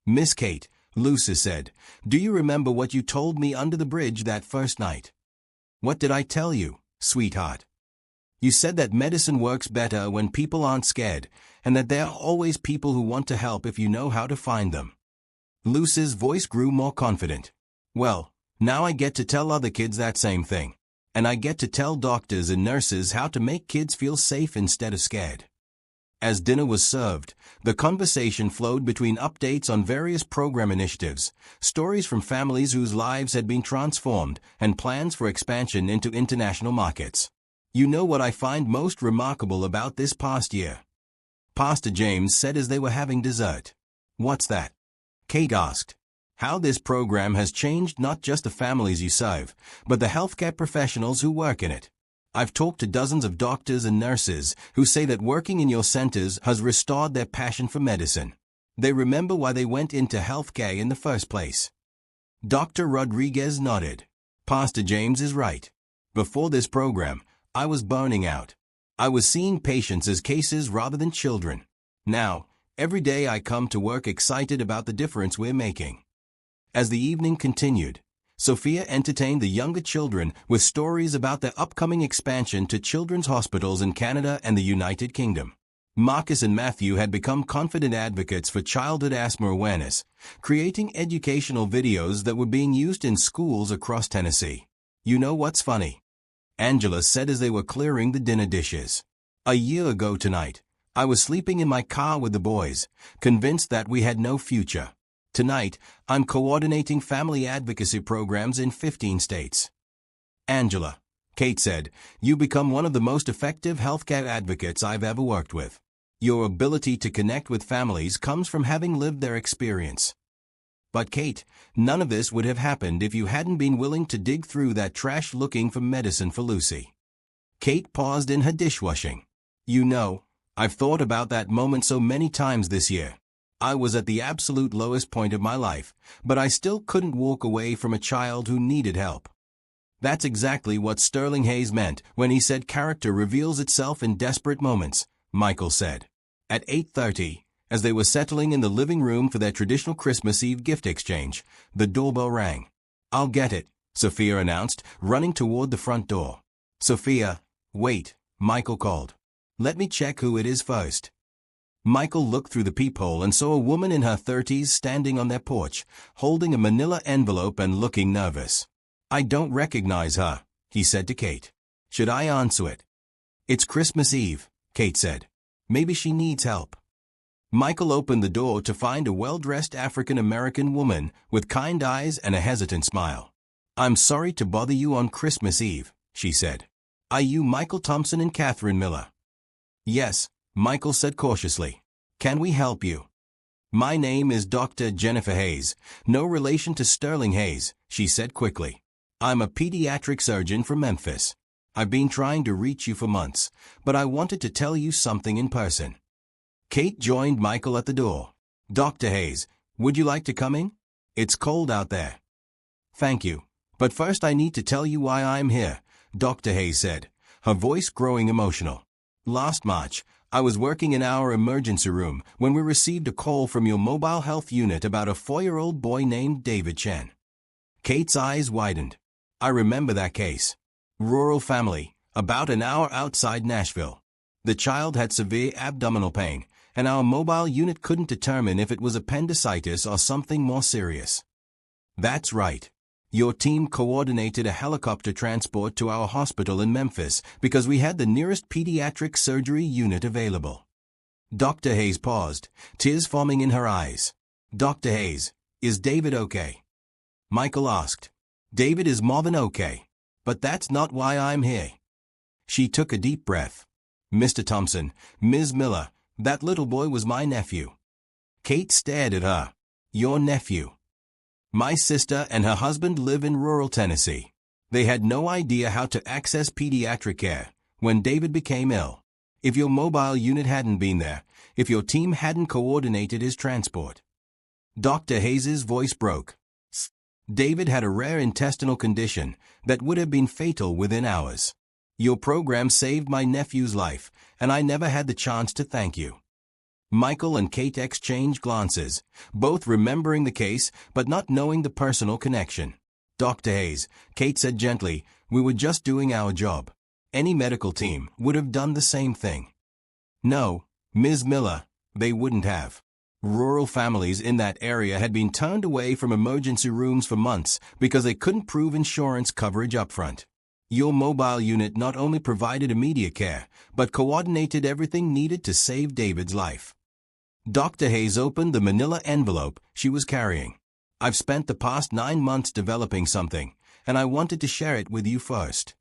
Miss Kate, Lucy said, do you remember what you told me under the bridge that first night? What did I tell you, sweetheart? You said that medicine works better when people aren't scared, and that there are always people who want to help if you know how to find them. Lucy's voice grew more confident. Well, now I get to tell other kids that same thing. And I get to tell doctors and nurses how to make kids feel safe instead of scared. As dinner was served, the conversation flowed between updates on various program initiatives, stories from families whose lives had been transformed, and plans for expansion into international markets. You know what I find most remarkable about this past year? Pastor James said as they were having dessert. What's that? Kate asked. How this program has changed not just the families you serve, but the healthcare professionals who work in it. I've talked to dozens of doctors and nurses who say that working in your centers has restored their passion for medicine. They remember why they went into healthcare in the first place. Dr. Rodriguez nodded. Pastor James is right. Before this program, I was burning out. I was seeing patients as cases rather than children. Now, every day I come to work excited about the difference we're making. As the evening continued, Sophia entertained the younger children with stories about their upcoming expansion to children's hospitals in Canada and the United Kingdom. Marcus and Matthew had become confident advocates for childhood asthma awareness, creating educational videos that were being used in schools across Tennessee. You know what's funny? Angela said as they were clearing the dinner dishes. A year ago tonight, I was sleeping in my car with the boys, convinced that we had no future. Tonight, I'm coordinating family advocacy programs in 15 states. Angela, Kate said, you become one of the most effective healthcare advocates I've ever worked with. Your ability to connect with families comes from having lived their experience. But Kate, none of this would have happened if you hadn't been willing to dig through that trash looking for medicine for Lucy. Kate paused in her dishwashing. You know, I've thought about that moment so many times this year. I was at the absolute lowest point of my life, but I still couldn't walk away from a child who needed help. That's exactly what Sterling Hayes meant when he said character reveals itself in desperate moments, Michael said. At 8:30, as they were settling in the living room for their traditional Christmas Eve gift exchange, the doorbell rang. I'll get it, Sophia announced, running toward the front door. Sophia, wait, Michael called. Let me check who it is first. Michael looked through the peephole and saw a woman in her 30s standing on their porch, holding a manila envelope and looking nervous. I don't recognize her, he said to Kate. Should I answer it? It's Christmas Eve, Kate said. Maybe she needs help. Michael opened the door to find a well-dressed African-American woman with kind eyes and a hesitant smile. I'm sorry to bother you on Christmas Eve, she said. Are you Michael Thompson and Catherine Miller? Yes, Michael said cautiously. Can we help you? My name is Dr. Jennifer Hayes, no relation to Sterling Hayes, she said quickly. I'm a pediatric surgeon from Memphis. I've been trying to reach you for months, but I wanted to tell you something in person. Kate joined Michael at the door. Dr. Hayes, would you like to come in? It's cold out there. Thank you. But first I need to tell you why I'm here, Dr. Hayes said, her voice growing emotional. Last March, I was working in our emergency room when we received a call from your mobile health unit about a 4-year-old boy named David Chen. Kate's eyes widened. I remember that case. Rural family, about an hour outside Nashville. The child had severe abdominal pain, and our mobile unit couldn't determine if it was appendicitis or something more serious. That's right. Your team coordinated a helicopter transport to our hospital in Memphis because we had the nearest pediatric surgery unit available. Dr. Hayes paused, tears forming in her eyes. Dr. Hayes, is David okay? Michael asked. David is more than okay. But that's not why I'm here. She took a deep breath. Mr. Thompson, Ms. Miller, that little boy was my nephew. Kate stared at her. Your nephew. My sister and her husband live in rural Tennessee. They had no idea how to access pediatric care when David became ill. If your mobile unit hadn't been there, if your team hadn't coordinated his transport. Dr. Hayes' voice broke. David had a rare intestinal condition that would have been fatal within hours. Your program saved my nephew's life, and I never had the chance to thank you. Michael and Kate exchanged glances, both remembering the case but not knowing the personal connection. Dr. Hayes, Kate said gently, we were just doing our job. Any medical team would have done the same thing. No, Ms. Miller, they wouldn't have. Rural families in that area had been turned away from emergency rooms for months because they couldn't prove insurance coverage upfront. Your mobile unit not only provided immediate care, but coordinated everything needed to save David's life. Dr. Hayes opened the manila envelope she was carrying. I've spent the past 9 months developing something, and I wanted to share it with you first.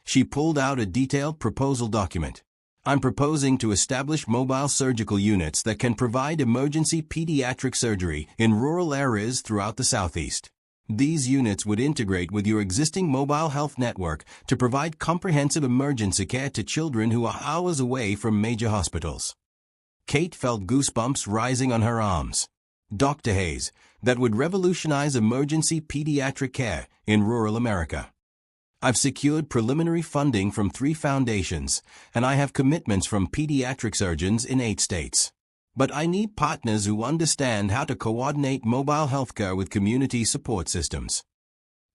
She pulled out a detailed proposal document. I'm proposing to establish mobile surgical units that can provide emergency pediatric surgery in rural areas throughout the Southeast. These units would integrate with your existing mobile health network to provide comprehensive emergency care to children who are hours away from major hospitals. Kate felt goosebumps rising on her arms. Dr. Hayes, that would revolutionize emergency pediatric care in rural America. I've secured preliminary funding from 3 foundations, and I have commitments from pediatric surgeons in 8 states. But I need partners who understand how to coordinate mobile healthcare with community support systems.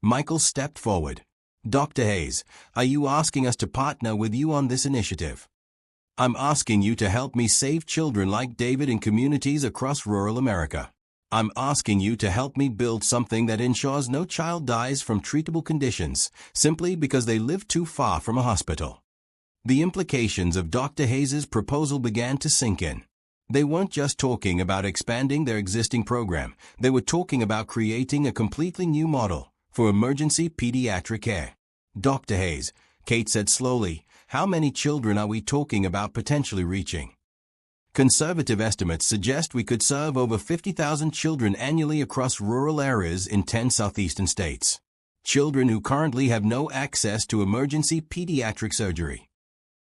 Michael stepped forward. Dr. Hayes, are you asking us to partner with you on this initiative? I'm asking you to help me save children like David in communities across rural America. I'm asking you to help me build something that ensures no child dies from treatable conditions simply because they live too far from a hospital. The implications of Dr. Hayes' proposal began to sink in. They weren't just talking about expanding their existing program, they were talking about creating a completely new model for emergency pediatric care. Dr. Hayes, Kate said slowly, how many children are we talking about potentially reaching? Conservative estimates suggest we could serve over 50,000 children annually across rural areas in 10 southeastern states. Children who currently have no access to emergency pediatric surgery.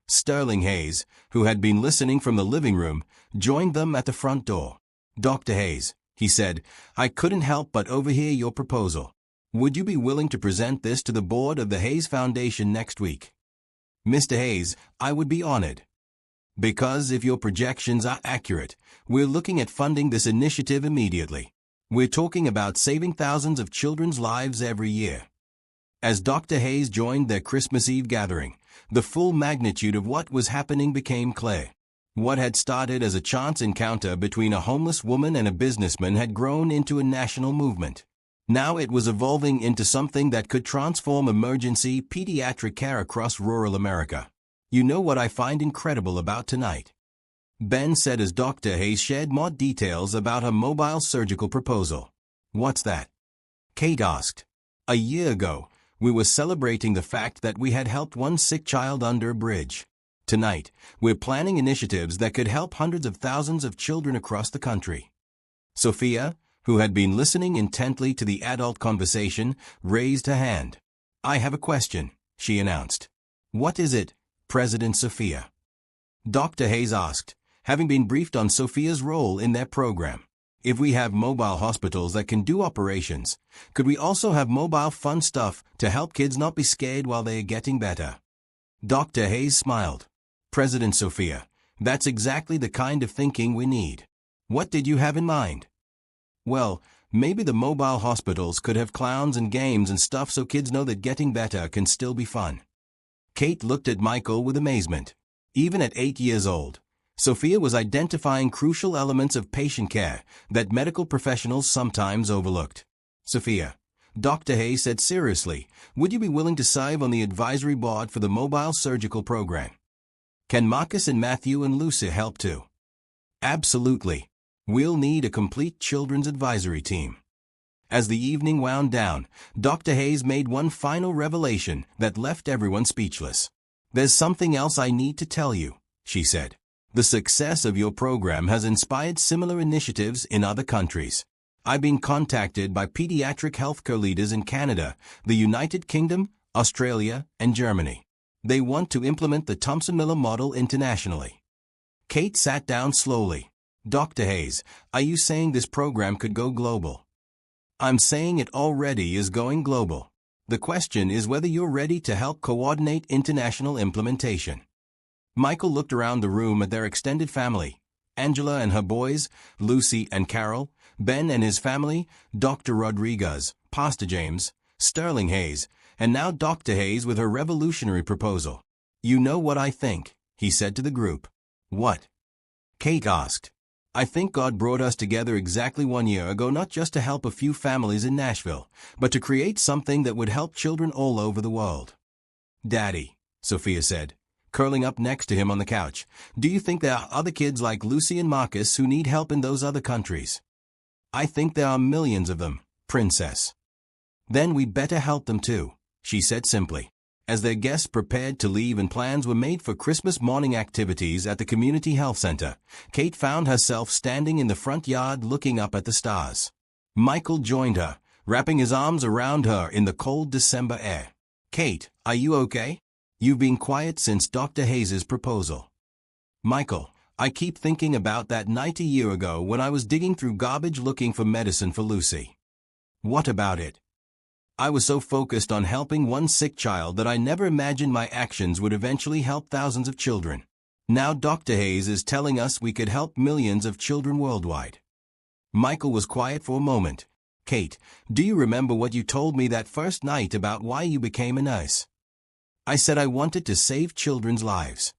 Sterling Hayes, who had been listening from the living room, joined them at the front door. Dr. Hayes, he said, I couldn't help but overhear your proposal. Would you be willing to present this to the board of the Hayes Foundation next week? Mr. Hayes, I would be honored. Because if your projections are accurate, we're looking at funding this initiative immediately. We're talking about saving thousands of children's lives every year. As Dr. Hayes joined their Christmas Eve gathering, the full magnitude of what was happening became clear. What had started as a chance encounter between a homeless woman and a businessman had grown into a national movement. Now it was evolving into something that could transform emergency pediatric care across rural America. You know what I find incredible about tonight? Ben said as Dr. Hayes shared more details about her mobile surgical proposal. What's that? Kate asked. A year ago, we were celebrating the fact that we had helped one sick child under a bridge. Tonight, we're planning initiatives that could help hundreds of thousands of children across the country. Sophia, who had been listening intently to the adult conversation, raised her hand. I have a question, she announced. What is it, President Sophia? Dr. Hayes asked, having been briefed on Sophia's role in their program. If we have mobile hospitals that can do operations, could we also have mobile fun stuff to help kids not be scared while they are getting better? Dr. Hayes smiled. President Sophia, that's exactly the kind of thinking we need. What did you have in mind? Well, maybe the mobile hospitals could have clowns and games and stuff so kids know that getting better can still be fun. Kate looked at Michael with amazement. Even at 8 years old, Sophia was identifying crucial elements of patient care that medical professionals sometimes overlooked. Sophia, Dr. Hayes said seriously, would you be willing to serve on the advisory board for the mobile surgical program? Can Marcus and Matthew and Lucy help too? Absolutely. We'll need a complete children's advisory team. As the evening wound down, Dr. Hayes made one final revelation that left everyone speechless. There's something else I need to tell you, she said. The success of your program has inspired similar initiatives in other countries. I've been contacted by pediatric healthcare leaders in Canada, the United Kingdom, Australia, and Germany. They want to implement the Thomson-Miller model internationally. Kate sat down slowly. Dr. Hayes, are you saying this program could go global? I'm saying it already is going global. The question is whether you're ready to help coordinate international implementation. Michael looked around the room at their extended family. Angela and her boys, Lucy and Carol, Ben and his family, Dr. Rodriguez, Pastor James, Sterling Hayes, and now Dr. Hayes with her revolutionary proposal. You know what I think, he said to the group. What? Kate asked. I think God brought us together exactly 1 year ago not just to help a few families in Nashville, but to create something that would help children all over the world. Daddy, Sophia said, curling up next to him on the couch, do you think there are other kids like Lucy and Marcus who need help in those other countries? I think there are millions of them, Princess. Then we'd better help them too, she said simply. As their guests prepared to leave and plans were made for Christmas morning activities at the community health center, Kate found herself standing in the front yard looking up at the stars. Michael joined her, wrapping his arms around her in the cold December air. Kate, are you okay? You've been quiet since Dr. Hayes' proposal. Michael, I keep thinking about that night a year ago when I was digging through garbage looking for medicine for Lucy. What about it? I was so focused on helping one sick child that I never imagined my actions would eventually help thousands of children. Now Dr. Hayes is telling us we could help millions of children worldwide. Michael was quiet for a moment. Kate, do you remember what you told me that first night about why you became a nurse? I said I wanted to save children's lives.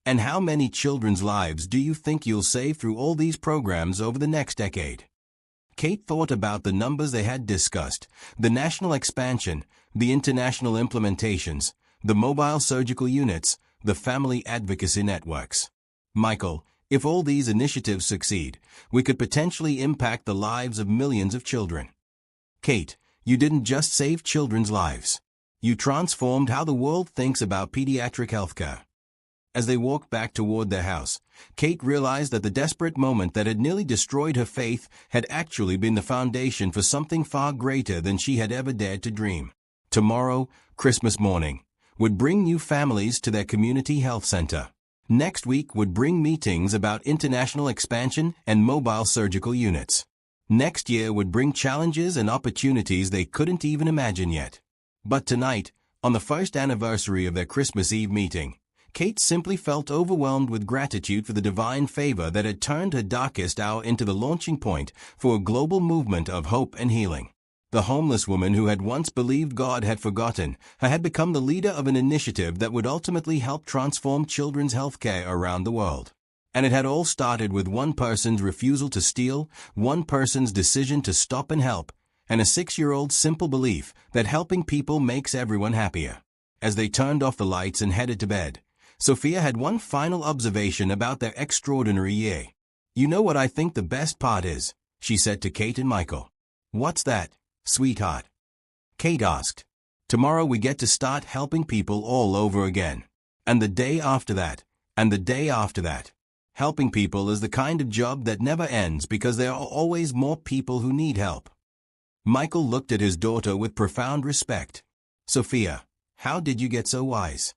And how many children's lives do you think you'll save through all these programs over the next decade? Kate thought about the numbers they had discussed, the national expansion, the international implementations, the mobile surgical units, the family advocacy networks. Michael, if all these initiatives succeed, we could potentially impact the lives of millions of children. Kate, you didn't just save children's lives. You transformed how the world thinks about pediatric healthcare. As they walked back toward their house, Kate realized that the desperate moment that had nearly destroyed her faith had actually been the foundation for something far greater than she had ever dared to dream. Tomorrow, Christmas morning, would bring new families to their community health center. Next week would bring meetings about international expansion and mobile surgical units. Next year would bring challenges and opportunities they couldn't even imagine yet. But tonight, on the first anniversary of their Christmas Eve meeting, Kate simply felt overwhelmed with gratitude for the divine favor that had turned her darkest hour into the launching point for a global movement of hope and healing. The homeless woman who had once believed God had forgotten her had become the leader of an initiative that would ultimately help transform children's health care around the world. And it had all started with one person's refusal to steal, one person's decision to stop and help, and a 6-year-old's simple belief that helping people makes everyone happier. As they turned off the lights and headed to bed, Sophia had one final observation about their extraordinary year. You know what I think the best part is, she said to Kate and Michael. What's that, sweetheart? Kate asked. Tomorrow we get to start helping people all over again. And the day after that, and the day after that. Helping people is the kind of job that never ends because there are always more people who need help. Michael looked at his daughter with profound respect. "Sophia, how did you get so wise?"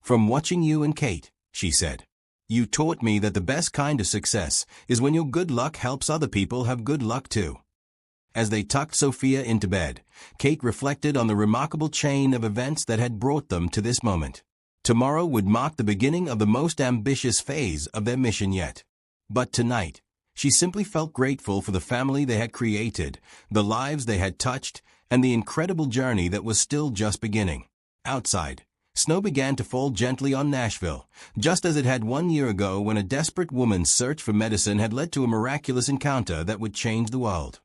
"From watching you and Kate," she said. "You taught me that the best kind of success is when your good luck helps other people have good luck too." As they tucked Sophia into bed, Kate reflected on the remarkable chain of events that had brought them to this moment. Tomorrow would mark the beginning of the most ambitious phase of their mission yet. But tonight, she simply felt grateful for the family they had created, the lives they had touched, and the incredible journey that was still just beginning. Outside, snow began to fall gently on Nashville, just as it had 1 year ago when a desperate woman's search for medicine had led to a miraculous encounter that would change the world.